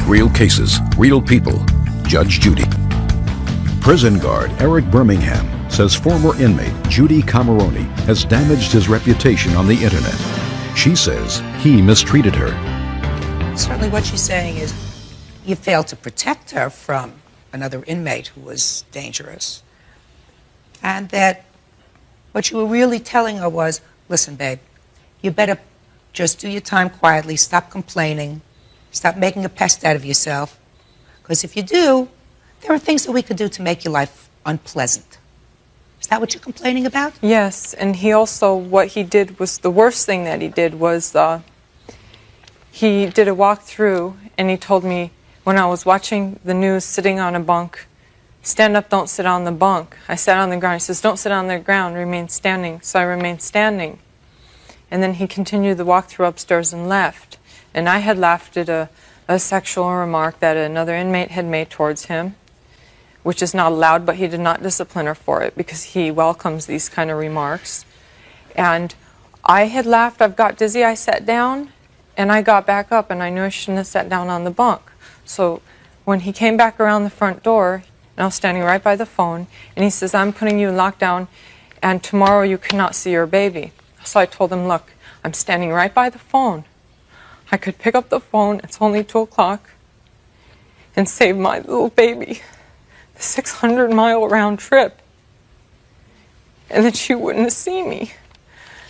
Real cases, real people. Judge Judy. Prison guard Eric Birmingham says former inmate Judy Cameroni has damaged his reputation on the internet. She says he mistreated her. Certainly what she's saying is you failed to protect her from another inmate who was dangerous. And that what you were really telling her was, listen, babe, you better just do your time quietly, stop complaining, stop making a pest out of yourself. Because if you do, there are things that we could do to make your life unpleasant. Is that what you're complaining about? Yes, and he also, what he did was, the worst thing that he did was, he did a walkthrough, and he told me, when I was watching the news sitting on a bunk, stand up, don't sit on the bunk. I sat on the ground. He says, don't sit on the ground, remain standing. So I remained standing. And then he continued the walkthrough upstairs and left. And I had laughed at a sexual remark that another inmate had made towards him, which is not allowed, but he did not discipline her for it because he welcomes these kind of remarks. And I had laughed, I've got dizzy, I sat down, and I got back up, and I knew I shouldn't have sat down on the bunk. So when he came back around the front door, and I was standing right by the phone, and he says, I'm putting you in lockdown, and tomorrow you cannot see your baby. So I told him, look, I'm standing right by the phone. I could pick up the phone, it's only 2 o'clock, and save my little baby. 600-mile round trip, and then she wouldn't see me.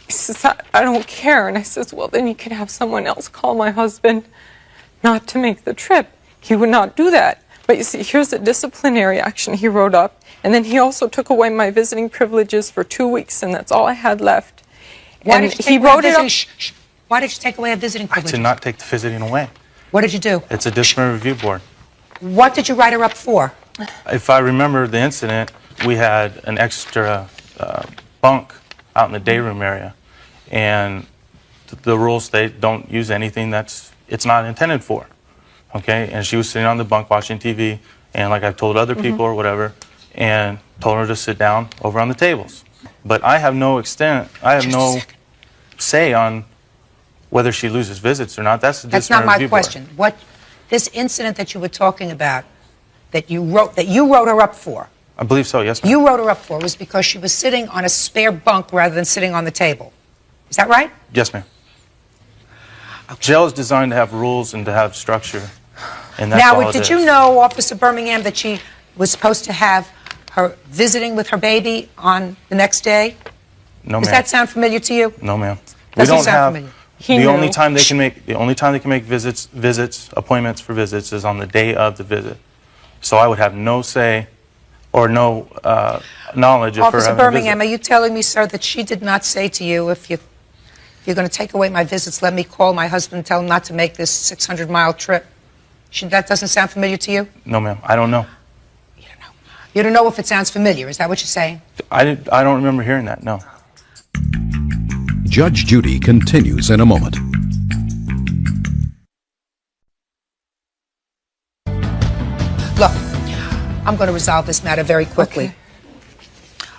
He says, I don't care. And I says, well, then you can have someone else call my husband not to make the trip. He would not do that. But you see, here's a disciplinary action he wrote up, and then he also took away my visiting privileges for 2 weeks, and that's all I had left. Why did you take Why did you take away a visiting privilege? I did not take the visiting away. What did you do? It's a disciplinary review board. What did you write her up for? If I remember the incident, we had an extra bunk out in the day room area, and the rules state don't use anything it's not intended for. Okay, and she was sitting on the bunk watching TV, and like I've told other people or whatever, and told her to sit down over on the tables. But I have no say on whether she loses visits or not. That's the That's not disciplinary my review board. question. What this incident that you were talking about, that you wrote her up for? I believe so. Yes, ma'am. You wrote her up for was because she was sitting on a spare bunk rather than sitting on the table. Is that right? Yes, ma'am. Jail is designed to have rules and to have structure, and that's all Now, it did is. you know, Officer Birmingham, that she was supposed to have her visiting with her baby on the next day? No, ma'am. Does that sound familiar to you? No, ma'am. Doesn't sound familiar. The only time they can make appointments for visits is on the day of the visit. So I would have no say or no knowledge of her Officer having a Birmingham, visit. are you telling me, sir, that she did not say to you, if you're going to take away my visits, let me call my husband and tell him not to make this 600-mile trip? That doesn't sound familiar to you? No, ma'am. I don't know. You don't know if it sounds familiar. Is that what you're saying? I don't remember hearing that. No. Judge Judy continues in a moment. I'm going to resolve this matter very quickly.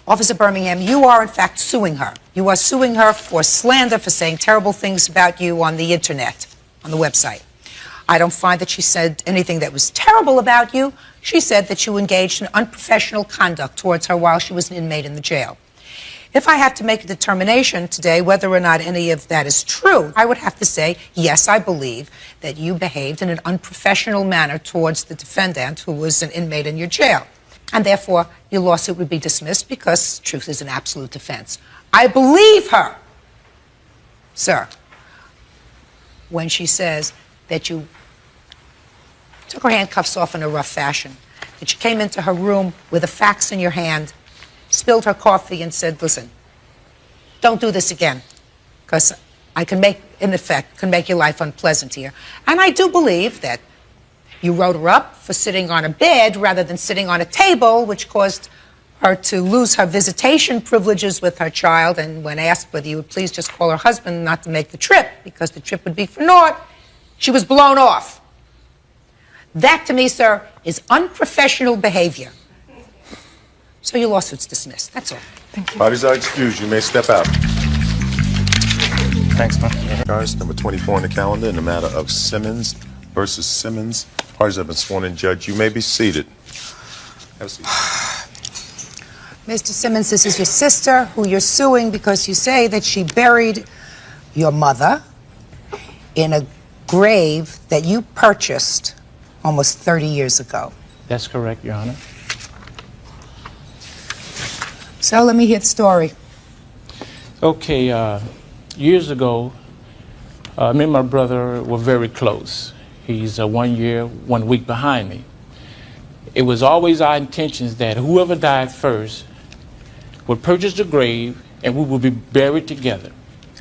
Officer Birmingham, you are in fact suing her. You are suing her for slander, for saying terrible things about you on the internet, on the website. I don't find that she said anything that was terrible about you. She said that you engaged in unprofessional conduct towards her while she was an inmate in the jail. If I have to make a determination today whether or not any of that is true, I would have to say, yes, I believe that you behaved in an unprofessional manner towards the defendant who was an inmate in your jail. And therefore, your lawsuit would be dismissed because truth is an absolute defense. I believe her, sir, when she says that you took her handcuffs off in a rough fashion, that you came into her room with a fax in your hand, spilled her coffee and said, listen, don't do this again, because I can make, in effect, can make your life unpleasant here. And I do believe that you wrote her up for sitting on a bed rather than sitting on a table, which caused her to lose her visitation privileges with her child, and when asked whether you would please just call her husband not to make the trip, because the trip would be for naught, she was blown off. That, to me, sir, is unprofessional behavior. So your lawsuit's dismissed. That's all. Thank you. Parties are excused. You may step out. Thanks, man. Charge number 24 on the calendar in the matter of Simmons versus Simmons. Parties have been sworn in. Judge, you may be seated. Have a seat. Mr. Simmons, this is your sister who you're suing because you say that she buried your mother in a grave that you purchased almost 30 years ago. That's correct, Your Honor. So let me hear the story. Okay, years ago, me and my brother were very close. He's 1 year, 1 week behind me. It was always our intentions that whoever died first would purchase the grave and we would be buried together.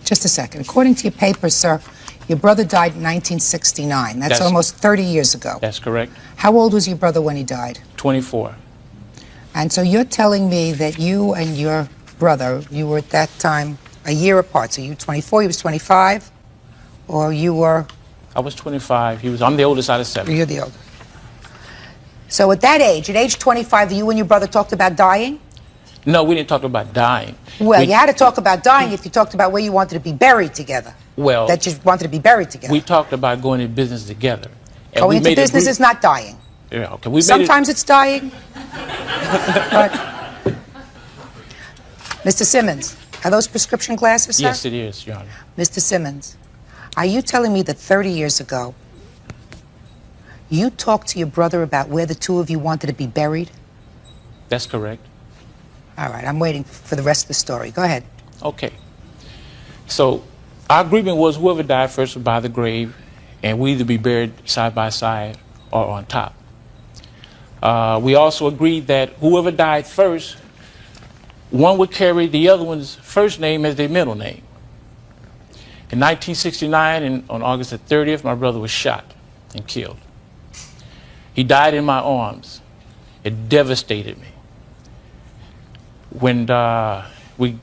Just a second. According to your papers, sir, your brother died in 1969. That's almost 30 years ago. That's correct. How old was your brother when he died? 24. And so you're telling me that you and your brother, you were at that time a year apart. So you were 24, he was 25, or you were? I was 25. I'm the oldest out of 7. You're the oldest. So at that age, at age 25, you and your brother talked about dying? No, we didn't talk about dying. Well, you had to talk about dying if you talked about where you wanted to be buried together. Well, that you wanted to be buried together. We talked about going into business together. And going into business is not dying. Yeah, okay. Sometimes it's dying. But, Mr. Simmons, are those prescription glasses, sir? Yes, it is, Your Honor. Mr. Simmons, are you telling me that 30 years ago, you talked to your brother about where the two of you wanted to be buried? That's correct. All right, I'm waiting for the rest of the story. Go ahead. Okay. So our agreement was whoever died first would buy the grave, and we either be buried side by side or on top. We also agreed that whoever died first, one would carry the other one's first name as their middle name. In 1969, and on August the 30th, my brother was shot and killed. He died in my arms. It devastated me. When we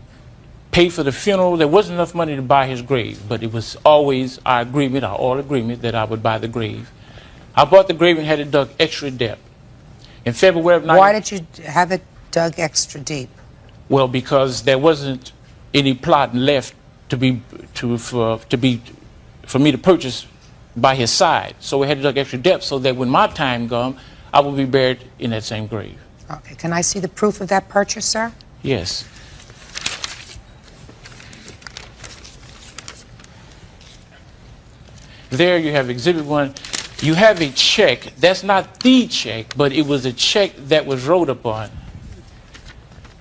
paid for the funeral, there wasn't enough money to buy his grave, but it was always our agreement, our oral agreement, that I would buy the grave. I bought the grave and had it dug extra deep. In February of Why did you have it dug extra deep? Well, because there wasn't any plot left for me to purchase by his side. So we had to dug extra depth so that when my time comes, I will be buried in that same grave. Okay, can I see the proof of that purchase, sir? Yes. There you have Exhibit 1. You have a check. That's not the check, but it was a check that was wrote upon,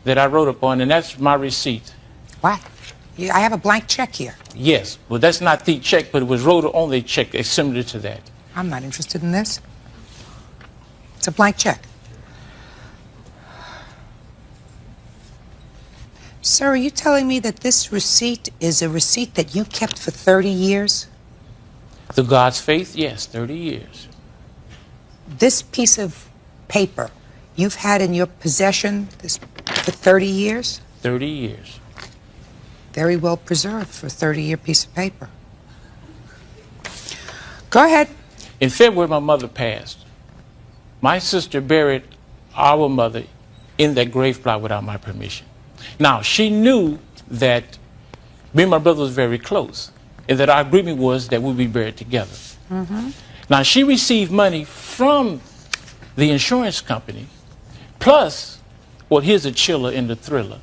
that I wrote upon, and that's my receipt. What? I have a blank check here. Yes, well, that's not the check, but it was wrote on the check. It's similar to that. I'm not interested in this. It's a blank check. Sir, are you telling me that this receipt is a receipt that you kept for 30 years? The God's faith, yes, 30 years. This piece of paper you've had in your possession for 30 years? 30 years. Very well preserved for a 30-year piece of paper. Go ahead. In February, my mother passed. My sister buried our mother in that grave plot without my permission. Now, she knew that me and my brother was very close, and that our agreement was that we'd be buried together. Now, she received money from the insurance company, plus, well, here's a chiller and the thriller.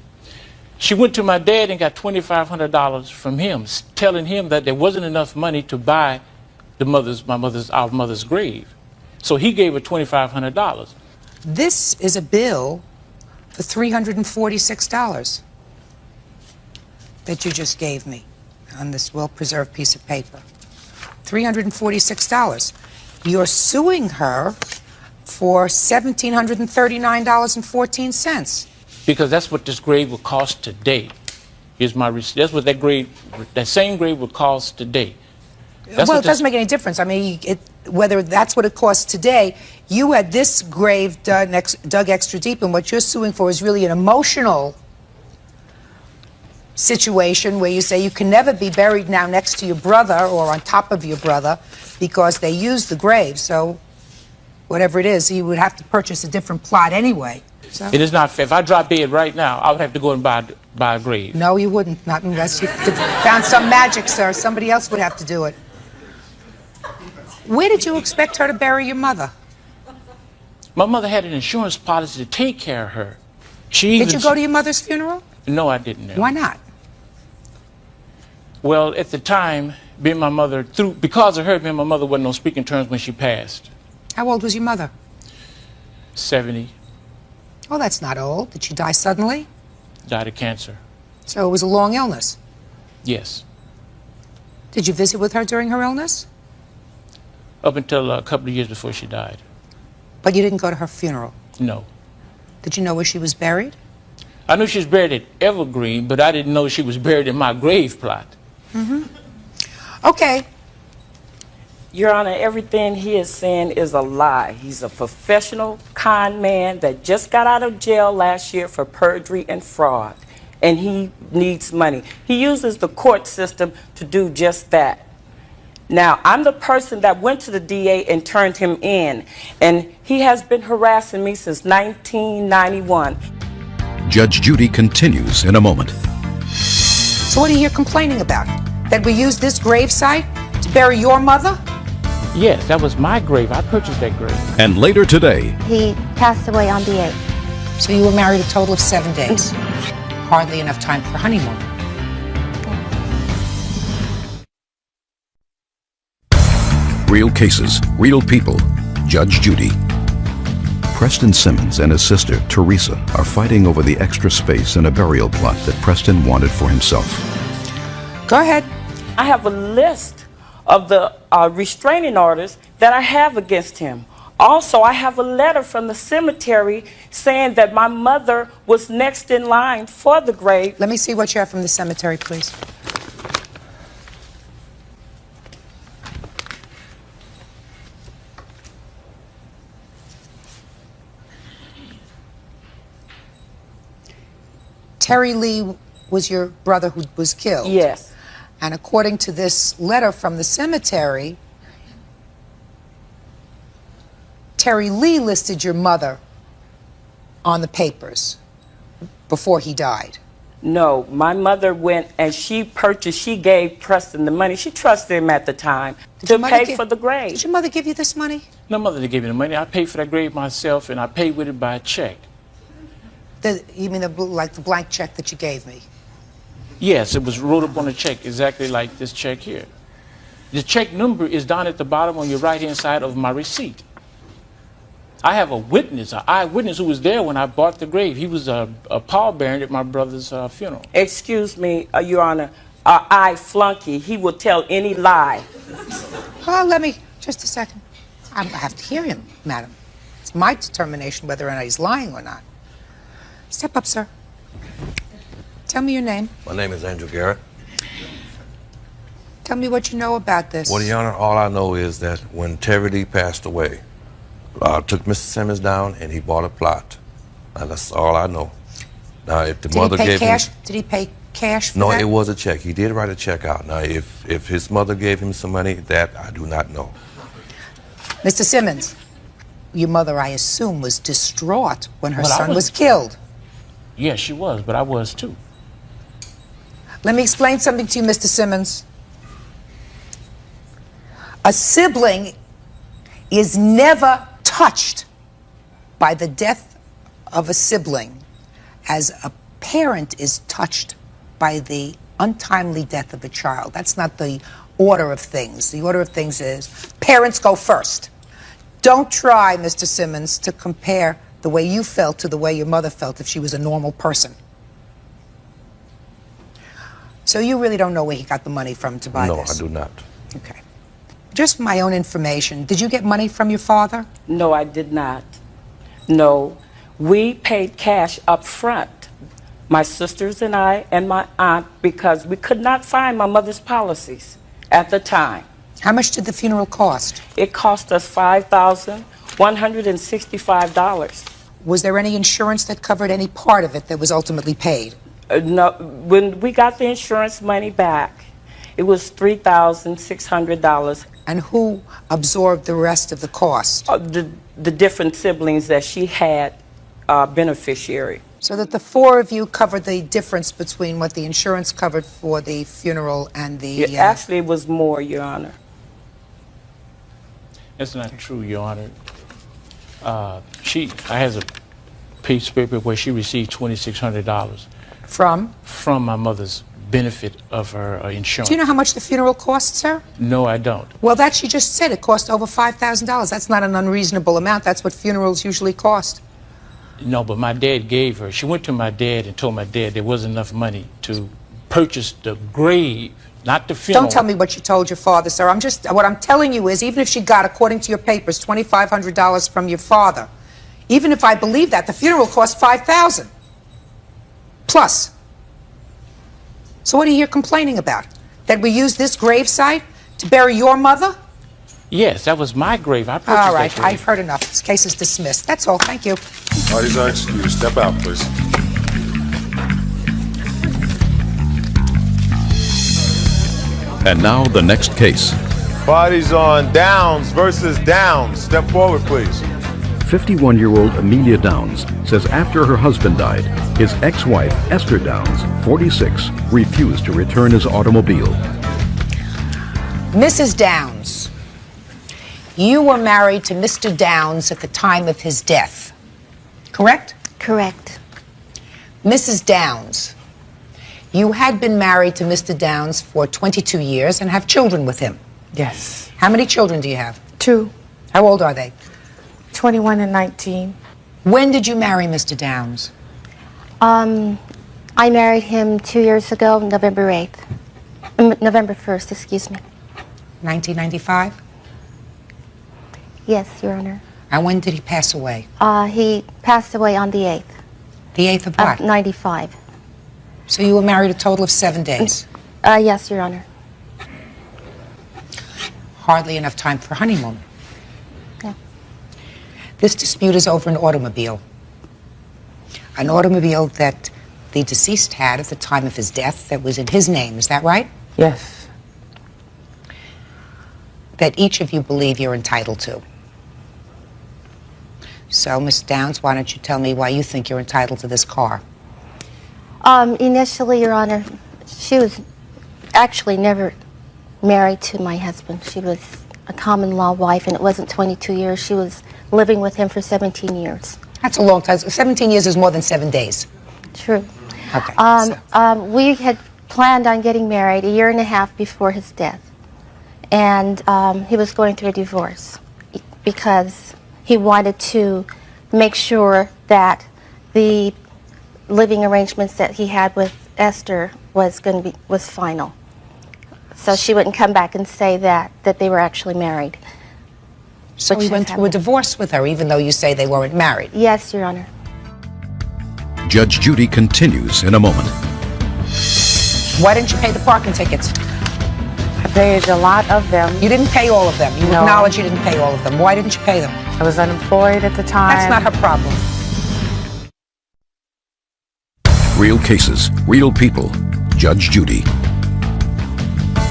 She went to my dad and got $2,500 from him, telling him that there wasn't enough money to buy our mother's grave. So he gave her $2,500. This is a bill for $346 that you just gave me on this well-preserved piece of paper. $346. You're suing her for $1,739.14. Because that's what this grave would cost today. That's what that same grave would cost today. Well, it doesn't make any difference. I mean, whether that's what it costs today, you had this grave dug extra deep, and what you're suing for is really an emotional situation where you say you can never be buried now next to your brother or on top of your brother because they used the grave. So whatever it is, you would have to purchase a different plot anyway. So. It is not fair. If I drop dead right now, I would have to go and buy a grave. No, you wouldn't. Not unless you found some magic, sir. Somebody else would have to do it. Where did you expect her to bury your mother? My mother had an insurance policy to take care of her. Did you go to your mother's funeral? No, I didn't. No. Why not? Well, at the time, being my mother, because of her, me and my mother wasn't on speaking terms when she passed. How old was your mother? 70. Oh, that's not old. Did she die suddenly? Died of cancer. So it was a long illness? Yes. Did you visit with her during her illness? Up until a couple of years before she died. But you didn't go to her funeral? No. Did you know where she was buried? I knew she was buried at Evergreen, but I didn't know she was buried in my grave plot. Okay. Your Honor, everything he is saying is a lie. He's a professional con man that just got out of jail last year for perjury and fraud, and he needs money. He uses the court system to do just that. Now, I'm the person that went to the DA and turned him in, and he has been harassing me since 1991. Judge Judy continues in a moment. So what are you here complaining about? That we used this gravesite to bury your mother? Yes, that was my grave. I purchased that grave. And later today, He passed away on the 8th. So you were married a total of 7 days. Hardly enough time for honeymoon. real cases, real people. Judge Judy. Preston Simmons and his sister, Teresa, are fighting over the extra space in a burial plot that Preston wanted for himself. Go ahead. I have a list of the restraining orders that I have against him. Also, I have a letter from the cemetery saying that my mother was next in line for the grave. Let me see what you have from the cemetery, please. Terry Lee was your brother who was killed? Yes. And according to this letter from the cemetery, Terry Lee listed your mother on the papers before he died. No, my mother went and she gave Preston the money. She trusted him at the time to pay for the grave. Did your mother give you this money? No, mother didn't give me the money. I paid for that grave myself, and I paid with it by a check. You mean like the blank check that you gave me? Yes, it was wrote up on a check, exactly like this check here. The check number is down at the bottom on your right-hand side of my receipt. I have a witness, an eyewitness who was there when I bought the grave. He was a pallbearer at my brother's funeral. Excuse me, Your Honor, I flunky. He will tell any lie. Oh, just a second. I have to hear him, madam. It's my determination whether or not he's lying or not. Step up, sir. Tell me your name. My name is Andrew Garrett. Tell me what you know about this. Well, Your Honor, all I know is that when Terry Lee passed away, I took Mr. Simmons down and he bought a plot. And that's all I know. Now, if the mother gave him... Did he pay cash for no, that? it was a check. He did write a check out. Now, if his mother gave him some money, that I do not know. Mr. Simmons, your mother, I assume, was distraught when her Well, I son was- was killed. Yes, she was, but I was too. Let me explain something to you, Mr. Simmons. A sibling is never touched by the death of a sibling as a parent is touched by the untimely death of a child. That's not the order of things. The order of things is parents go first. Don't try, Mr. Simmons, to compare the way you felt to the way your mother felt if she was a normal person. So you really don't know where he got the money from to buy No, this? I do not. Okay. Just for my own information, did you get money from your father? No, I did not. No, we paid cash up front, my sisters and I and my aunt, because we could not find my mother's policies at the time. How much did the funeral cost? It cost us $5,165. Was there any insurance that covered any part of it that was ultimately paid? No, when we got the insurance money back, it was $3,600. And who absorbed the rest of the cost? The different siblings that she had beneficiary. So that the four of you covered the difference between what the insurance covered for the funeral and the... Actually, it was more, Your Honor. That's not true, Your Honor. I has a piece of paper where she received $2,600 From? From my mother's benefit of her insurance. Do you know how much the funeral cost, sir? No, I don't. Well, that she just said it cost over $5,000. That's not an unreasonable amount. That's what funerals usually cost. No, but my dad gave her. She went to my dad and told my dad there wasn't enough money to purchase the grave, not the funeral. Don't tell me what you told your father, sir. What I'm telling you is, even if she got, according to your papers, $2,500 from your father, even if I believe that, the funeral cost $5,000 plus. So what are you here complaining about? That we used this grave site to bury your mother? Yes, that was my grave. I purchased All right, that grave. I've heard enough. This case is dismissed. That's all. Thank you. Parties are excused. Step out, please. And now the next case. Parties on Downs versus Downs. Step forward, please. 51-year-old Amelia Downs says after her husband died, his ex-wife, Esther Downs, 46, refused to return his automobile. Mrs. Downs, you were married to Mr. Downs at the time of his death, correct? Correct. Mrs. Downs, you had been married to Mr. Downs for 22 years and have children with him. Yes. How many children do you have? 2. How old are they? 21 and 19. When did you marry Mr. Downs? I married him 2 years ago, November 8th. November 1st, excuse me. 1995? Yes, Your Honor. And when did he pass away? He passed away on the 8th. The 8th of what? 95. So you were married a total of 7 days? Yes, Your Honor. Hardly enough time for honeymoon. Yeah. This dispute is over an automobile. An automobile that the deceased had at the time of his death that was in his name. Is that right? Yes. That each of you believe you're entitled to. So, Miss Downs, why don't you tell me why you think you're entitled to this car? Initially, Your Honor, she was actually never married to my husband. She was a common law wife, and it wasn't 22 years. She was living with him for 17 years. That's a long time. 17 years is more than 7 days. True. Okay. We had planned on getting married a year and a half before his death. And he was going through a divorce because he wanted to make sure that the living arrangements that he had with Esther was final. So she wouldn't come back and say that they were actually married. So he went through a divorce with her, even though you say they weren't married? Yes, Your Honor. Judge Judy continues in a moment. Why didn't you pay the parking tickets? I paid a lot of them. You didn't pay all of them. You No. acknowledge you didn't pay all of them. Why didn't you pay them? I was unemployed at the time. That's not her problem. Real cases, real people. Judge Judy.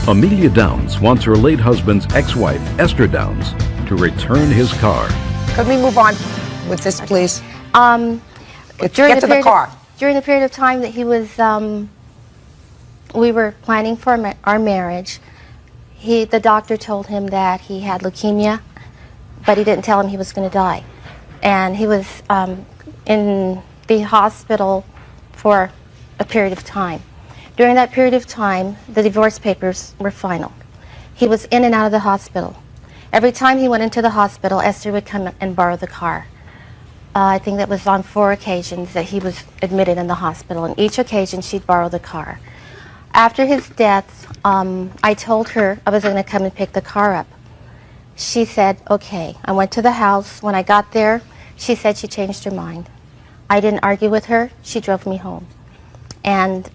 Amelia Downs wants her late husband's ex-wife, Esther Downs, to return his car. Could we move on with this, please? Get to the car. During the period of time that he was, we were planning for our marriage, the doctor told him that he had leukemia, but he didn't tell him he was going to die. And he was in the hospital for a period of time. During that period of time, the divorce papers were final. He was in and out of the hospital. Every time he went into the hospital, Esther would come and borrow the car. I think that was on 4 occasions that he was admitted in the hospital. And each occasion, she'd borrow the car. After his death, I told her I was going to come and pick the car up. She said, okay. I went to the house. When I got there, she said she changed her mind. I didn't argue with her. She drove me home. And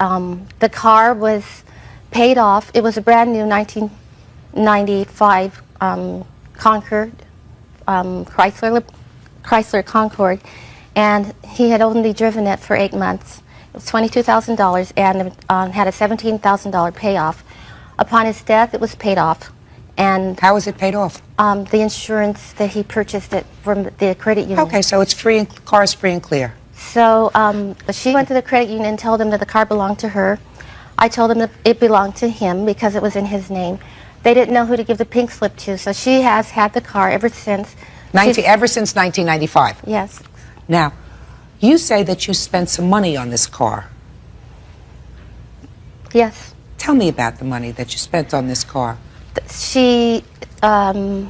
the car was paid off. It was a brand new 1995 Concord, Chrysler Concord, and he had only driven it for 8 months. It was $22,000 and had a $17,000 payoff. Upon his death, it was paid off. And how was it paid off? The insurance that he purchased it from the credit union. Okay, so it's free and car is free and clear. So she went to the credit union and told them that the car belonged to her. I told them that it belonged to him because it was in his name. They didn't know who to give the pink slip to, so she has had the car ever since. Ever since 1995? Yes. Now, you say that you spent some money on this car. Yes. Tell me about the money that you spent on this car. She got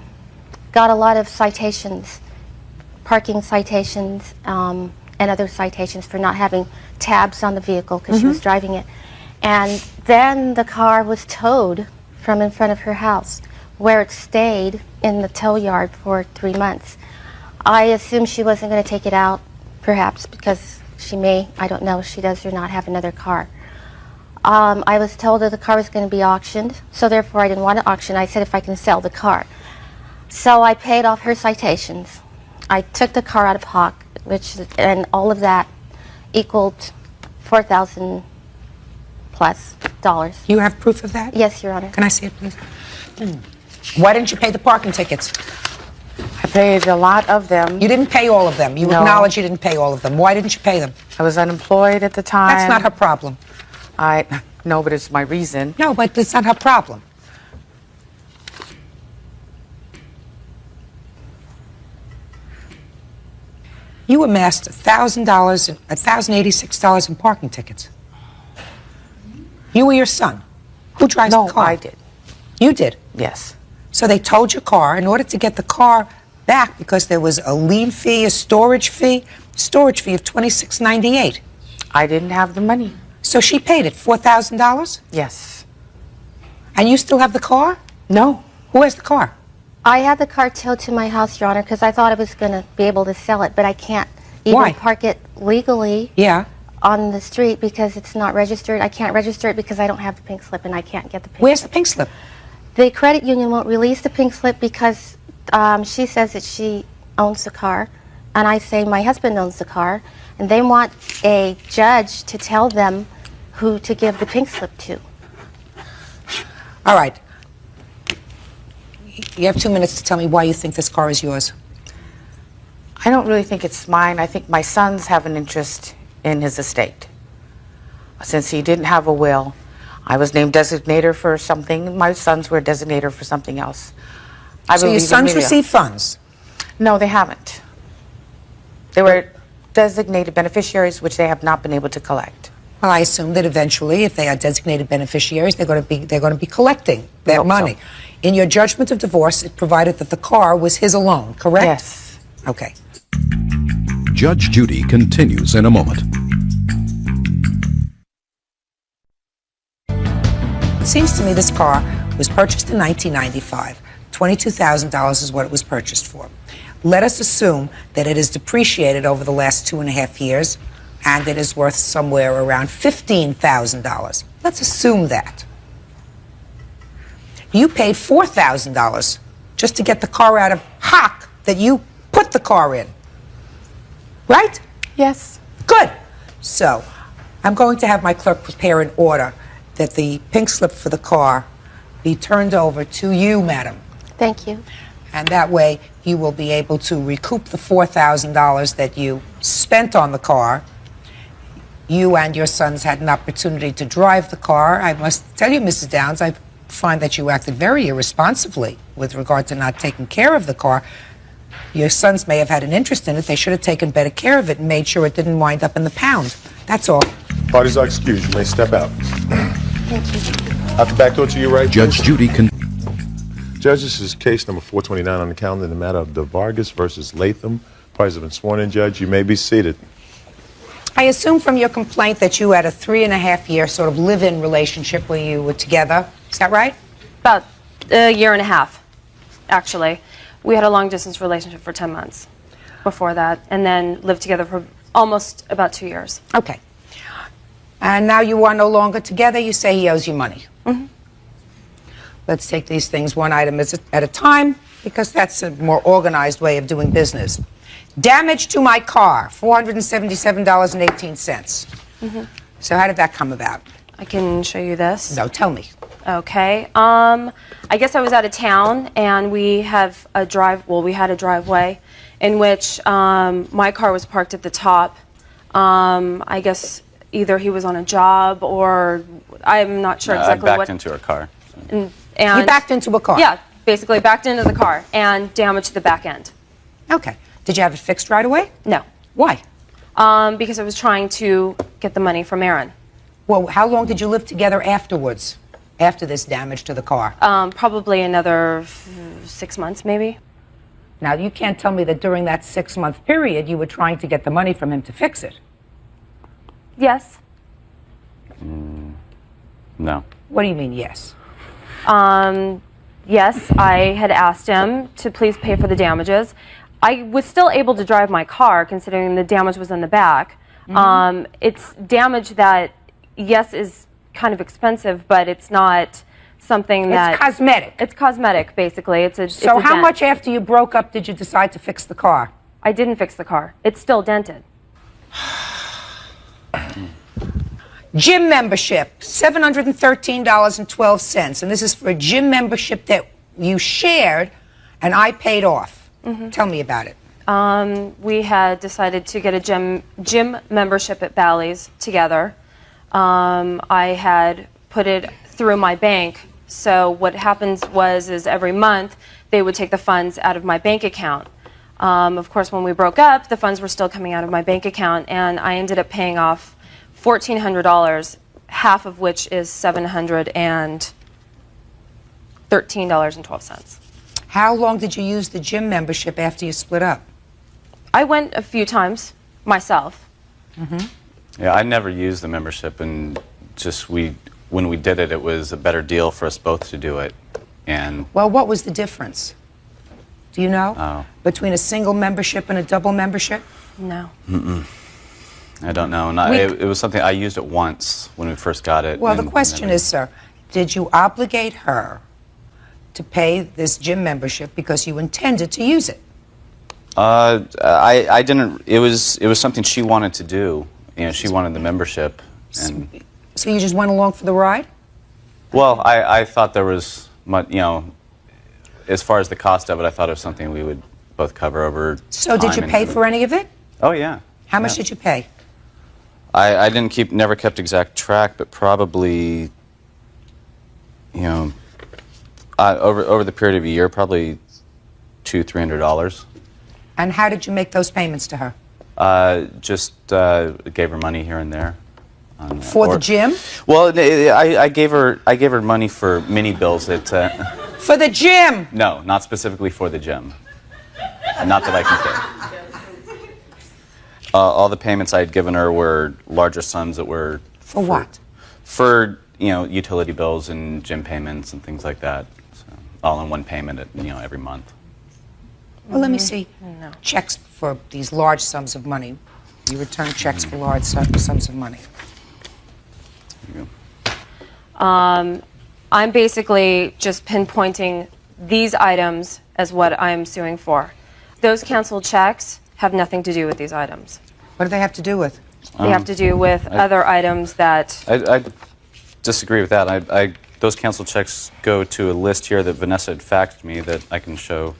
a lot of citations, parking citations, and other citations for not having tabs on the vehicle because she was driving it. And then the car was towed from in front of her house, where it stayed in the tow yard for 3 months. I assumed she wasn't going to take it out, perhaps because she may, I don't know if she does or not, have another car. I was told that the car was going to be auctioned, so therefore I didn't want to auction. I said if I can sell the car. So I paid off her citations. I took the car out of hock, and all of that equaled $4,000 plus dollars. You have proof of that? Yes, Your Honor. Can I see it, please? Why didn't you pay the parking tickets? I paid a lot of them. You didn't pay all of them. You acknowledge you didn't pay all of them. Why didn't you pay them? I was unemployed at the time. That's not her problem. No, but it's my reason. No, but it's not her problem. You amassed $1,086 in parking tickets. You or your son? Who drives the car? No, I did. You did? Yes. So they towed your car in order to get the car back because there was a lien fee, a storage fee of $26.98. I didn't have the money. So she paid it, $4,000? Yes. And you still have the car? No. Who has the car? I had the car towed to my house, Your Honor, because I thought I was going to be able to sell it, but I can't even park it legally on the street because it's not registered. I can't register it because I don't have the pink slip and I can't get the pink slip. Where's the pink slip? The credit union won't release the pink slip because she says that she owns the car, and I say my husband owns the car, and they want a judge to tell them who to give the pink slip to. All right. You have 2 minutes to tell me why you think this car is yours. I don't really think it's mine. I think my sons have an interest in his estate. Since he didn't have a will, I was named designator for something. My sons were designator for something else. So your sons receive funds? No, they haven't. They were designated beneficiaries, which they have not been able to collect. Well, I assume that eventually, if they are designated beneficiaries, they're going to be collecting that money. In your judgment of divorce, it provided that the car was his alone, correct? Yes. Okay. Judge Judy continues in a moment. It seems to me this car was purchased in 1995. $22,000 is what it was purchased for. Let us assume that it is depreciated over the last 2.5 years, and it is worth somewhere around $15,000. Let's assume that. You paid $4,000 just to get the car out of hock that you put the car in. Right? Yes. Good. So, I'm going to have my clerk prepare an order that the pink slip for the car be turned over to you, madam. Thank you. And that way, you will be able to recoup the $4,000 that you spent on the car. You and your sons had an opportunity to drive the car. I must tell you, Mrs. Downs, I find that you acted very irresponsibly with regard to not taking care of the car. Your sons may have had an interest in it. They should have taken better care of it and made sure it didn't wind up in the pound. That's all. Parties are excused. You may step out. Thank you. Out the back door to your right. Judge Judy can. Judge, this is case number 429 on the calendar in the matter of DeVargas versus Latham. Parties have been sworn in, Judge. You may be seated. I assume from your complaint that you had a 3.5-year sort of live-in relationship when you were together. Is that right? About a year and a half, actually. We had a long-distance relationship for 10 months before that, and then lived together for almost about 2 years. Okay. And now you are no longer together. You say he owes you money. Mm-hmm. Let's take these things one item at a time, because that's a more organized way of doing business. Damage to my car, $477.18. Mm-hmm. So how did that come about? I can show you this. No, tell me. Okay. I guess I was out of town, and we had a driveway in which my car was parked at the top. I guess either he was on a job, or I'm not sure exactly I what. backed into her car. And you backed into a car? Yeah, basically backed into the car and damaged the back end. Okay. Did you have it fixed right away? No. Why? Because I was trying to get the money from Aaron. Well, how long did you live together afterwards, after this damage to the car? Probably another 6 months, maybe. Now, you can't tell me that during that 6-month period you were trying to get the money from him to fix it. Yes. No. What do you mean, yes? Yes, I had asked him to please pay for the damages. I was still able to drive my car, considering the damage was in the back. Mm-hmm. It's damage that, yes, is kind of expensive, but it's not something that... It's cosmetic. It's cosmetic, basically. So how much after you broke up did you decide to fix the car? I didn't fix the car. It's still dented. Gym membership, $713.12. And this is for a gym membership that you shared and I paid off. Mm-hmm. Tell me about it. We had decided to get a gym membership at Bally's together. I had put it through my bank. So what happens is every month they would take the funds out of my bank account. Of course, when we broke up, the funds were still coming out of my bank account, and I ended up paying off $1,400, half of which is $713.12. How long did you use the gym membership after you split up? I went a few times myself. Mm-hmm. Yeah, I never used the membership, and just when we did it, it was a better deal for us both to do it. And well, what was the difference? Do you know? Oh. Between a single membership and a double membership? No. Mm-mm. I don't know. And it was something I used it once when we first got it. Well, the question is, sir, did you obligate her to pay this gym membership because you intended to use it? I didn't. It was something she wanted to do. You know, she wanted the membership. And so you just went along for the ride? Well, I thought there was, as far as the cost of it, I thought it was something we would both cover over. So did you pay for any of it? Oh yeah. How much did you pay? I never kept exact track, but probably, over the period of a year, probably $200-300. And how did you make those payments to her? Just gave her money here and there. For the gym? Well, I gave her money for mini bills that. For the gym? No, not specifically for the gym. Not that I can say. All the payments I had given her were larger sums that were... For what? For, utility bills and gym payments and things like that. So, all in one payment, every month. Well, let me see. No. Checks for these large sums of money. You return checks for large sums of money. I'm basically just pinpointing these items as what I'm suing for. Those canceled checks have nothing to do with these items. What do they have to do with? They have to do with other items that... I disagree with that. Those canceled checks go to a list here that Vanessa had faxed me that I can show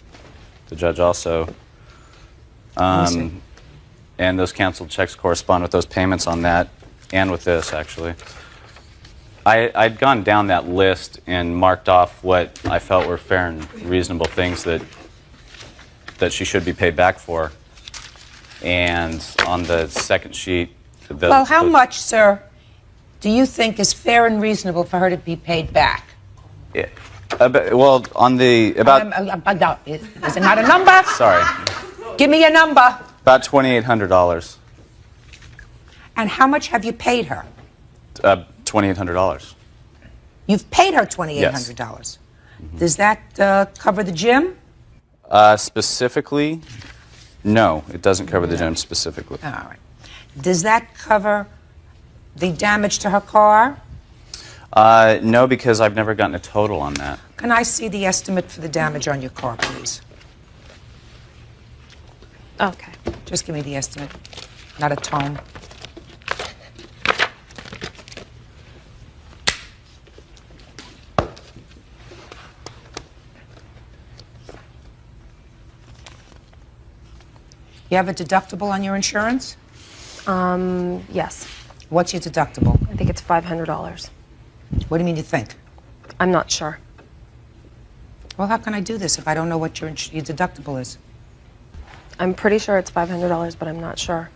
the judge also. And those canceled checks correspond with those payments on that, and with this, actually. I'd gone down that list and marked off what I felt were fair and reasonable things that she should be paid back for. And on the second sheet... Well, how much, sir, do you think is fair and reasonable for her to be paid back? Yeah, well, on the... Is it not a number? Sorry. Give me a number. About $2,800. And how much have you paid her? $2,800. You've paid her $2,800. Yes. Does that cover the gym? Specifically, no, it doesn't cover the gym specifically. All right. Does that cover the damage to her car? No, because I've never gotten a total on that. Can I see the estimate for the damage on your car, please? Okay. Just give me the estimate, not a tone. You have a deductible on your insurance? Yes. What's your deductible? I think it's $500. What do you mean you think? I'm not sure. Well, how can I do this if I don't know what your deductible is? I'm pretty sure it's $500, but I'm not sure.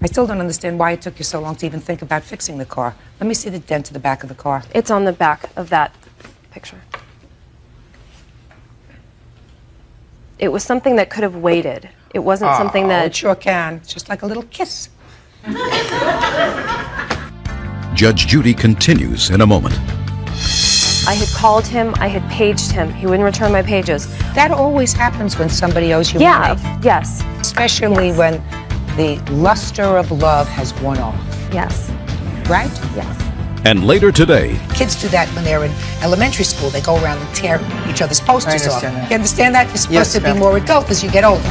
I still don't understand why it took you so long to even think about fixing the car. Let me see the dent to the back of the car. It's on the back of that picture. It was something that could have waited. It wasn't something that... It sure can. It's just like a little kiss. Judge Judy continues in a moment. I had called him, I had paged him. He wouldn't return my pages. That always happens when somebody owes you money. Yes. Especially when the luster of love has worn off. Yes. Right? Yes. And later today, Kids do that when they're in elementary school. They go around and tear each other's posters off. understand that. You understand that? You're supposed Yes, to be ma'am. more adult as you get older.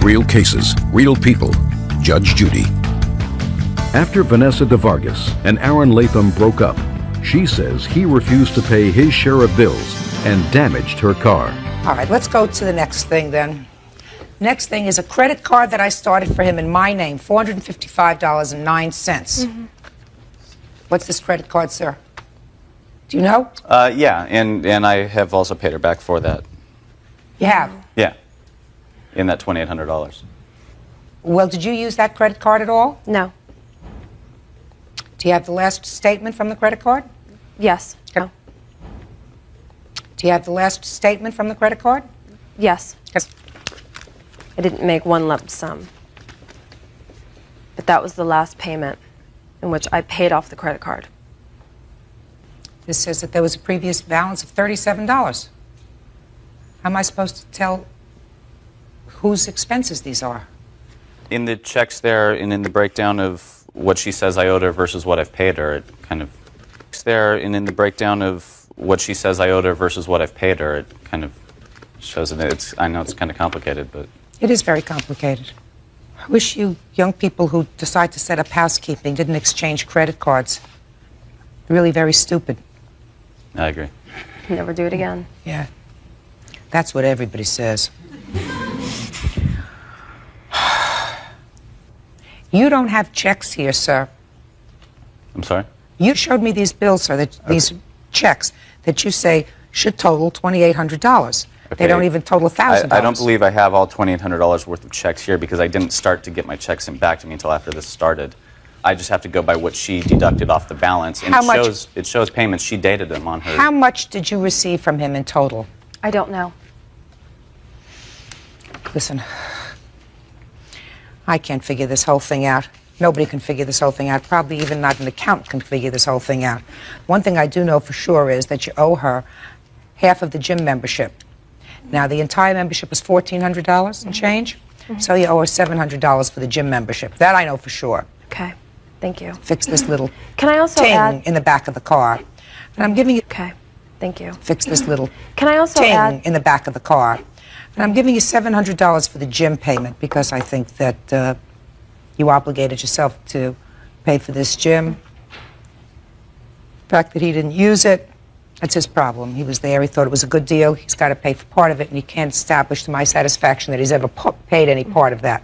real cases, real people. Judge Judy. After Vanessa DeVargas and Aaron Latham broke up, she says he refused to pay his share of bills and damaged her car. All right, let's go to the next thing then. Next thing is a credit card that I started for him in my name, $455.09. What's this credit card, sir? Do you know? Yeah, and I have also paid her back for that. You have? Yeah, in that $2,800. Well, did you use that credit card at all? No. Do you have the last statement from the credit card? Yes. No. Do you have the last statement from the credit card? Yes. I didn't make one lump sum. But that was the last payment in which I paid off the credit card. This says that there was a previous balance of $37. How am I supposed to tell whose expenses these are? In the checks there and in the breakdown of what she says I owed her versus what I've paid her, it kind of... there and in the breakdown of what she says I owed her versus what I've paid her, it kind of shows that it's... I know it's kind of complicated, but... It is very complicated. I wish you young people who decide to set up housekeeping didn't exchange credit cards. Really very stupid. I agree. Never do it again. Yeah. That's what everybody says. You don't have checks here, sir. I'm sorry? You showed me these bills, sir, these checks that you say should total $2,800. They don't even total $1,000. I don't believe I have all $2,800 worth of checks here because I didn't start to get my checks sent back to me until after this started. I just have to go by what she deducted off the balance, and it shows payments. She dated them on her. How much did you receive from him in total? I don't know. Listen, I can't figure this whole thing out. Nobody can figure this whole thing out. Probably even not an accountant can figure this whole thing out. One thing I do know for sure is that you owe her half of the gym membership. Now, the entire membership was $1,400 and change, so you owe her $700 for the gym membership. That I know for sure. Okay, thank you. Fix this little Can I also ting add... in the back of the car. And I'm giving you... Okay, thank you. Fix this little Can I also ting add... in the back of the car. And I'm giving you $700 for the gym payment because I think that you obligated yourself to pay for this gym. The fact that he didn't use it, That's his problem. He was there. He thought it was a good deal. He's got to pay for part of it, and he can't establish to my satisfaction that he's ever paid any part of that.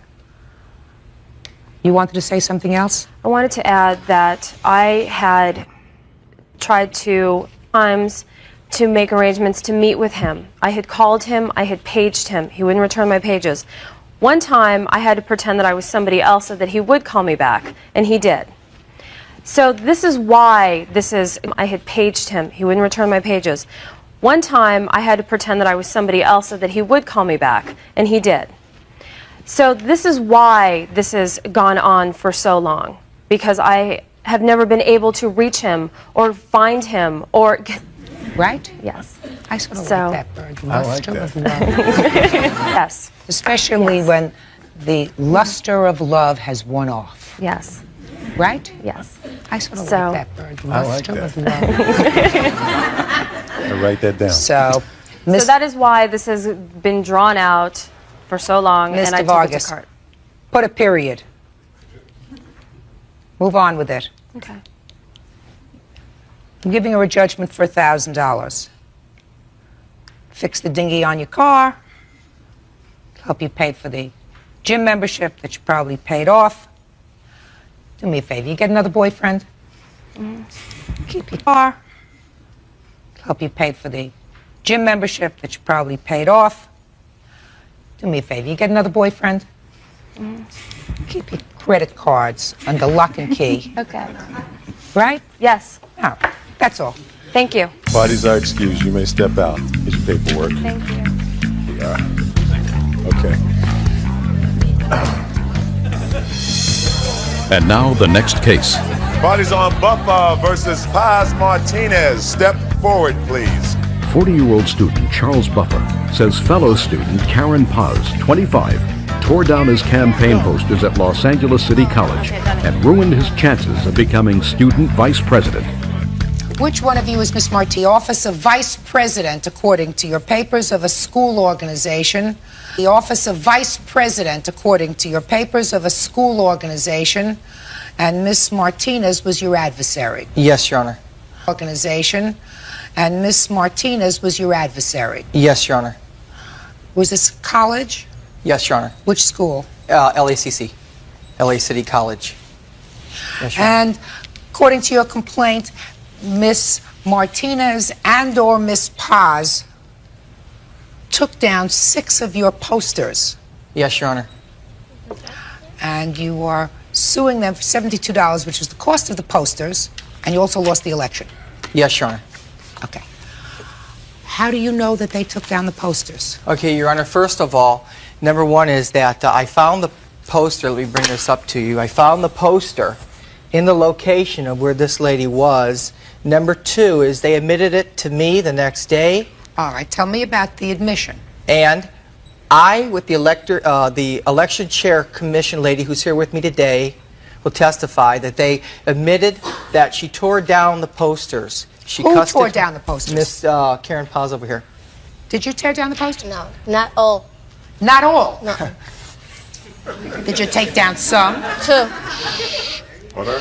You wanted to say something else? I wanted to add that I had tried times to make arrangements to meet with him. I had called him, I had paged him. He wouldn't return my pages. One time, I had to pretend that I was somebody else so that he would call me back, and he did. So this is why I had paged him. He wouldn't return my pages. One time, I had to pretend that I was somebody else so that he would call me back, and he did. So this is why this has gone on for so long, because I have never been able to reach him or find him or... Right? Yes. I sort of like that word, luster of love. Yes. Especially when the luster of love has worn off. Yes. Right? Yes. I sort of like that word, luster of love. I'll write that down. So that is why this has been drawn out for so long, and I Mr. took it Vargas, to court. put a period. Move on with it. Okay. I'm giving her a judgment for $1,000. Fix the dinghy on your car. Help you pay for the gym membership that you probably paid off. Do me a favor. You get another boyfriend. Keep your car. Help you pay for the gym membership that you probably paid off. Do me a favor. You get another boyfriend. Keep your credit cards under lock and key. Okay. Right? Yes. Oh, that's all. Thank you. Parties are excused. You may step out. Here's your paperwork. Thank you. Yeah. Okay. And now the next case. Parties on Buffa versus Paz Martinez. Step forward, please. 40-year-old student Charles Buffer says fellow student Karen Paz, 25, tore down his campaign posters at Los Angeles City College and ruined his chances of becoming student vice president. Which one of you is Miss Marti? Office of Vice President, according to your papers of a school organization. The Office of Vice President, according to your papers of a school organization. And Miss Martinez was your adversary. Yes, Your Honor. Organization. And Miss Martinez was your adversary. Yes, Your Honor. Was this college? Yes, Your Honor. Which school? LACC, LA City College. Yes, Your Honor. And according to your complaint, Miss Martinez and/or Miss Paz took down 6 of your posters. Yes, Your Honor. And you are suing them for $72, which is the cost of the posters, and you also lost the election. Yes, Your Honor. Okay. How do you know that they took down the posters? Okay, Your Honor, first of all, number one is that I found the poster. Let me bring this up to you. I found the poster in the location of where this lady was. Number two is they admitted it to me the next day. All right, tell me about the admission. And I, with the election chair commission lady who's here with me today, will testify that they admitted that she tore down the posters. Who tore down the posters? Miss Karen Paz over here. Did you tear down the posters? No, not all. Not all? No. Did you take down some? 2. Order.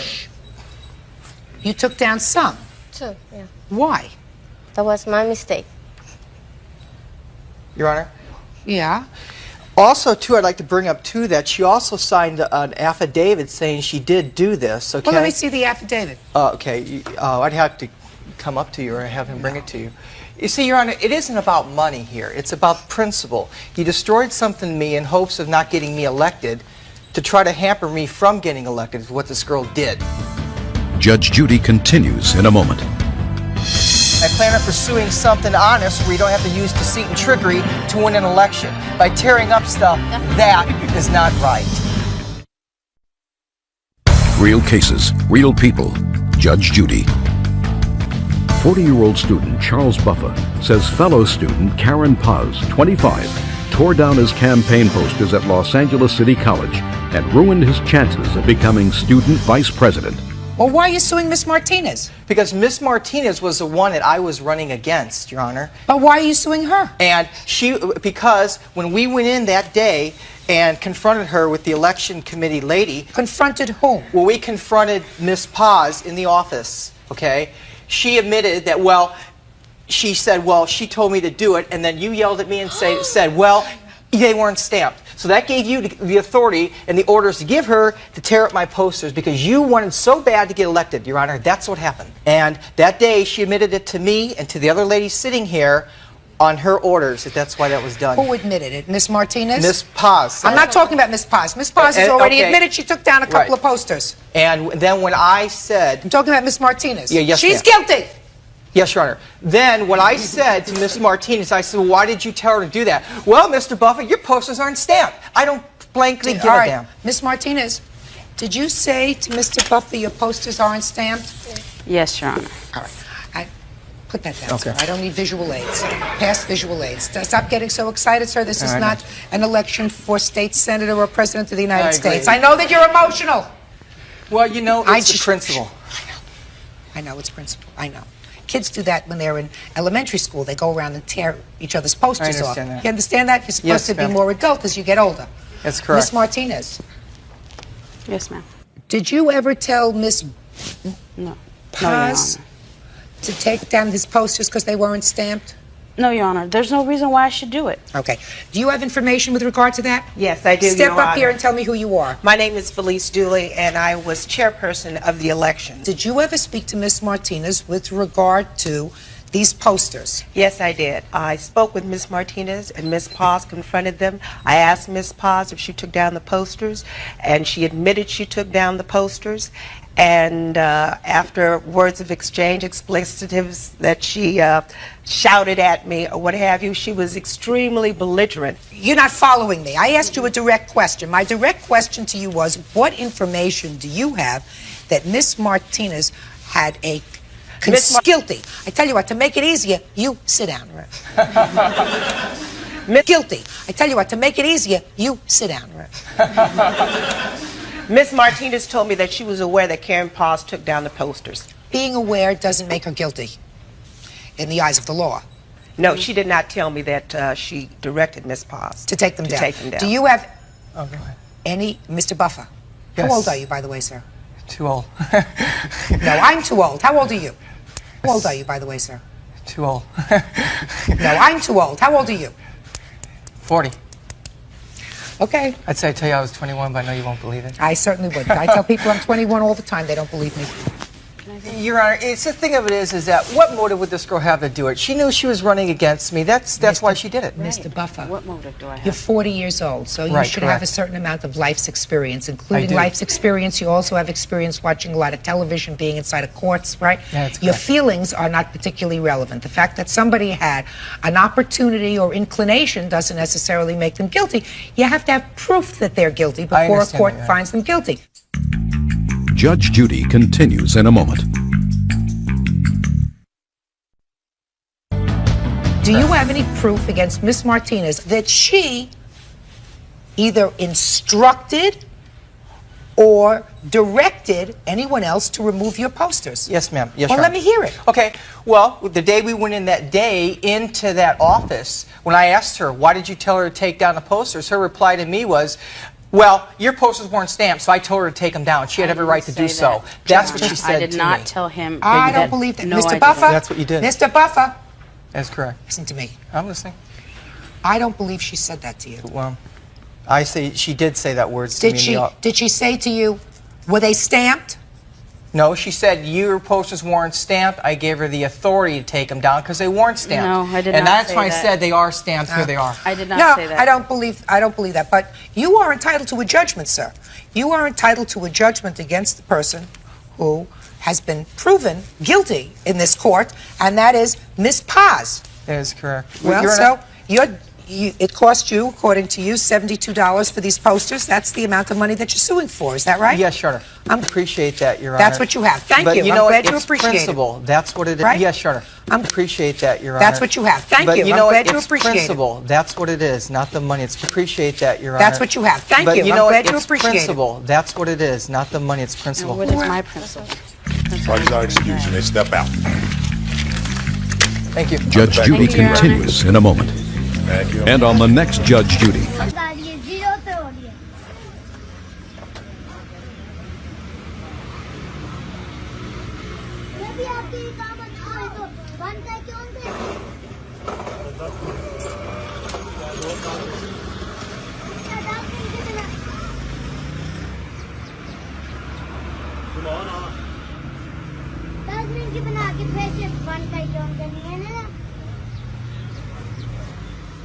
You took down some? 2, yeah. Why? That was my mistake. Your Honor? Yeah. Also, too, I'd like to bring up, too, that she also signed an affidavit saying she did do this, okay? Well, let me see the affidavit. Okay, I'd have to come up to you or have him bring it to you. You see, Your Honor, it isn't about money here. It's about principle. He destroyed something to me in hopes of not getting me elected to try to hamper me from getting elected is what this girl did. Judge Judy continues in a moment. I plan on pursuing something honest where you don't have to use deceit and trickery to win an election. By tearing up stuff, that is not right. Real cases, real people. Judge Judy. 40-year-old student Charles Buffa says fellow student Karen Paz, 25, tore down his campaign posters at Los Angeles City College and ruined his chances of becoming student vice president. Well, why are you suing Miss Martinez? Because Miss Martinez was the one that I was running against, Your Honor. But why are you suing her? And because when we went in that day and confronted her with the election committee lady. Confronted whom? Well, we confronted Miss Paz in the office, okay? She admitted that, well, she said, well, she told me to do it, and then you yelled at me and said, well, they weren't stamped. So that gave you the authority and the orders to give her to tear up my posters because you wanted so bad to get elected, Your Honor. That's what happened. And that day, she admitted it to me and to the other lady sitting here on her orders that's why that was done. Who admitted it? Miss Martinez? Miss Paz. I'm not talking about Miss Paz. Miss Paz has already admitted she took down a couple of posters. And then when I said... I'm talking about Miss Martinez. Yeah, yes, She's guilty. Yes, Your Honor. Then what I said to Miss Martinez, I said, well, why did you tell her to do that? Well, Mr. Buffett, your posters aren't stamped. I don't blankly give a damn. Miss Martinez, did you say to Mr. Buffett your posters aren't stamped? Yes, Your Honor. All right. Put that down, sir. I don't need visual aids. Pass visual aids. Stop getting so excited, sir. This is not an election for state senator or president of the United States. I know that you're emotional. Well, you know, it's the principle. I know it's principle. I know. Kids do that when they're in elementary school. They go around and tear each other's posters off. That. You understand that? You're supposed to be more adult as you get older. That's correct. Miss Martinez. Yes, ma'am. Did you ever tell Miss Paz to take down his posters because they weren't stamped? No, Your Honor. There's no reason why I should do it. Okay. Do you have information with regard to that? Yes, I do, Step Your up Honor. here and tell me who you are. My name is Felice Dooley, and I was chairperson of the election. Did you ever speak to Miss Martinez with regard to these posters? Yes, I did. I spoke with Miss Martinez, and Miss Paz confronted them. I asked Miss Paz if she took down the posters, and she admitted she took down the posters. And after words of exchange, explicitives that she shouted at me or what have you, she was extremely belligerent. You're not following me. I asked you a direct question. My direct question to you was, what information do you have that Miss Martinez had a guilty? I tell you what, to make it easier, you sit down. Guilty. I tell you what, to make it easier, you sit down. Miss Martinez told me that she was aware that Karen Paz took down the posters. Being aware doesn't make her guilty in the eyes of the law. No, she did not tell me that she directed Miss Paz to take them down. Do you have any, Mr. Buffer? Yes. How old are you, by the way, sir? Too old. No, I'm too old. How old are you? How old are you, by the way, sir? Too old. No, I'm too old. How old are you? 40. Okay. I'd say I tell you I was 21, but I know you won't believe it. I certainly would. I tell people I'm 21 all the time. They don't believe me. Your Honor, it's the thing of it is that what motive would this girl have to do it? She knew she was running against me. That's why she did it. Mr. Buffer, what motive do I have? You're 40 years old, so you should have a certain amount of life's experience, including life's experience. You also have experience watching a lot of television, being inside of courts, right? Yeah, that's Your correct. feelings are not particularly relevant. The fact that somebody had an opportunity or inclination doesn't necessarily make them guilty. You have to have proof that they're guilty before a court finds them guilty. Judge Judy continues in a moment. Do you have any proof against Miss Martinez that she either instructed or directed anyone else to remove your posters? Yes, ma'am. Yes, Well, Your let Honor. me hear it. Okay. Well, the day we went in that day into that office, when I asked her, why did you tell her to take down the posters, her reply to me was, well, your posters weren't stamped, so I told her to take them down. She had every right to do so. That's what she said I did to not me. tell him. I don't believe that. No, I Mr. didn't. Buffer? That's what you did. Mr. Buffer? That's correct. Listen to me. I'm listening. I don't believe she said that to you. Well, I say she did say that words to me. Did she say to you, were they stamped? No, she said your posters weren't stamped. I gave her the authority to take them down because they weren't stamped. No, I did and not that's say why that. I said they are stamped. Here they are. I did not say that. I don't believe that. But you are entitled to a judgment, sir. You are entitled to a judgment against the person who has been proven guilty in this court, and that is Miss Paz. That is correct. Well, it cost you, according to you, $72 for these posters. That's the amount of money that you're suing for. Is that right? Yes, Your Honor. I appreciate that, Your Honor. That's what you have. Thank but you. You I'm know glad what? you It's appreciate it. principle. That's what it is. Right? Yes, Your Honor. I appreciate that, Your Honor. That's what you have. Thank but you. You I'm know glad what? you It's appreciate it. principle. That's what it is, not the money. It's appreciate that, Your Honor. That's what you have. Thank but you. You I'm know glad what? you It's appreciate it. principle. That's what it is, not the money. It's principle. What is my principle? Parties are excused. You may step out. Thank you. Judge Judy continues in a moment. Thank you. And on the next Judge Judy. की बना के फिर से बंद करके on करनी है ना,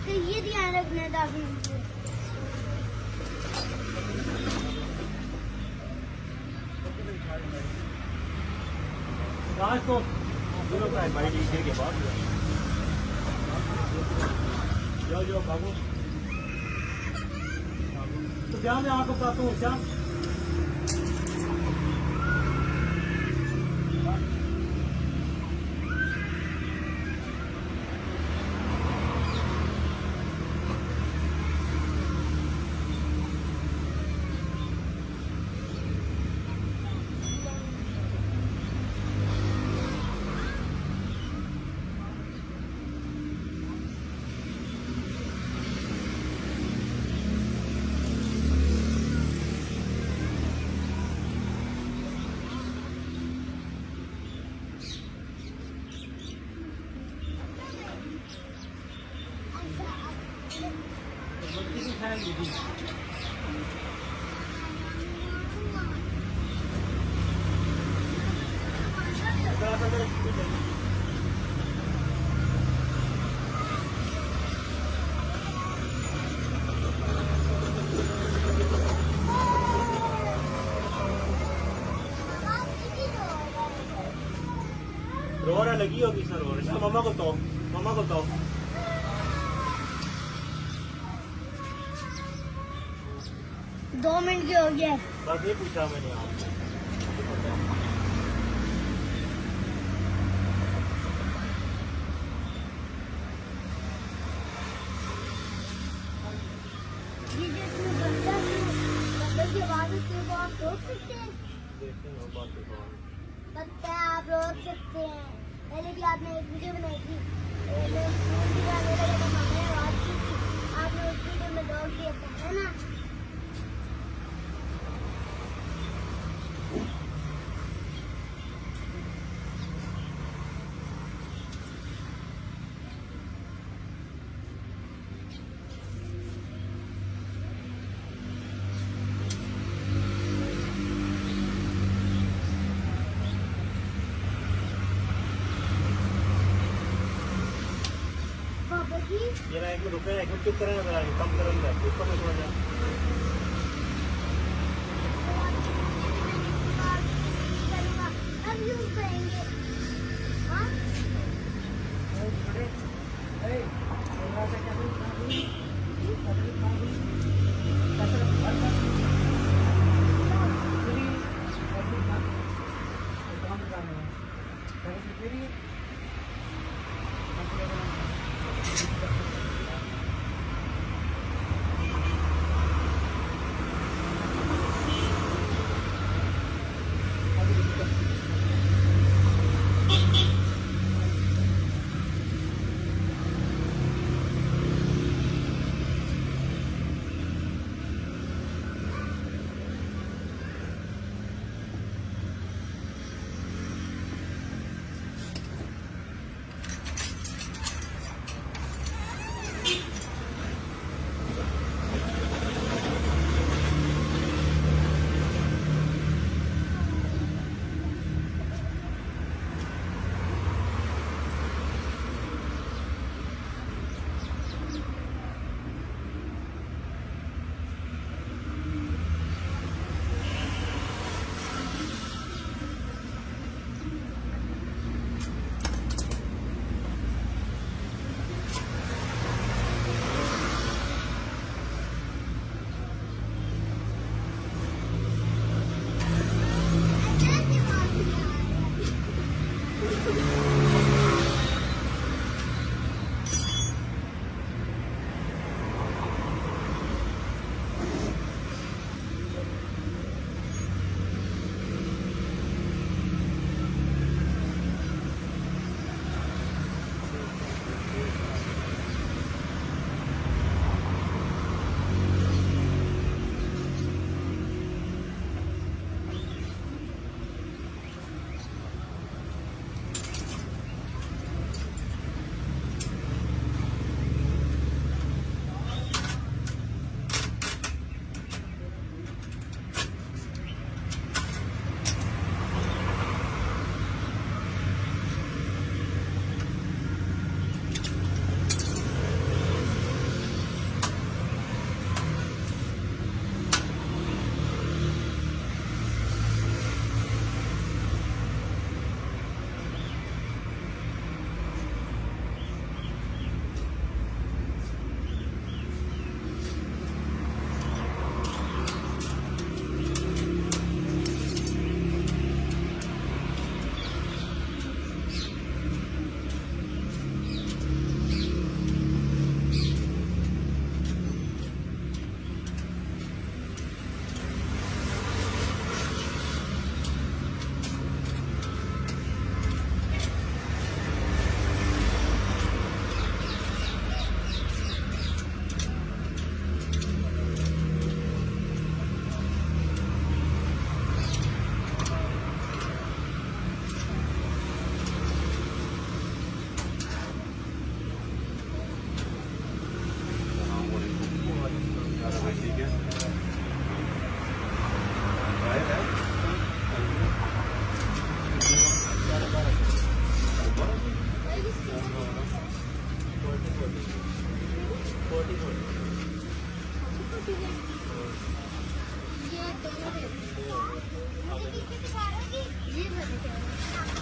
तो ये ध्यान रखना 10 मिनट के। तो भाई डीजे के बाद जो बाबू तो क्या मैं आपको बताता हूँ क्या रोरा लगी होगी सर रोरा इसको मम्मा को तो 2 मिनट की हो गया। बस ये पूछा मैंने आपसे आप रोक सकते हैं, लगता है आप रोक सकते हैं। पहले भी आपने एक वीडियो बनाई थी, आपने उस वीडियो में रोक दिया था, है ना? ये ना 1 मिनट रुके, 1 मिनट चुप करें ना, कम करेंगे उसको मैं समझ अब यूज करेंगे, हाँ?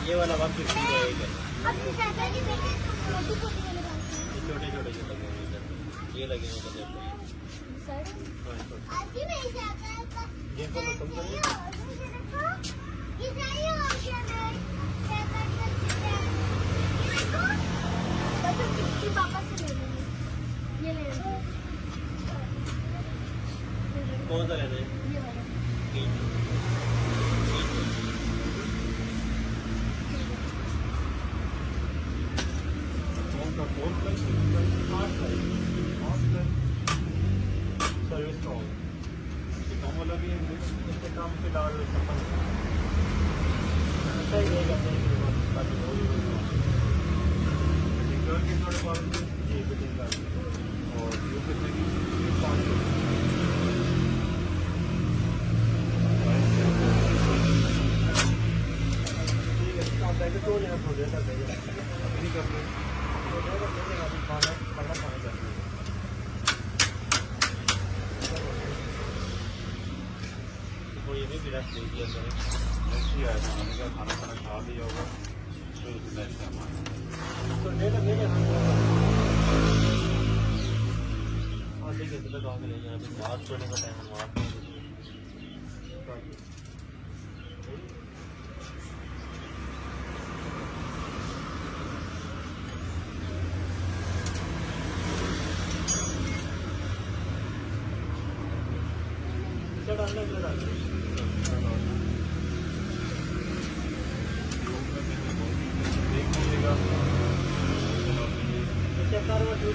ये वाला 150 रहेगा। अपनी चाचा जी बेटे छोटी छोटी वाले छोटे छोटे जो लगे हुए हैं, ये लगे हुए हैं सर अभी मैं चाचा का ये को तुम करिए ये सारी ऑप्शन है चाचा का ये देखो बच्चों की पापा से ले लेंगे ये ले लेंगे कौन सा लेना है ये वाला सर्विस का होगा कम वाला भी इसके काम पे डाल सही रहेगा ताकि हो ही घर के थोड़े बहुत ये फिटिंग का और ये कितने की 5 ठीक है आप पैकेट हो जाए थोड़े देर तक अभी नहीं कर रहे खाना खाना खाना चाहिए तो ये भी बिना दे दिया करें ऐसी आया खाने का खाना खाना खा लिया होगा तो ले हाँ ठीक है तो कहाँ ले जाना बाहर छोड़ने का टाइम वहाँ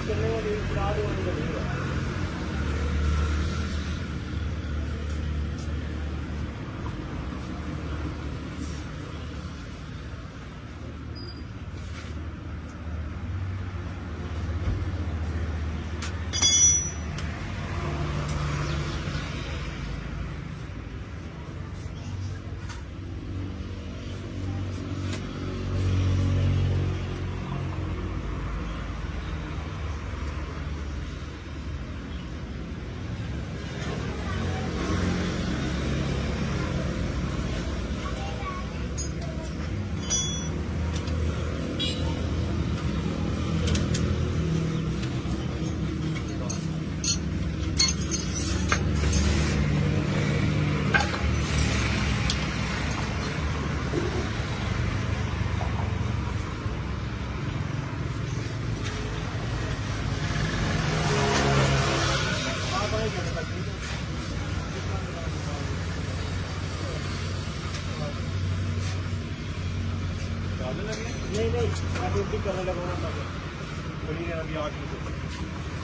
करने वाली नहीं मैं ड्यूटी करने लगा था बोलिए अभी 8 बजे